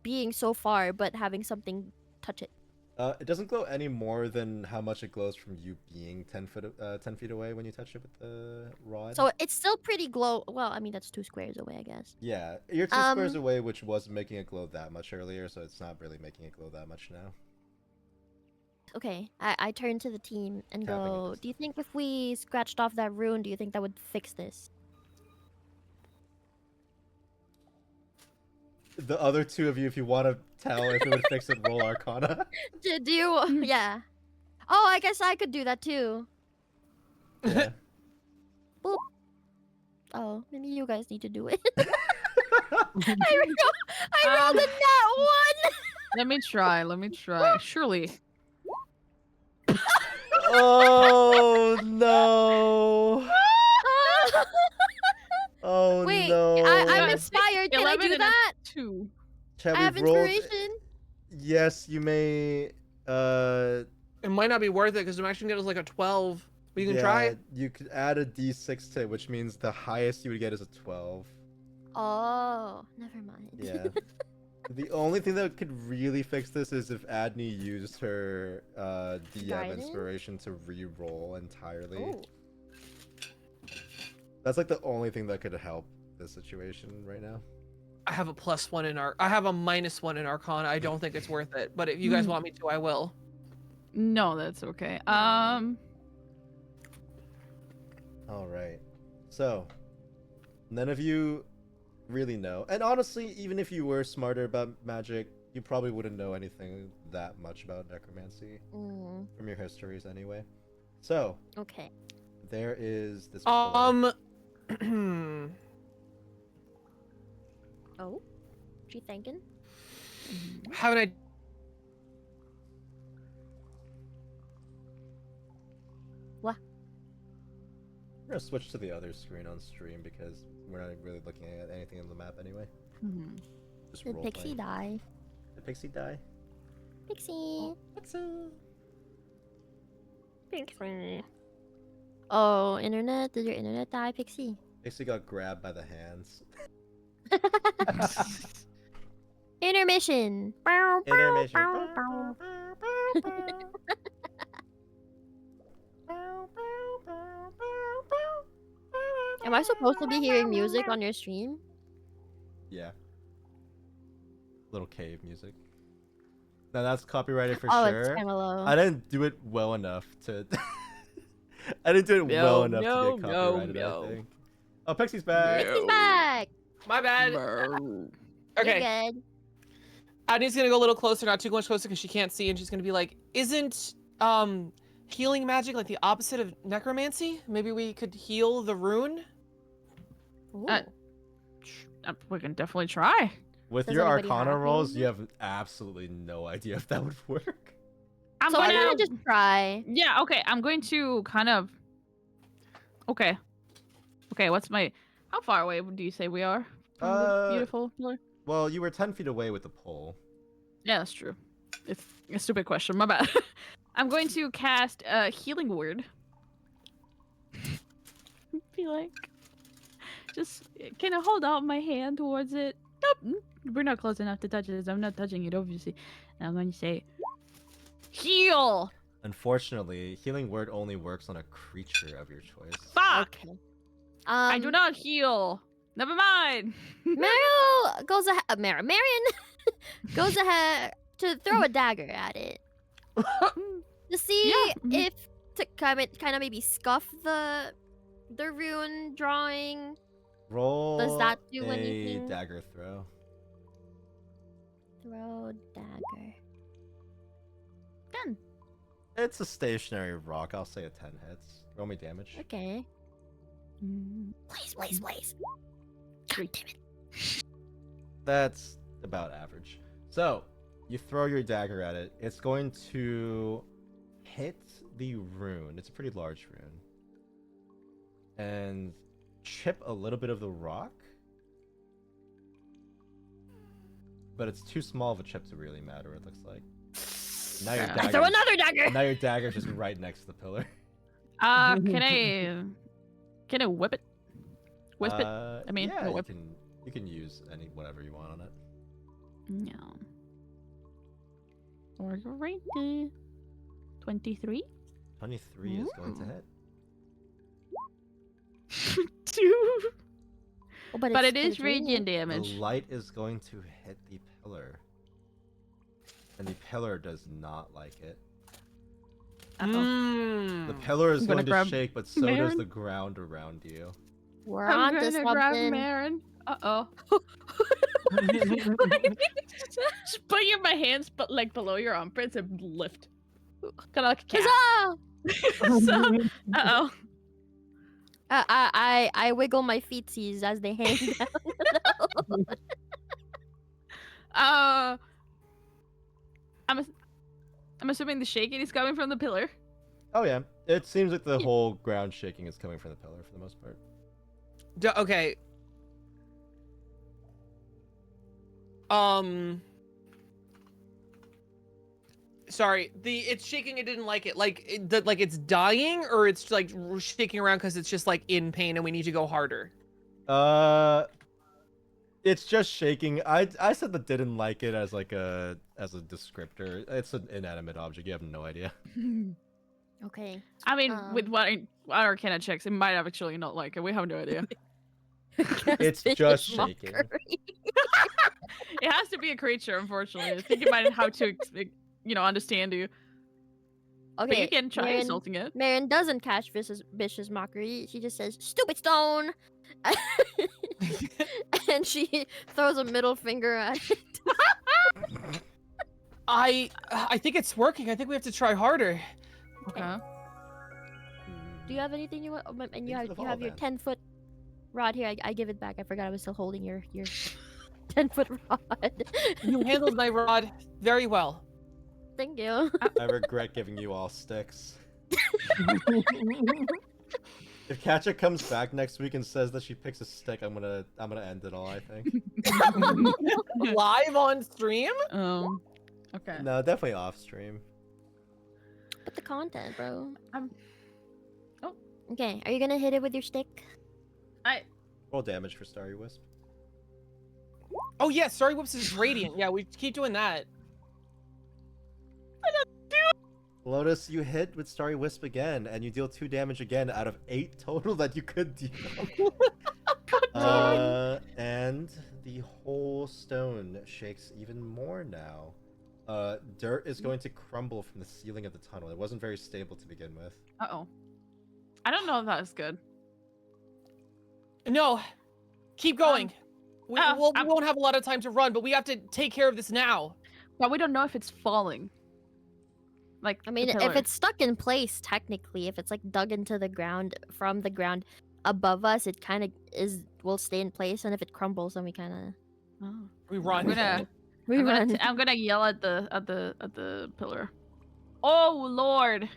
being so far, but having something touch it.
It doesn't glow any more than how much it glows from you being 10 feet away when you touch it with the rod.
So it's still pretty glow. Well, I mean that's 2 squares away, I guess.
Yeah, you're 2 squares away, which wasn't making it glow that much earlier, so it's not really making it glow that much now.
Okay, I turn to the team and
Tapping
go,
it.
do you think if we scratched off that rune, do you think that would fix this?
The other two of you, if you want to tell if it would fix it, roll Arcana.
Do you? Yeah. Oh, I guess I could do that too.
Yeah.
Boop. Oh, maybe you guys need to do it. I rolled a nat 1!
Let me try. Let me try. Surely.
Oh no! Oh
Wait,
no!
I'm
Got
inspired. Can I
11
do
and a
that?
2.
Chat,
I have
we've rolled-
inspiration.
Yes, you may.
It might not be worth it because I'm actually gonna get us like a 12. But you can
yeah,
try it.
You could add a d6 to it, which means the highest you would get is a 12.
Oh, never mind.
Yeah. The only thing that could really fix this is if Adney used her DM
Guidance?
inspiration to re-roll entirely.
Oh.
That's like the only thing that could help this situation right now.
I have a +1 in I have a -1 in Arcana. I don't think it's worth it. But if you guys want me to, I will.
No, that's okay.
All right. So, none of you really know. And honestly, even if you were smarter about magic, you probably wouldn't know anything that much about necromancy from your histories anyway. So,
Okay.
there is this
Oh,
She thinking?
haven't I?
What?
We're gonna switch to the other screen on stream because we're not really looking at anything on the map anyway. Just
Did
role
Pixie
playing.
die?
Did Pixie die?
Pixie.
Pixie.
Pixie. Oh, internet? Did your internet die, Pixie?
Pixie got grabbed by the hands.
Intermission.
Intermission.
Am I supposed to be hearing music on your stream?
Yeah. Little cave music. Now that's copyrighted for
Oh,
sure.
it's kind of low.
I didn't do it well enough to. I didn't do it well enough to get copyrighted. I think. Oh, Pixie's back.
Pixie's back.
My bad.
You're
Okay.
good.
Adney's gonna go a little closer, not too much closer, because she can't see, and she's gonna be like, "Isn't healing magic like the opposite of necromancy? Maybe we could heal the rune."
Ooh.
We can definitely try.
With
Does
your
anybody
Arcana
have
rolls,
healing?
you have absolutely no idea if that would work.
I'm
So I'm
gonna
gonna just try.
Yeah, okay. I'm going to kind of. Okay. Okay, what's my. How far away do you say we are from the beautiful pillar?
Well, you were 10 feet away with the pole.
Yeah, that's true. It's a stupid question. My bad. I'm going to cast a healing word. Be like. Just. Can I hold out my hand towards it? Nope. We're not close enough to touch it. I'm not touching it, obviously. And I'm going to say. Heal!
Unfortunately, healing word only works on a creature of your choice.
Fuck!
Okay.
I do not heal. Never mind.
Mero goes ahead. Marion goes ahead to throw a dagger at it to see
Yeah,
if to kind of maybe scuff the rune drawing.
Roll
Does that do
a
anything?
dagger throw.
Throw dagger.
10.
It's a stationary rock. I'll say a 10 hits. Roll me damage.
Okay. Please. God damn it.
That's about average. So, you throw your dagger at it. It's going to hit the rune. It's a pretty large rune. And chip a little bit of the rock. But it's too small of a chip to really matter, it looks like. Now your
I throw another dagger.
Now your dagger's just right next to the pillar.
Can I whip it? Wisp it?
I
mean,
yeah,
no
you
whip.
can use whatever you want on it.
No. Alright. 23?
23 is going to hit.
2.
Oh,
But it is radiant
The
damage.
light is going to hit the pillar. And the pillar does not like it. The pillar is
I'm gonna
going to
grab
shake, but so does
Marin.
the ground around you.
We're
I'm
on to
gonna grab
something.
Marin. Uh-oh. Just put my hands but like below your armpits and lift. Kind of like a cat.
Huzzah!
So, uh-oh.
I wiggle my feetsies as they hang down.
I'm assuming the shaking is coming from the pillar.
Oh yeah, it seems like the whole ground shaking is coming from the pillar for the most part.
Okay. Sorry. It's shaking. It didn't like it. Like it's dying, or it's like shaking around because it's just like in pain and we need to go harder.
It's just shaking. I said that didn't like it as like a descriptor. It's an inanimate object. You have no idea.
Okay.
I mean, with what Arcana checks, it might have actually not like it. We have no idea.
It's just shaking.
It has to be a creature, unfortunately. I think it might have how to, understand you.
Okay.
But you can try insulting it.
Marin doesn't catch vicious mockery. She just says, "Stupid stone," and she throws a middle finger at it.
I think it's working. I think we have to try harder.
Okay.
Do you have anything you want? Oh, and you
Into the
have your
fall,
10-foot rod here. I give it back. I forgot I was still holding your 10-foot rod.
You handled my rod very well.
Thank you.
I regret giving you all sticks. If Katya comes back next week and says that she picks a stick, I'm gonna end it all. I think.
Live on stream?
Okay.
No, definitely off stream.
But the content, bro.
Oh.
Okay, are you gonna hit it with your stick?
Roll damage for Starry Wisp.
Oh yeah, Starry Whips is radiant. Yeah, we keep doing that.
Lotus, you hit with Starry Wisp again, and you deal 2 damage again out of 8 total that you could deal. And the whole stone shakes even more now. Dirt is going to crumble from the ceiling of the tunnel. It wasn't very stable to begin with.
Uh-oh. I don't know if that is good.
No, keep going. We won't have a lot of time to run, but we have to take care of this now.
But we don't know if it's falling. Like,
I mean, if it's stuck in place, technically, if it's like dug into the ground from the ground above us, it kind of will stay in place, and if it crumbles, then we kind of
We run.
I'm gonna yell at the pillar. Oh Lord,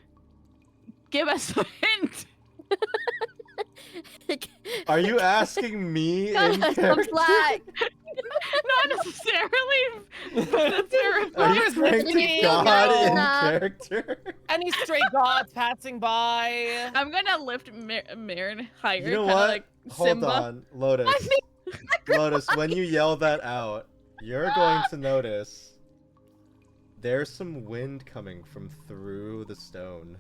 give us a hint.
Are you asking me in
Some
character?
slack.
Not necessarily.
Are you praying to God in character?
Any stray gods passing by?
I'm gonna lift Marin higher.
You know
kinda
what?
Like
Hold
Simba.
on, Lotus. Lotus, when you yell that out, you're going to notice there's some wind coming from through the stone.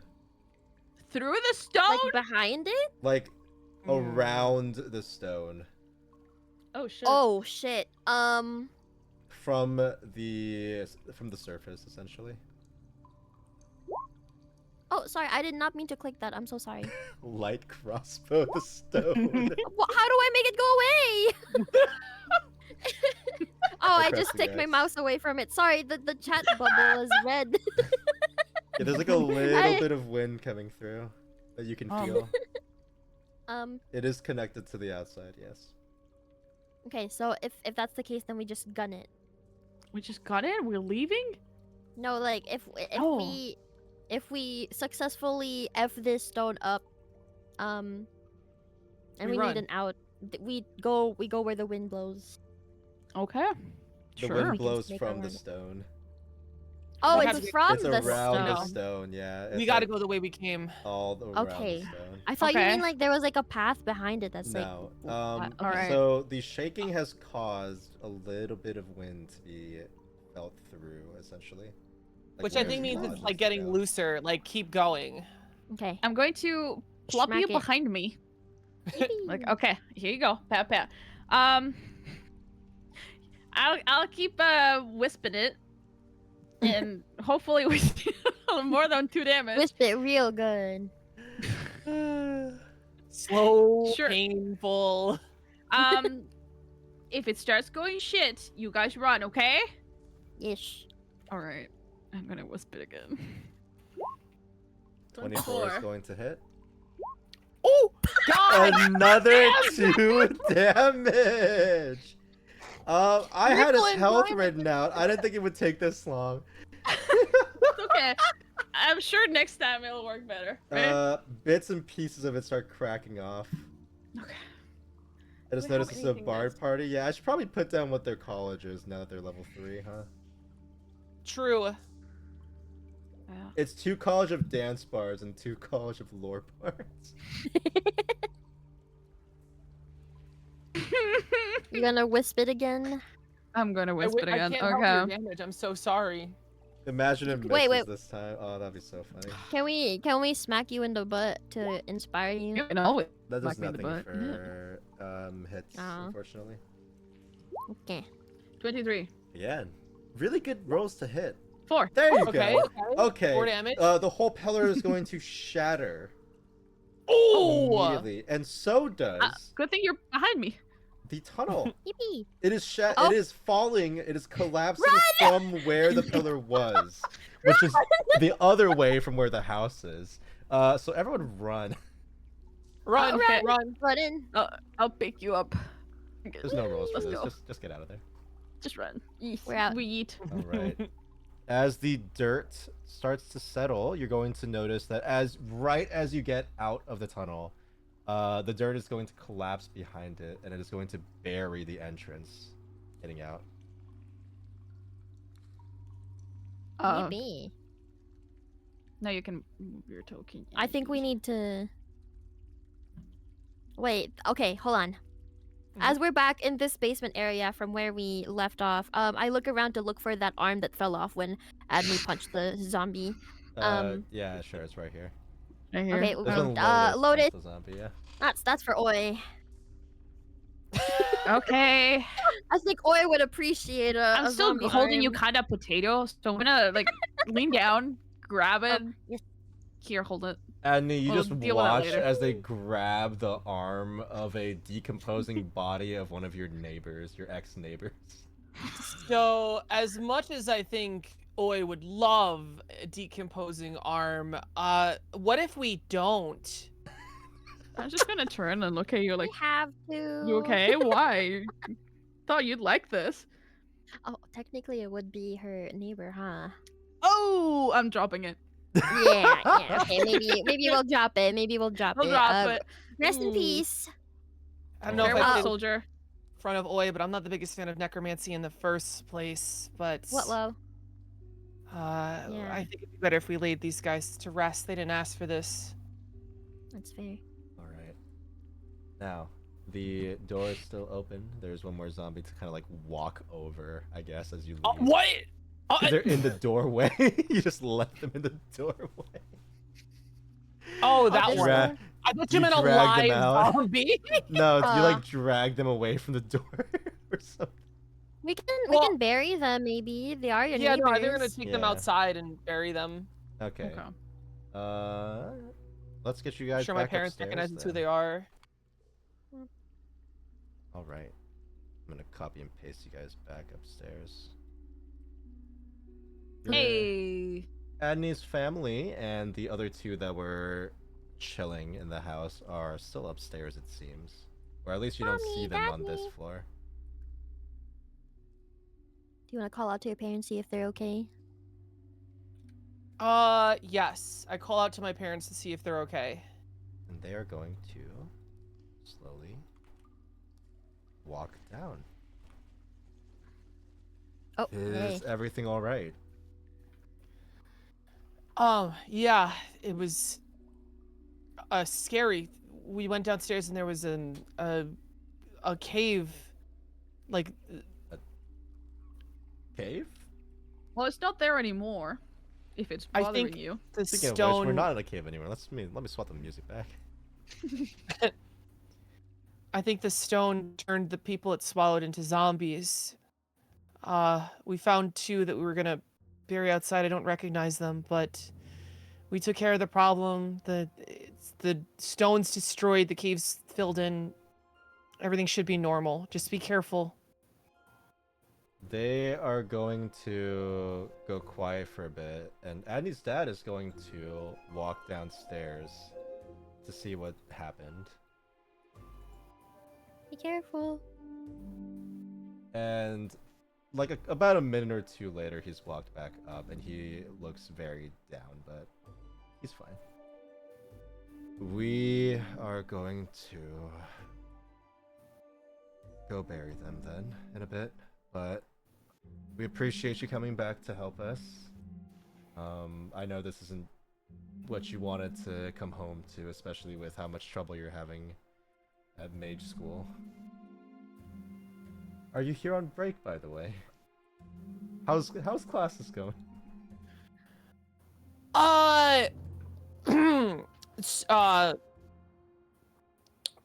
Through the stone?
Like behind it?
Like, around the stone.
Oh shit.
Oh shit.
From the surface, essentially.
Oh, sorry. I did not mean to click that. I'm so sorry.
Light crossbow the stone.
How do I make it go away? Oh, I just
pressing
stick my
X.
mouse away from it. Sorry, the chat bubble is red.
Yeah, there's like a little bit of wind coming through that you can feel. It is connected to the outside, yes.
Okay, so if that's the case, then we just gun it.
We just got it. We're leaving.
No, like if we successfully f this stone up, and
We
we
run.
need an out, we go where the wind blows.
Okay.
The
Sure.
wind
We can
blows
make
from
our
the
run.
stone.
Oh,
We
it's
have to-
from
It's
the
around the
stone.
stone, yeah.
We
It's
gotta
like
go the way we came.
all around
Okay.
the stone.
I thought you
Okay.
mean like there was like a path behind it that's
No.
Alright.
So the shaking has caused a little bit of wind to be felt through, essentially. Like
Which I
where
think means
lodged
it's like
the
getting
stone.
looser. Like, keep going.
like okay.
I'm going to plop
Smack
you
it.
behind me. Like,
Yippee.
okay, here you go. Pat, pat. I'll keep wisping it, and hopefully we deal more than 2 damage.
Wisp it real good.
Slow,
Sure.
painful.
If it starts going shit, you guys run, okay?
Ish.
All right. I'm gonna wisp it again.
24 is going to hit.
Oh God!
Another 2 damage. I had his
Triple
health
employment.
written out. I didn't think it would take this long.
It's okay. I'm sure next time it'll work better. Right?
Bits and pieces of it start cracking off.
Okay.
I just
Wait,
noticed
how
it's a
anything
bard
does.
party. Yeah, I should probably put down what their college is now that they're level 3, huh?
True.
Yeah.
It's 2 College of Dance bards and 2 College of Lore bards.
You gonna wisp it again?
I'm gonna wisp it
I
again.
can't help your
Okay.
damage. I'm so sorry.
Imagine it misses
Wait.
this time. Oh, that'd be so funny.
Can we smack you in the butt to inspire you?
You know,
That does
Smack me in the
nothing
butt.
for hits,
Oh.
unfortunately.
Okay.
23.
Yeah, really good rolls to hit.
4.
There you
Okay.
go.
Okay.
Okay.
4 damage.
The whole pillar is going to shatter
Oh!
immediately, and so does
Good thing you're behind me.
the tunnel.
Yippee.
It is
Oh.
It is falling. It is collapsing from where the pillar was, which is the other way from where the house is. So everyone run.
Run,
Okay.
run.
Button.
I'll pick you up.
There's no rolls for
Let's
this.
go.
Just get out of there.
Just run.
We're out.
We eat.
All right. As the dirt starts to settle, you're going to notice that right as you get out of the tunnel, the dirt is going to collapse behind it, and it is going to bury the entrance getting out.
Yippee.
Now you can move your token.
I think we need to... Wait, okay, hold on. As we're back in this basement area from where we left off, I look around to look for that arm that fell off when Adney punched the zombie.
Yeah, sure, it's right here.
Right here.
Okay,
There's one
load it.
the zombie, yeah.
That's for Oi.
Okay.
I think Oi would appreciate
I'm
a
still
zombie
holding you
arm.
kind of potato, so I'm gonna like lean down, grab it.
Yes.
Here, hold it.
Adney, you
We'll
just
deal with that
watch
later.
as they grab the arm of a decomposing body of one of your neighbors, your ex-neighbors.
So, as much as I think Oi would love a decomposing arm, what if we don't?
I'm just gonna turn and look at you like,
We have to.
you okay? Why? Thought you'd like this.
Oh, technically it would be her neighbor, huh?
Oh, I'm dropping it.
Yeah. Okay, maybe we'll drop it. Maybe we'll drop
I'll
it.
drop it.
Rest in
Ooh.
peace.
I don't know if
Farewell,
I did in
soldier.
front of Oi, but I'm not the biggest fan of necromancy in the first place. But
What low?
I think it'd be better if we laid these guys to rest. They didn't ask for this.
That's fair.
All right. Now, the door is still open. There's one more zombie to kind of like walk over, I guess, as you leave.
What? Oh,
'Cause they're in the doorway. You just left them in the doorway.
oh, that
this
one.
Dra-
I thought
you
you meant a
dragged them
live
out.
zombie.
No, you like
Aw.
drag them away from the door or something.
We
Well-
can bury them. Maybe they are your
Yeah,
neighbors.
no, they're gonna take them
Yeah.
outside and bury them.
Okay.
Okay.
Let's get you
I'm
guys
sure my
back
parents
upstairs,
recognize who
then.
they are.
All right. I'm gonna copy and paste you guys back upstairs.
Hey.
Adney's family and the other 2 that were chilling in the house are still upstairs, it seems. Or at least you don't see
Mommy,
them on this
Daddy.
floor.
Do you want to call out to your parents, see if they're okay?
Yes. I call out to my parents to see if they're okay.
And they are going to slowly walk down.
Oh, hey.
Is everything all right?
Yeah, it was scary. We went downstairs and there was a cave, like
Cave?
Well, it's not there anymore. If it's
I
bothering
think-
you.
the
Speaking of which,
stone.
we're not in a cave anymore. Let me swap the music back.
I think the stone turned the people it swallowed into zombies. We found 2 that we were gonna bury outside. I don't recognize them, but We took care of the problem. The stones destroyed, the caves filled in. Everything should be normal. Just be careful.
They are going to go quiet for a bit, and Adney's dad is going to walk downstairs to see what happened.
Be careful.
And like about a minute or two later, he's walked back up, and he looks very down, but he's fine. We are going to go bury them then in a bit, but we appreciate you coming back to help us. I know this isn't what you wanted to come home to, especially with how much trouble you're having at mage school. Are you here on break, by the way? How's classes going?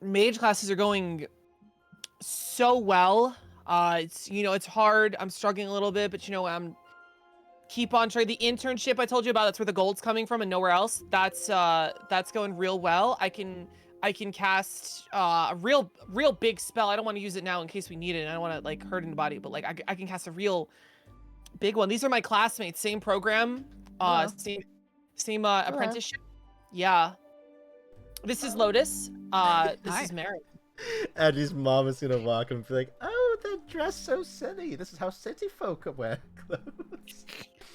Mage classes are going so well. It's hard. I'm struggling a little bit, but I'm keep on trying. The internship I told you about, that's where the gold's coming from and nowhere else. That's going real well. I can cast a real big spell. I don't want to use it now in case we need it. I don't want to like hurt anybody, but like I can cast a real big one. These are my classmates, same program, same apprenticeship. Yeah. This is Lotus. This is Mero.
Eddie's mom is gonna walk and be like, "Oh, that dress so silly. This is how city folk wear clothes."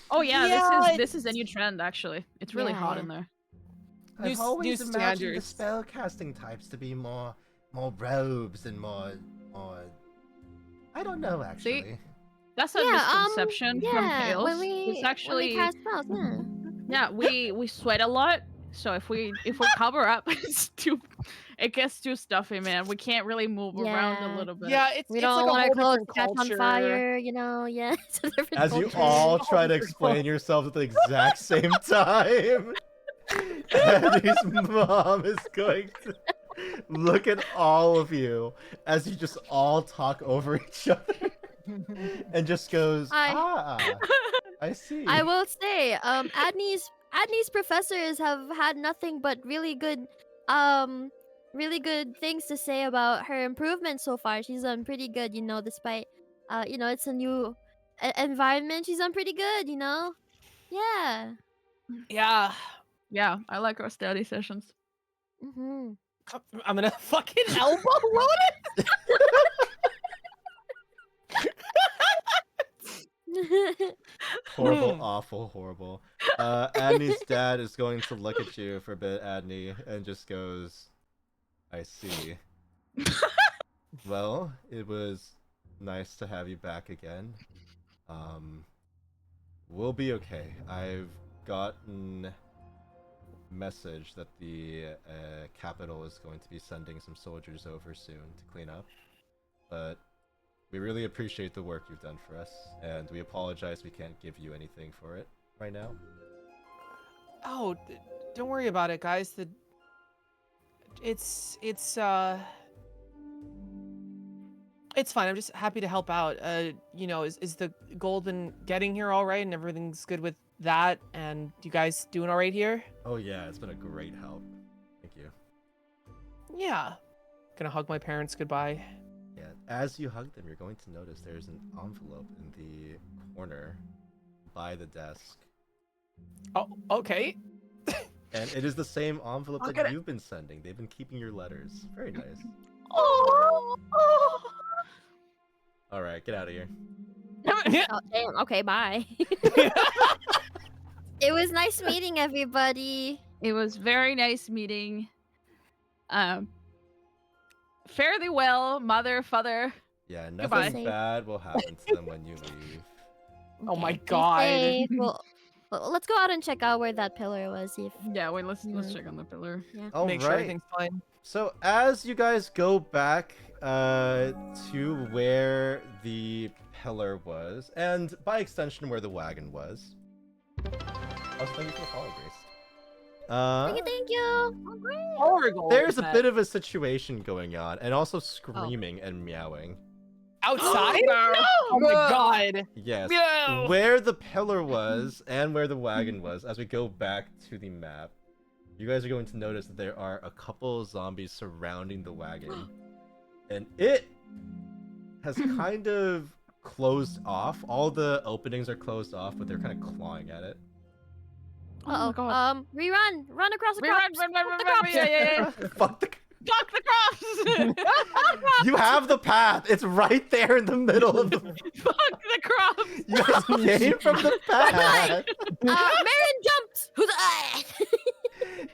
Oh yeah, this is a new trend actually. It's really hot in there.
I've always
new
imagined the
standards.
spellcasting types to be more robes and more. I don't know actually.
See? That's a misconception from Tails.
When we cast spells,
yeah, we sweat a lot. So if we cover up, it gets too stuffy, man. We can't really move around a little bit.
Yeah,
we
it's
don't
like
want
a
our
whole
clothes
different
catch on
culture.
fire, Yeah, it's a different
As you
culture.
all try to explain yourselves at the exact same time, Eddie's mom is going to look at all of you as you just all talk over each other and just goes, I see.
I will say, Adney's professors have had nothing but really good things to say about her improvement so far. She's done pretty good, despite it's a new environment. She's done pretty good, Yeah.
Yeah.
Yeah, I like our study sessions.
Mm-hmm.
I'm gonna fucking elbow Lotus.
Horrible, awful, horrible. Adney's dad is going to look at you for a bit, Adney, and just goes, I see. Well, it was nice to have you back again. We'll be okay. I've gotten message that the capital is going to be sending some soldiers over soon to clean up. But we really appreciate the work you've done for us, and we apologize we can't give you anything for it right now.
Oh, don't worry about it, guys. It's fine. I'm just happy to help out. Is the gold been getting here all right, and everything's good with that? And you guys doing all right here?
Oh yeah, it's been a great help. Thank you.
Yeah. Gonna hug my parents goodbye.
Yeah, as you hug them, you're going to notice there's an envelope in the corner by the desk.
Oh, okay.
And it is the same envelope that you've been sending. They've been keeping your letters. Very nice.
Oh.
Alright, get out of here.
Oh, damn. Okay, bye. It was nice meeting everybody.
It was very nice meeting. Fairly well, mother, father.
Yeah,
Goodbye.
nothing bad will happen to them when you leave.
Oh my
Be
god.
safe. Well, let's go out and check out where that pillar was. See if
Yeah, wait, let's check on the pillar.
Make sure everything's fine.
So as you guys go back to where the pillar was, and by extension where the wagon was. Also, thank you for the follow, Grace.
Thank you.
Horrible.
There's a bit of a situation going on, and also screaming and meowing.
Outside?
No.
Oh my god.
Yes.
No.
Where the pillar was and where the wagon was, as we go back to the map, you guys are going to notice that there are a couple of zombies surrounding the wagon. And it has kind of closed off. All the openings are closed off, but they're kind of clawing at it.
Oh my god.
Run across the
Run,
crops.
run,
Fuck
run,
the
run,
crops.
yeah.
Fuck the...
Fuck the crops!
You have the path. It's right there in the middle of the...
Fuck the crops!
You guys came from the path.
Marin jumped. Who's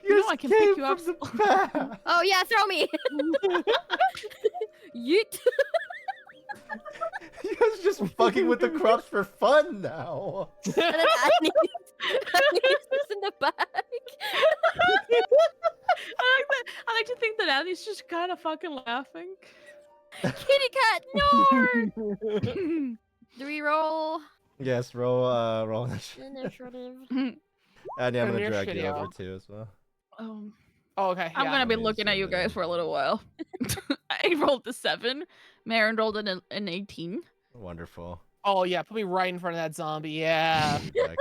You
know
guys
I can pick
came
you up.
from the path.
Oh yeah, throw me. Yeet.
You guys are just fucking with the crops for fun now.
And then Annie's just in the back.
I like to think that Annie's just kind of fucking laughing.
Kitty cat, no. Do we roll
Yes, roll.
initiative?
And I'm gonna drag you
Initiative.
over too as well.
Oh, okay.
I'm
yeah.
gonna be
Let me
looking at you
zoom
guys
in.
for a little while. I rolled a 7. Marin rolled an 18.
Wonderful.
Oh yeah, put me right in front of that zombie. Yeah.
Like,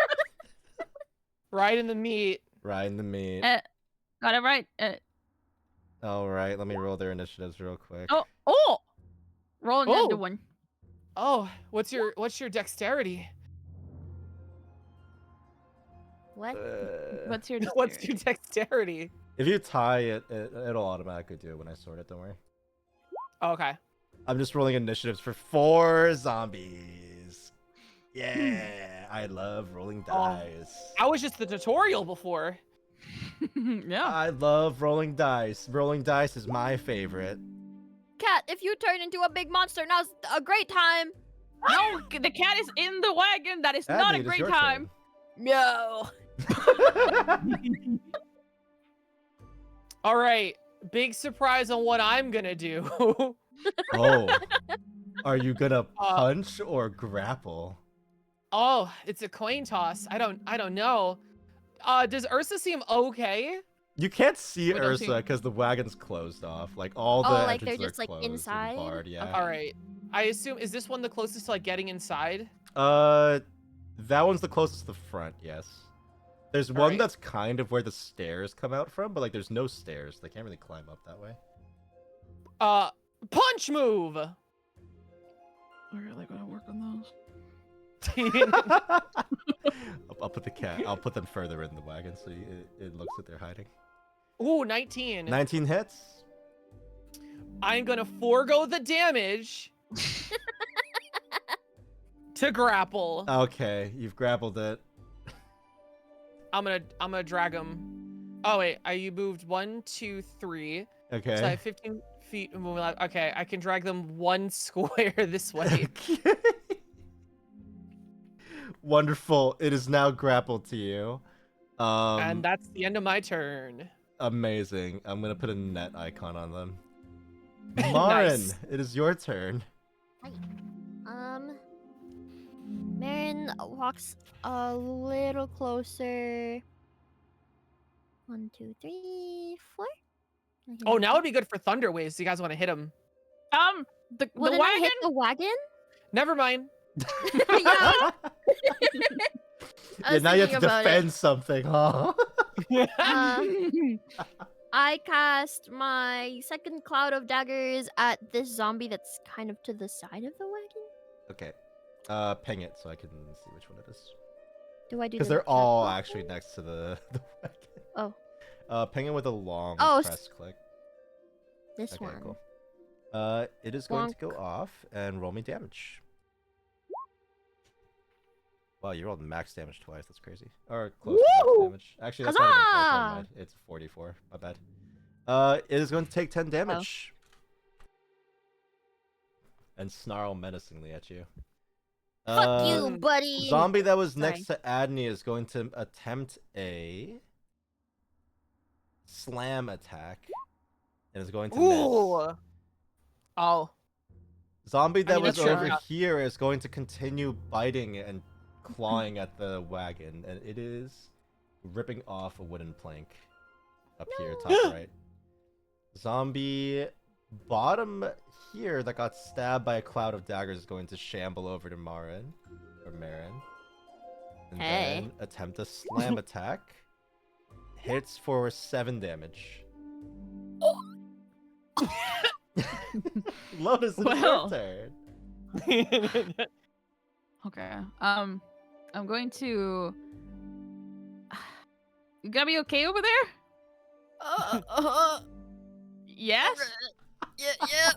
Right in the meat.
right in the meat.
Got it right.
All right, let me roll their initiatives real quick.
Oh! Roll
Oh.
another one.
Oh, what's your dexterity?
What?
What's your
What's your dexterity?
If you tie it, it'll automatically do it when I sort it. Don't worry.
Oh, okay.
I'm just rolling initiatives for 4 zombies. Yeah, I love rolling dice.
I was just the tutorial before.
Yeah.
I love rolling dice. Rolling dice is my favorite.
Cat, if you turn into a big monster, now's a great time.
No, the cat is in the wagon. That is not
Abby,
a
it is
great
your
time.
No.
turn.
All right. Big surprise on what I'm gonna do.
Oh, are you gonna punch or grapple?
Oh, it's a coin toss. I don't know. Does Ursa seem okay?
You can't see
Wait, don't see-
Ursa because the wagon's closed off. Like all the
Oh, like they're
entrances
just,
are
like,
closed and
inside?
barred, yeah.
All right. I assume is this one the closest to like getting inside?
That one's the closest to the front. Yes. There's one
right.
that's kind of where the stairs come out from, but like there's no stairs. They can't really climb up that way.
Punch move.
We're really gonna work on those.
I'll put the cat. I'll put them further in the wagon so it looks like they're hiding.
Ooh, 19.
19 hits.
I'm gonna forego the damage to grapple.
Okay, you've grappled it.
I'm gonna drag him. Oh wait, you moved 1, 2, 3.
Okay.
So I have 15 feet of movement left. Okay, I can drag them 1 square this way.
Okay. Wonderful. It is now grappled to you.
And that's the end of my turn.
Amazing. I'm gonna put a net icon on them. Marin,
Nice.
it is your turn.
Marin walks a little closer. 1, 2, 3, 4.
Oh, now would be good for thunder waves. Do you guys want to hit him?
The
Wouldn't I
wagon.
hit the wagon?
Never mind.
Yeah.
Yeah, now you have to defend something, huh?
I cast my second cloud of daggers at this zombie that's kind of to the side of the wagon.
Okay. Ping it so I can see which one it is.
Do I do?
Because
the
they're all
jackal?
actually next to the wagon.
Oh.
Ping it with a long
Oh,
press click.
This
Okay,
one.
cool. It is going to go
Bonk.
off and roll me damage. Wow, you rolled max damage twice. That's crazy. Or close to max
Woo!
damage. Actually, that's not even close. Never
Huzzah!
mind. It's 44. My bad. It is going to take 10 damage. And snarl menacingly at you.
Fuck you, buddy.
Zombie that was
Sorry.
next to Adney is going to attempt a slam attack. And is going to miss.
Ooh. Oh.
Zombie that
mean,
was
that's true.
over here is going to continue biting and clawing at the wagon, and it is ripping off a wooden plank up here, top right. Zombie bottom here that got stabbed by a cloud of daggers is going to shamble over to Marin. And
Hey.
then attempt a slam attack. Hits for 7 damage. Lotus, it's
Well.
your turn.
Okay. I'm going to. You gonna be okay over there? Yes.
Yeah.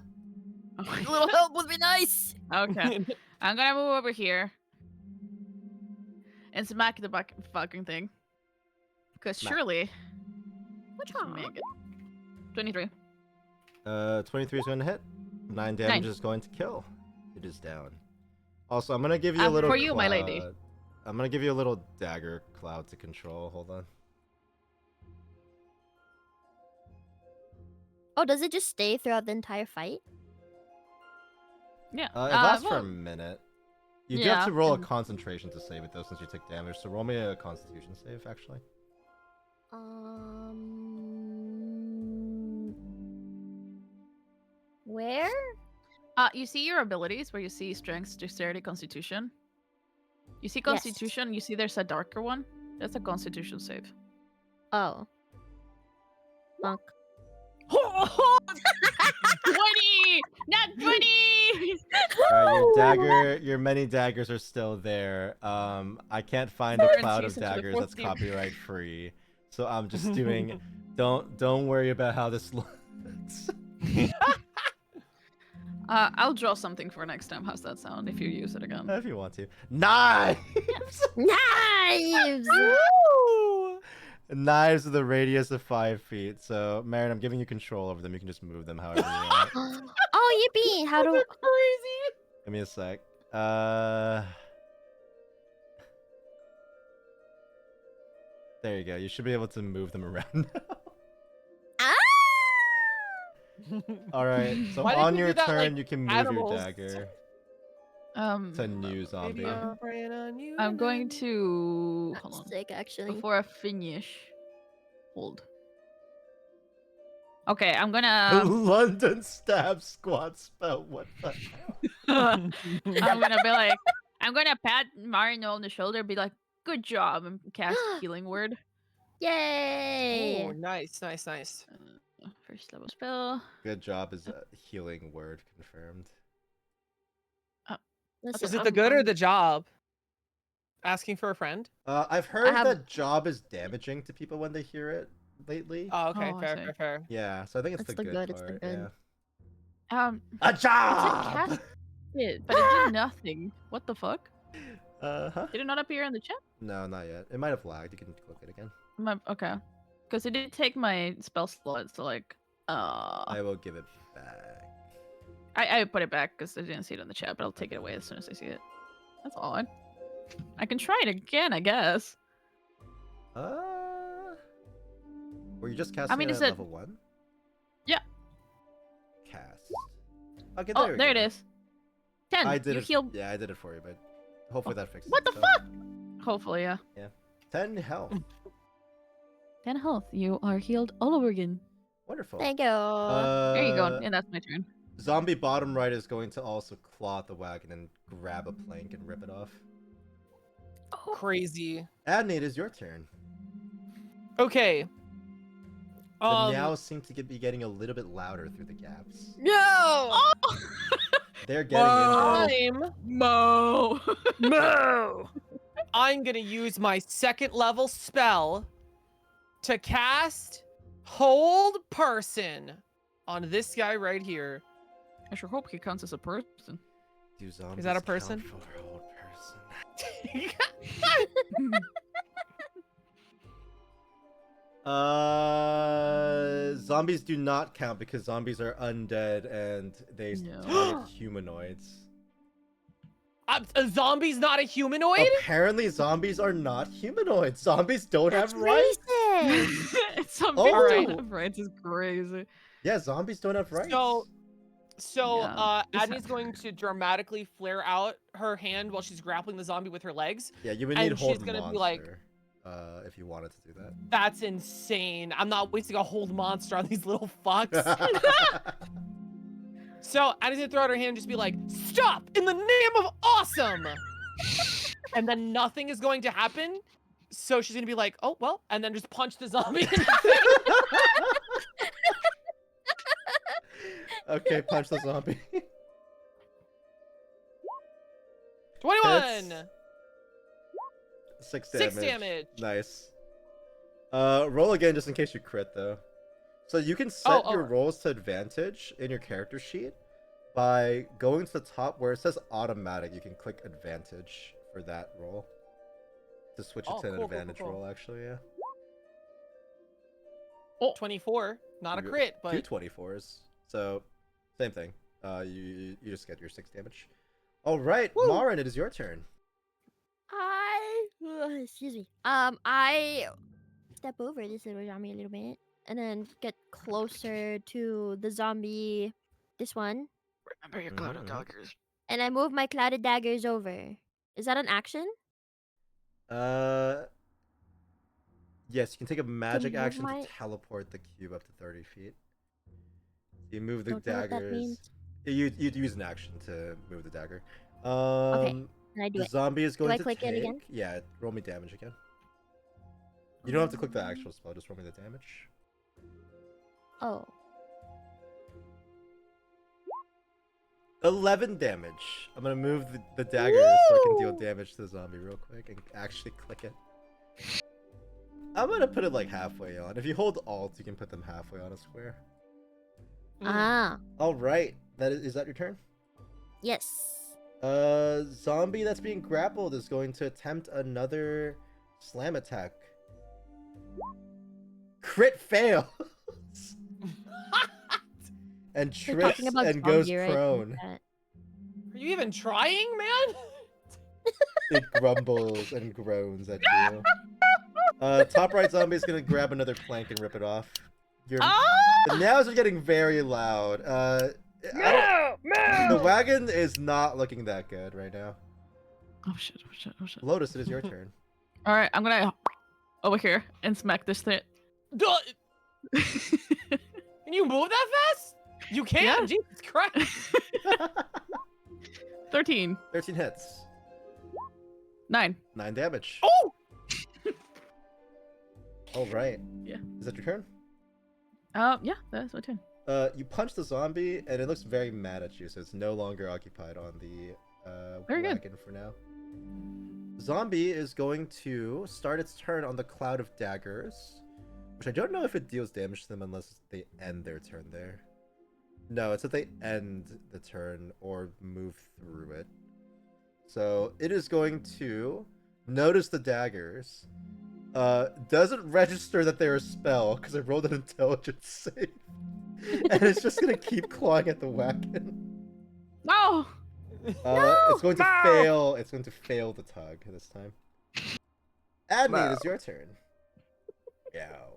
Oh my
A little help would be nice.
Okay. I'm gonna move over here and smack the fucking thing. Because
Smack.
surely.
What's
I can
wrong?
make it. 23.
23 is going to hit. 9 damage
9.
is going to kill. It is down. Also, I'm going to give you a little
for you, my lady.
cloud. I'm going to give you a little dagger cloud to control. Hold on.
Oh, does it just stay throughout the entire fight?
Yeah.
It lasts for a
well,
minute. You do have
yeah,
to roll a
and-
concentration to save it, though, since you took damage. So roll me a constitution save, actually.
Where?
You see your abilities where you see strength, dexterity, constitution. You see constitution, you see there's a darker one. That's a constitution save.
Oh. Monk.
20! Not 20!
Your many daggers are still there. I can't find a
Four
cloud of
infusions into the
daggers
fourth
that's
team.
copyright free. So I'm just doing. Don't worry about how this looks.
I'll draw something for next time. How's that sound if you use it again?
If you want to. Knives!
Knives!
Knives with a radius of 5 feet. So, Marin, I'm giving you control over them. You can just move them however you want.
Oh, yippee! How do?
Crazy.
Give me a sec. There you go. You should be able to move them around now.
Ah!
Alright, so
Why didn't
on
you
your
do that,
turn,
like,
you can move
animals?
your dagger to new zombie.
Baby, I'm praying on you
I'm going
tonight.
to hold on.
Sick, actually.
Before I finish. Hold. Okay, I'm gonna
London stab squad spell. What the hell?
I'm gonna be like I'm gonna pat Marino on the shoulder and be like, good job, and cast healing word.
Yay!
Oh, nice, nice, nice.
First level spell.
Good job is a healing word confirmed.
Listen,
Is it the good or the job? Asking for a friend?
I've heard
have-
that job is damaging to people when they hear it lately.
Oh, okay,
Oh, I
fair,
see.
fair, fair.
Yeah, so I think it's
It's
the
the
good
good, it's the
part.
good.
Yeah.
It
A
said
job.
cast it, but it did nothing. What the fuck?
Huh?
Did it not appear in the chat?
No, not yet. It might have lagged. You can click it again.
Okay. Because it did take my spell slot, so like,
I will give it back.
I put it back because I didn't see it in the chat, but I'll take it away as soon as I see it. That's odd. I can try it again, I guess.
Were you just casting
mean,
it
is
at
it-
level 1?
Yeah.
Cast. Okay,
Oh,
we
there
go.
it is. 10.
I did
you
it.
healed.
Yeah, I did it for you, but hopefully that fixes
What the
itself.
fuck? Hopefully, yeah.
10 health.
10 health. You are healed all over again.
Wonderful.
Thank you.
There you go. And that's my turn.
Zombie bottom right is going to also claw at the wagon and grab a plank and rip it off.
Crazy.
Adnate, it is your turn.
Okay.
The meows seem to be getting a little bit louder through the gaps.
No!
They're getting into it.
I'm
Mo!
Mo! I'm gonna use my second level spell to cast Hold Person on this guy right here.
I sure hope he counts as a person.
Do zombies
that a
count
person?
for a old person? Zombies do not count because zombies are undead and they
No.
target humanoids.
A zombie's not a humanoid?
Apparently, zombies are not humanoids. Zombies don't have rights.
Racist.
Some
Oh.
people
Alright.
don't have rights. It's crazy.
Yeah, zombies don't have rights.
So,
Yeah, it's
Adney's going to dramatically flare out her hand while she's grappling the zombie with her legs.
yeah, you would
and
need
she's
hold
gonna
monster
be like-
if you wanted to do that.
That's insane. I'm not wasting a hold monster on these little fucks. So Addie's gonna throw out her hand and just be like, "Stop! In the name of awesome!" And then nothing is going to happen. So she's gonna be like, "Oh well," and then just punch the zombie in the face.
Okay, punch the zombie.
21.
Hits. 6 damage.
6 damage.
Nice. Roll again just in case you crit though. So you can set your rolls to advantage in your character sheet by going to the top where it says automatic. You can click advantage for that roll to switch it to an advantage roll. Actually, yeah.
Oh, 24. Not a crit, but
2 24s. So same thing. You just get your 6 damage. All right, Marin, it is your turn.
Excuse me. I step over this little zombie a little bit, and then get closer to the zombie. This one.
Remember your clouded daggers.
And I move my clouded daggers over. Is that an action?
Yes, you can take a magic action to teleport the cube up to 30 feet. You move the daggers. You'd use an action to move the dagger.
Okay, and I do
the
it.
zombie is going
do I
to
click
take...
it again?
Yeah, roll me damage again. You don't have to click the actual spell, just roll me the damage.
Oh.
11 damage. I'm gonna move the dagger so I can deal damage to the zombie real quick and actually click it. I'm gonna put it like halfway on. If you hold Alt, you can put them halfway on a square.
Ah.
All right. Is that your turn?
Yes.
Zombie that's being grappled is going to attempt another slam attack. Crit fails. And trips and goes prone.
Are you even trying, man?
It grumbles and groans at you. Top right zombie is gonna grab another plank and rip it off. The nows are getting very loud. The wagon is not looking that good right now.
Oh shit! Oh shit! Oh shit!
Lotus, it is your turn.
All right, I'm gonna over here and smack this thing.
Can you move that fast? You can.
Yeah.
Jesus Christ.
13.
13 hits.
9.
9 damage.
Oh.
All right.
Yeah.
Is that your turn?
Yeah, that's my turn.
You punch the zombie, and it looks very mad at you, so it's no longer occupied on the wagon for now. Zombie is going to start its turn on the cloud of daggers, which I don't know if it deals damage to them unless they end their turn there. No, it's that they end the turn or move through it. So it is going to notice the daggers. Doesn't register that they're a spell because I rolled an intelligence save. And it's just gonna keep clawing at the wagon.
No!
It's going to fail. It's going to fail the tug this time. Adney, it is your turn. Yow.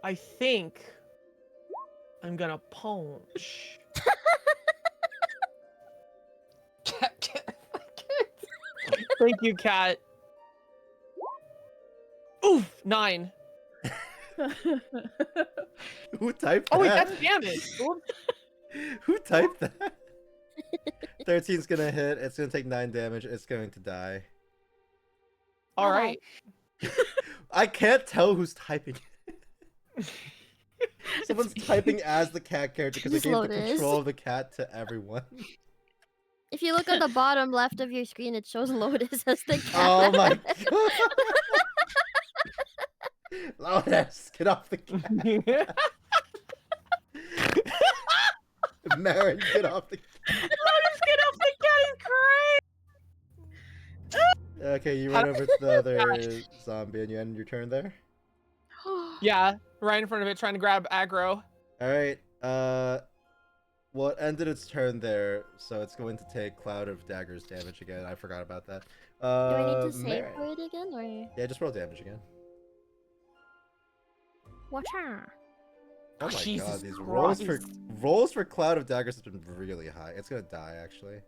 I think I'm gonna punch. Thank you, Cat. Oof, 9.
Who typed that?
Oh wait, that's damage.
Who typed that? 13's gonna hit. It's gonna take 9 damage. It's going to die.
All right.
I can't tell who's typing it. Someone's typing as the cat character because they gave the control of the cat to everyone.
If you look at the bottom left of your screen, it shows Lotus as the cat.
Oh my god! Lotus, get off the cat. Marin, get off the cat.
Lotus, get off the cat! He's crying!
Okay, you run over to the other zombie and you end your turn there?
Yeah, right in front of it, trying to grab aggro.
Alright, well, it ended its turn there, so it's going to take Cloud of Daggers damage again. I forgot about that.
Do I need to save
Marin.
for it again, or?
Yeah, just roll damage again.
Watch out.
Oh my
Jesus
god, these
Christ.
rolls for Cloud of Daggers has been really high. It's gonna die, actually.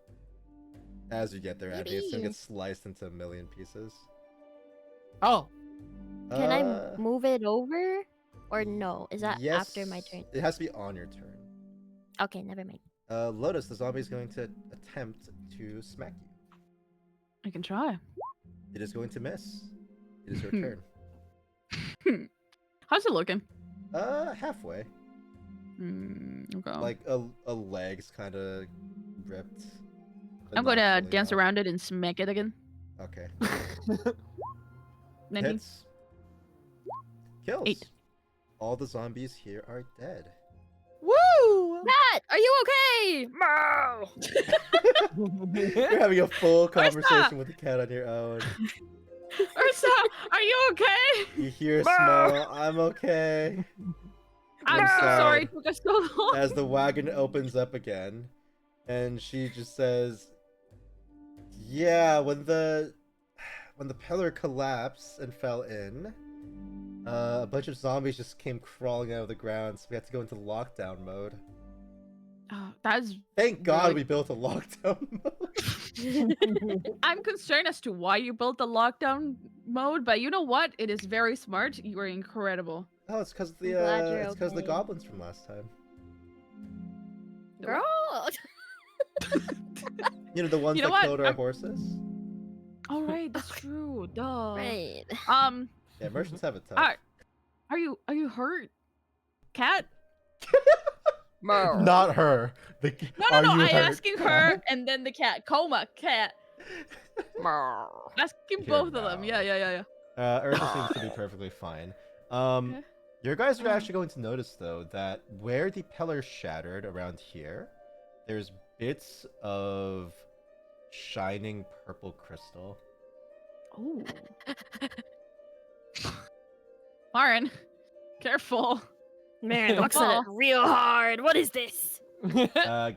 As you get there, Abby, it's gonna
Maybe.
get sliced into a million pieces.
Oh.
Can I move it over? Or no? Is that
Yes,
after my turn?
it has to be on your turn.
Okay, never mind.
Lotus, the zombie is going to attempt to smack you.
I can try.
It is going to miss. It is your turn.
How's it looking?
Halfway.
Okay.
Like a leg's kind of ripped. but
I'm
not
gonna
fully
dance
off.
around it and smack it again.
Okay.
19.
Hits. Kills.
8.
All the zombies here are dead.
Woo!
Matt, are you okay?
You're having a full conversation
Ursa!
with the cat on your own.
Ursa, are you okay?
You hear a smell. I'm okay.
I'm so
Inside.
sorry it took us so long.
As the wagon opens up again, and she just says, "Yeah, when the pillar collapsed and fell in, a bunch of zombies just came crawling out of the ground, so we had to go into lockdown mode.
That's
Thank God
really-
we built a lockdown mode."
I'm concerned as to why you built the lockdown mode, but you know what? It is very smart. You are incredible.
Oh, it's because
I'm glad you're
the
okay.
goblins from last time.
Girl.
You know, the ones
You know
that
what?
killed our
I'm-
horses.
All right, that's true. Duh.
Right.
Yeah, merchants have it tough.
Are you hurt, cat?
Not her.
No,
Are you
I'm
hurt?
asking her and then the cat. Coma, cat. Asking
Here
both of them.
now.
Yeah.
Ursa seems to be perfectly fine. You guys are actually going to notice though that where the pillar shattered around here, there's bits of shining purple crystal.
Oh. Marin, careful.
Man,
Don't
looks at it
fall.
real hard. What is this?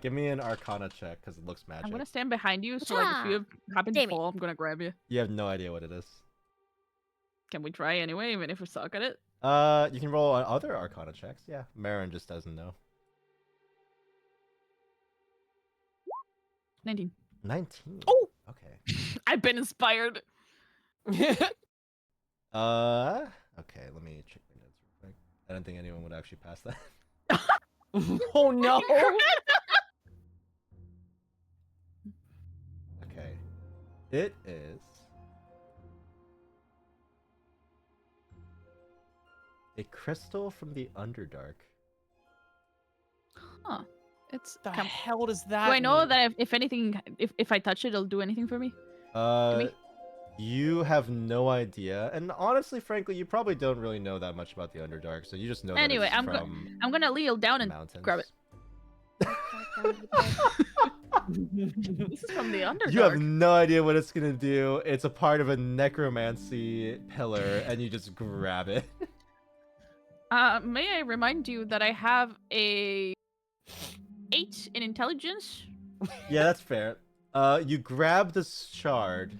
Give me an Arcana check because it looks magic.
I'm gonna stand behind you, so like if you happen to
Damn it.
fall, I'm gonna grab you.
You have no idea what it is.
Can we try anyway, even if we suck at it?
You can roll on other Arcana checks. Yeah, Marin just doesn't know.
19.
19.
Oh!
Okay.
I've been inspired.
Okay, let me check my notes real quick. I don't think anyone would actually pass that.
Oh no!
Okay. It is a crystal from the Underdark.
Huh. It's
The
come-
hell does that?
Do I know
mean?
that if anything, if I touch it, it'll do anything for me? me?
You have no idea, and honestly, frankly, you probably don't really know that much about the Underdark, so you just know.
Anyway,
that it's
I'm
from
gonna kneel down and
mountains.
grab it. This is from the Underdark.
You have no idea what it's gonna do. It's a part of a necromancy pillar, and you just grab it.
May I remind you that I have a 8 in intelligence?
Yeah, that's fair. You grab the shard,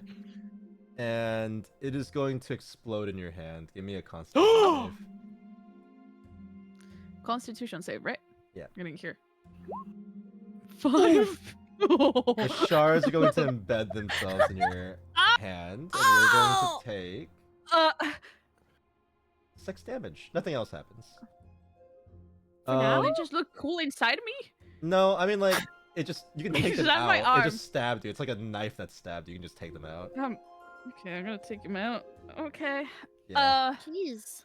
and it is going to explode in your hand. Give me a constitution save.
Constitution save, right?
Yeah.
Getting here. 5.
The shards are going to embed themselves in your hand, and you're going to take 6 damage. Nothing else happens.
Now they just look cool inside me?
No, I mean, like, it just, you can take them
Slap my
out. It
arm.
just stabbed you. It's like a knife that stabbed you. You can just take them out.
Okay, I'm gonna take him out. Okay.
Yeah.
Jeez.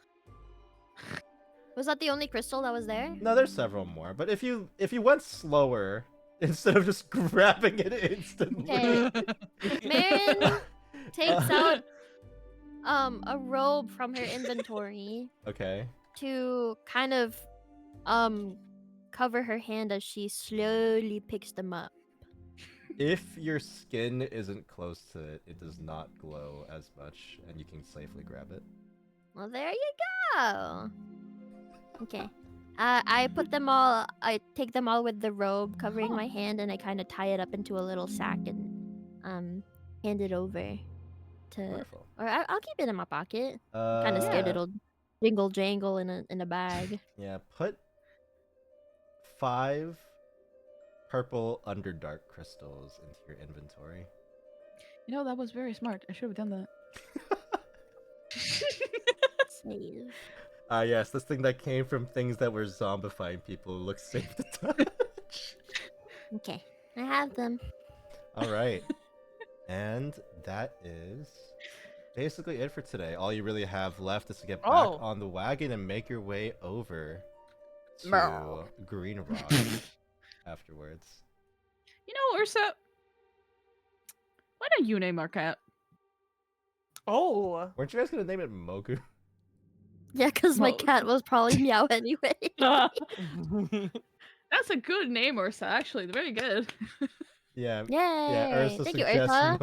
Was that the only crystal that was there?
No, there's several more. But if you went slower, instead of just grabbing it instantly.
Okay. Marin takes out a robe from her inventory
Okay.
to kind of cover her hand as she slowly picks them up.
If your skin isn't close to it, it does not glow as much, and you can safely grab it.
Well, there you go. Okay. I put them all. I take them all with the robe covering my hand, and I kind of tie it up into a little sack and hand it over to.
Wonderful.
Or I'll keep it in my pocket. Kind of scared it'll jingle jangle in a bag.
Yeah, put 5 purple Underdark crystals into your inventory.
You know, that was very smart. I should have done that.
Save.
Yes, this thing that came from things that were zombifying people looks safe to touch.
Okay, I have them.
All right. And that is basically it for today. All you really have left is to get back on the wagon and make your way over to
Mero.
Green Rock afterwards.
You know, Ursa, why don't you name our cat?
Oh.
Weren't you guys gonna name it Mogu?
Yeah, because my
Well-
cat was probably meow anyway.
That's a good name, Ursa. Actually, very good.
Yeah.
Yay!
Yeah, Ursa
Thank you,
suggests
Ursa.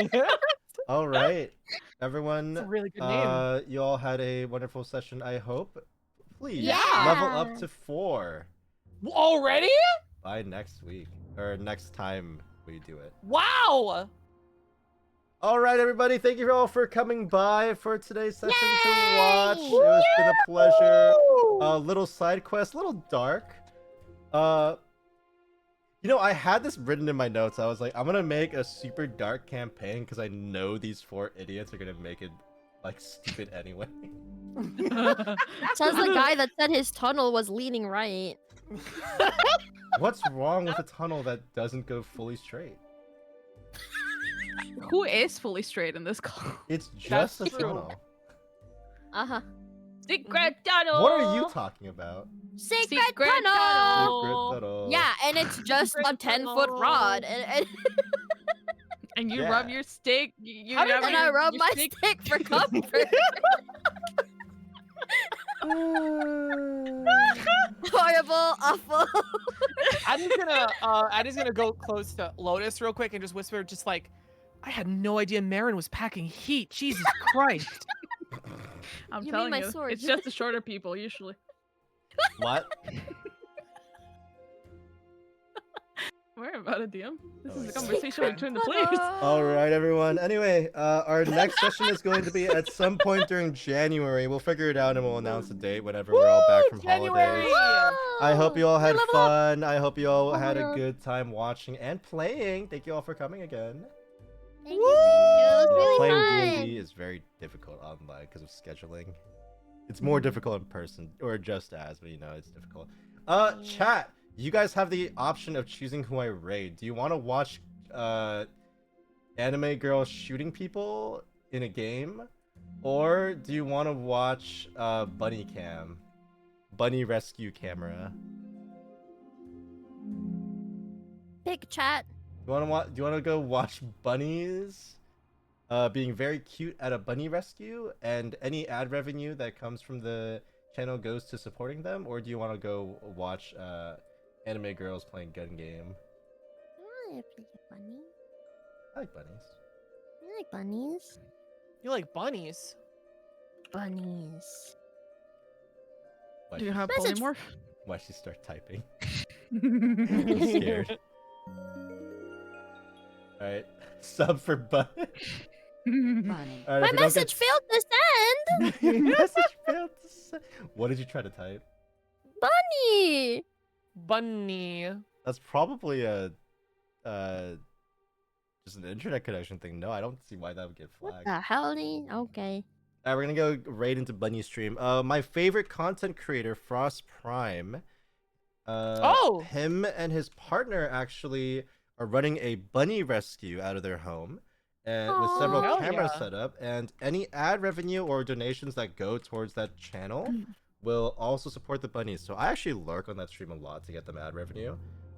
Mogu. All right, everyone.
That's a really good name.
You all had a wonderful session, I hope. Please
Yeah.
level up to 4
Already?
by next week or next time we do it.
Wow.
All right, everybody. Thank you all for coming by for today's session to watch. It has been a pleasure. A little side quest, a little dark. You know, I had this written in my notes. I was like, I'm gonna make a super dark campaign because I know these 4 idiots are gonna make it like stupid anyway.
Says the guy that said his tunnel was leaning right.
What's wrong with a tunnel that doesn't go fully straight?
Who is fully straight in this call?
It's just a
That's true.
tunnel.
Uh-huh.
Secret tunnel.
What are you talking about?
Secret,
Secret
tunnel!
tunnel.
Secret tunnel.
Yeah, and it's just a
Secret
10-foot
tunnel.
rod. And
And you
Yeah.
rub your stick. You
How did
rub
and
your,
I rub
your
my
stick.
stick for comfort. Horrible, awful.
I'm just gonna go close to Lotus real quick and just whisper, just like, I had no idea Marin was packing heat. Jesus Christ.
I'm
You mean
telling
my
you,
sword.
it's just the shorter people usually.
What?
Worry about it, DM. This
Oh
is
my
a
God.
conversation between the players.
All right, everyone. Anyway, our next session is going to be at some point during January. We'll figure it out and we'll announce the date whenever we're all back from
January.
holidays. I hope you all had
Level up.
fun. I hope you all
Oh my
had a
God.
good time watching and playing. Thank you all for coming again.
Thank you, thank you. It was really
Playing
fun.
D&D is very difficult online because of scheduling. It's more difficult in person, or just as, but you know, it's difficult. Chat, you guys have the option of choosing who I raid. Do you want to watch anime girls shooting people in a game? Or do you want to watch bunny cam? Bunny rescue camera?
Pick chat.
Do you want to go watch bunnies being very cute at a bunny rescue, and any ad revenue that comes from the channel goes to supporting them, or do you want to go watch anime girls playing gun game?
I pick a bunny.
I like bunnies.
I like bunnies.
You like bunnies?
Bunnies.
Why
Do you
she-
have
Message-
polymorph?
Why she start typing? I'm scared. Alright, sub for bunny.
Bunny.
Alright,
My
if we don't
message failed to send.
get... Your message failed to send. What did you try to type?
Bunny.
Bunny.
That's probably a just an internet connection thing. No, I don't see why that would get
What
flagged.
the hell? Okay.
Alright, we're gonna go right into Bunny stream. My favorite content creator, Frost Prime. Him and his partner actually are running a bunny rescue out of their home, and with several
Hell
cameras
yeah.
set up. And any ad revenue or donations that go towards that channel will also support the bunnies. So I actually lurk on that stream a lot to get them ad revenue.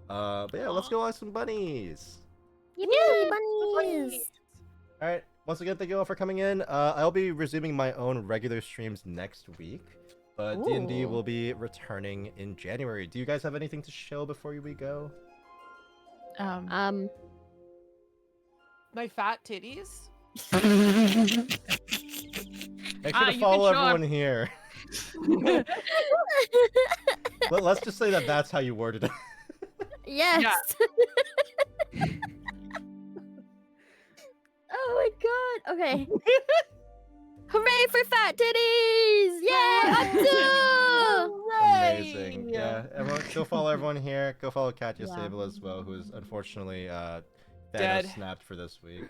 But yeah, let's go watch some bunnies.
Yippee, bunnies.
All right. Once again, thank you all for coming in. I'll be resuming my own regular streams next week, but D&D
Ooh.
will be returning in January. Do you guys have anything to show before we go?
My fat titties?
Make sure to
you can
follow
show
everyone here. Let's just say that that's how you worded it.
Yes. Oh my god. Okay. Hooray for fat titties! Yay!
Amazing. Yeah, everyone, go follow everyone here. Go follow Katya
Yeah.
Sable as well, who is unfortunately Thanos
Dead.
snapped for this week.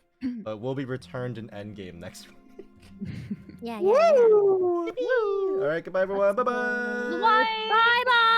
But we'll be returned in Endgame next week.
Yeah, yeah.
Woo!
All right, goodbye everyone. Bye bye.
Bye.
Bye bye.